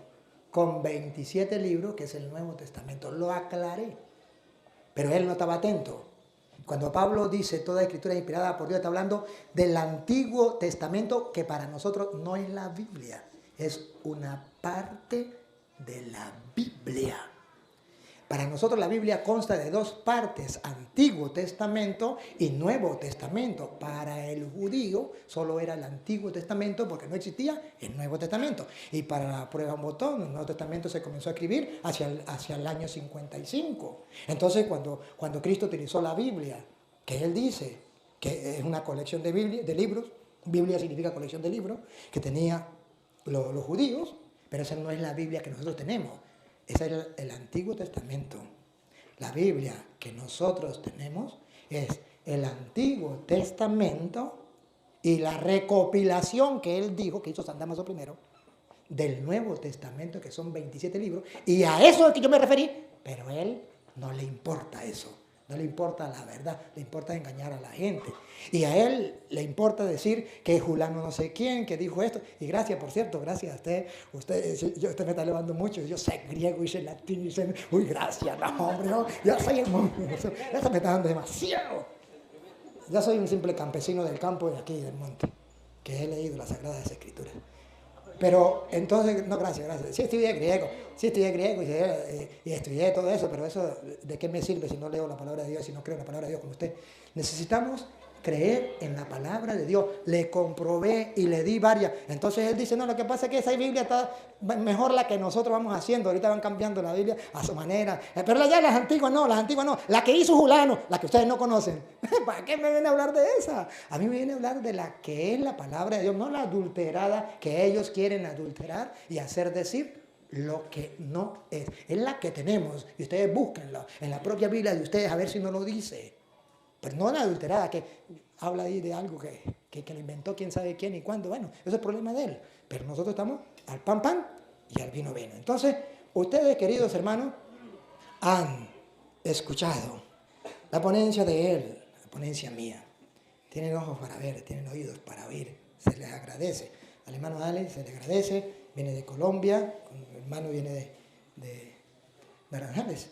con 27 libros, que es el Nuevo Testamento. Lo aclaré. Pero él no estaba atento. Cuando Pablo dice toda escritura inspirada por Dios, está hablando del Antiguo Testamento, que para nosotros no es la Biblia, es una parte de la Biblia. Para nosotros la Biblia consta de dos partes, Antiguo Testamento y Nuevo Testamento. Para el judío solo era el Antiguo Testamento porque no existía el Nuevo Testamento. Y para la prueba un botón, el Nuevo Testamento se comenzó a escribir hacia el año 55. Entonces cuando Cristo utilizó la Biblia, que él dice que es una colección de libros, Biblia significa colección de libros, que tenía los judíos, pero esa no es la Biblia que nosotros tenemos. Ese es el Antiguo Testamento. La Biblia que nosotros tenemos es el Antiguo Testamento y la recopilación que él dijo, que hizo San Damaso primero, del Nuevo Testamento, que son 27 libros, y a eso es al que yo me referí, pero a él no le importa eso. No le importa la verdad, le importa engañar a la gente. Y a él le importa decir que Julano no sé quién, que dijo esto. Y gracias, por cierto, gracias a usted. Usted me está elevando mucho. Yo sé griego y sé latín y sé... Uy, gracias, no, hombre, no. Yo soy el mundo. Eso me está dando demasiado. Ya soy un simple campesino del campo de aquí, del monte, que he leído las Sagradas Escrituras. Pero entonces, no, gracias. Sí estudié griego y estudié todo eso, pero eso, ¿de qué me sirve si no leo la palabra de Dios, si no creo en la palabra de Dios como usted? Necesitamos creer en la palabra de Dios. Le comprobé y le di varias. Entonces él dice, no, lo que pasa es que esa Biblia está mejor la que nosotros vamos haciendo. Ahorita van cambiando la Biblia a su manera. Pero ya las antiguas no. La que hizo Julano, la que ustedes no conocen. ¿Para qué me viene a hablar de esa? A mí me viene a hablar de la que es la palabra de Dios, no la adulterada que ellos quieren adulterar y hacer decir lo que no es. Es la que tenemos y ustedes búsquenla en la propia Biblia de ustedes a ver si no lo dice. Pero no la adulterada, que habla ahí de algo que lo inventó quién sabe quién y cuándo. Bueno, eso es problema de él. Pero nosotros estamos al pan y al vino. Entonces, ustedes, queridos hermanos, han escuchado la ponencia de él, la ponencia mía. Tienen ojos para ver, tienen oídos para oír. Se les agradece. Al hermano Alex se le agradece. Viene de Colombia, el hermano viene de Naranjales.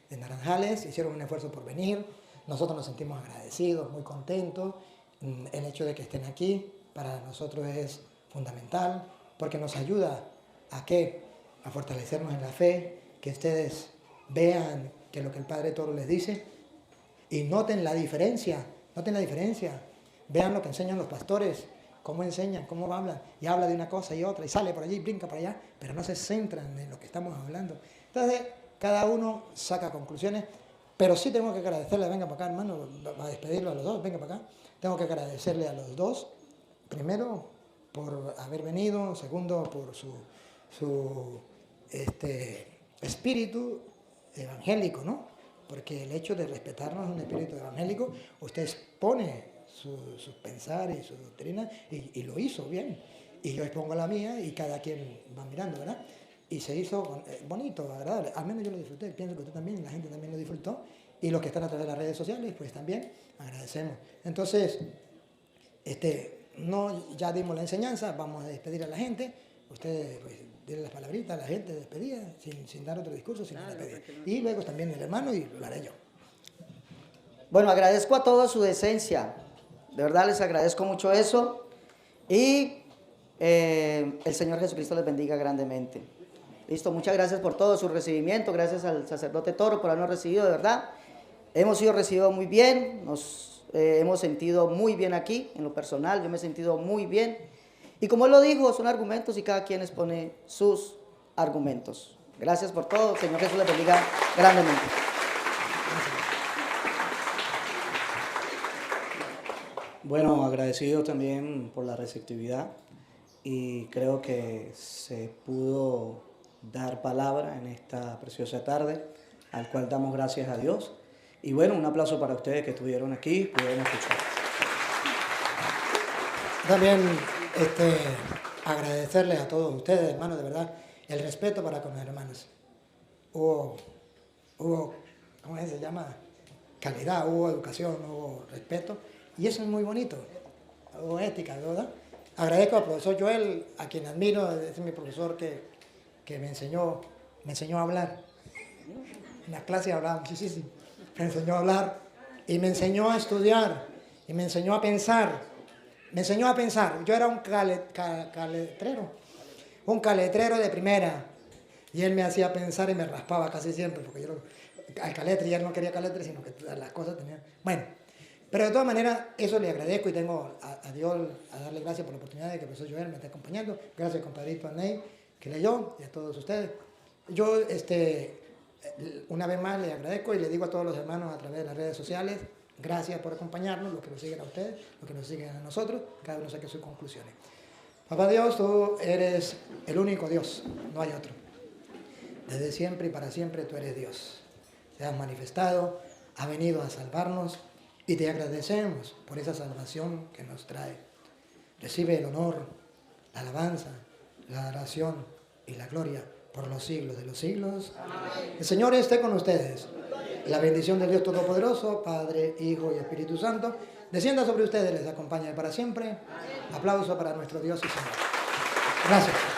De Naranjales, hicieron un esfuerzo por venir. Nosotros nos sentimos agradecidos, muy contentos. El hecho de que estén aquí para nosotros es fundamental porque nos ayuda a fortalecernos en la fe, que ustedes vean que lo que el Padre Toro les dice y noten la diferencia. Vean lo que enseñan los pastores, cómo enseñan, cómo hablan, y habla de una cosa y otra, y sale por allí, brinca por allá, pero no se centran en lo que estamos hablando. Entonces, cada uno saca conclusiones. Pero sí tengo que agradecerle, venga para acá, hermano, a despedirlo a los dos, venga para acá. Tengo que agradecerle a los dos, primero por haber venido, segundo por su espíritu evangélico, ¿no? Porque el hecho de respetarnos es un espíritu evangélico, usted expone sus pensar y su doctrina y lo hizo bien. Y yo expongo la mía y cada quien va mirando, ¿verdad? Y se hizo bonito, agradable. Al menos yo lo disfruté, pienso que usted también, la gente también lo disfrutó. Y los que están a través de las redes sociales, pues también agradecemos. Entonces, ya dimos la enseñanza, vamos a despedir a la gente. Ustedes, pues, denle las palabritas a la gente de despedida, sin dar otro discurso, sin despedir. Y luego también el hermano y lo haré yo. Bueno, agradezco a todos su decencia. De verdad les agradezco mucho eso. Y el Señor Jesucristo les bendiga grandemente. Listo, muchas gracias por todo su recibimiento, gracias al sacerdote Toro por habernos recibido, de verdad. Hemos sido recibidos muy bien, nos hemos sentido muy bien aquí, en lo personal, yo me he sentido muy bien. Y como él lo dijo, son argumentos y cada quien expone sus argumentos. Gracias por todo, Señor Jesús les bendiga grandemente. Bueno, agradecido también por la receptividad y creo que se pudo dar palabra en esta preciosa tarde, al cual damos gracias a Dios. Y bueno, un aplauso para ustedes que estuvieron aquí, pudieron escuchar. También agradecerles a todos ustedes, hermanos, de verdad, el respeto para con los hermanos. Hubo, ¿cómo se llama? Calidad, hubo educación, hubo respeto, y eso es muy bonito. Hubo ética, ¿verdad? Agradezco al profesor Joel, a quien admiro, es mi profesor que me enseñó a hablar. En la clase hablaba muchísimo. Me enseñó a hablar y me enseñó a estudiar y me enseñó a pensar. Yo era un caletrero de primera. Y él me hacía pensar y me raspaba casi siempre, porque yo al caletre, y él no quería caletre, sino que las cosas tenían... Bueno, pero de todas maneras, eso le agradezco y tengo a Dios a darle gracias por la oportunidad de que el profesor Joel me esté acompañando. Gracias, compadrito Ney, que leyó, y a todos ustedes. Yo, una vez más le agradezco y le digo a todos los hermanos a través de las redes sociales, gracias por acompañarnos, los que nos siguen a ustedes, los que nos siguen a nosotros, cada uno saque sus conclusiones. Papá Dios, tú eres el único Dios, no hay otro. Desde siempre y para siempre tú eres Dios. Te has manifestado, has venido a salvarnos y te agradecemos por esa salvación que nos trae. Recibe el honor, la alabanza, la adoración y la gloria por los siglos de los siglos. Amén. El Señor esté con ustedes. La bendición de Dios Todopoderoso, Padre, Hijo y Espíritu Santo, descienda sobre ustedes, les acompañe para siempre. Amén. Aplauso para nuestro Dios y Señor. Gracias.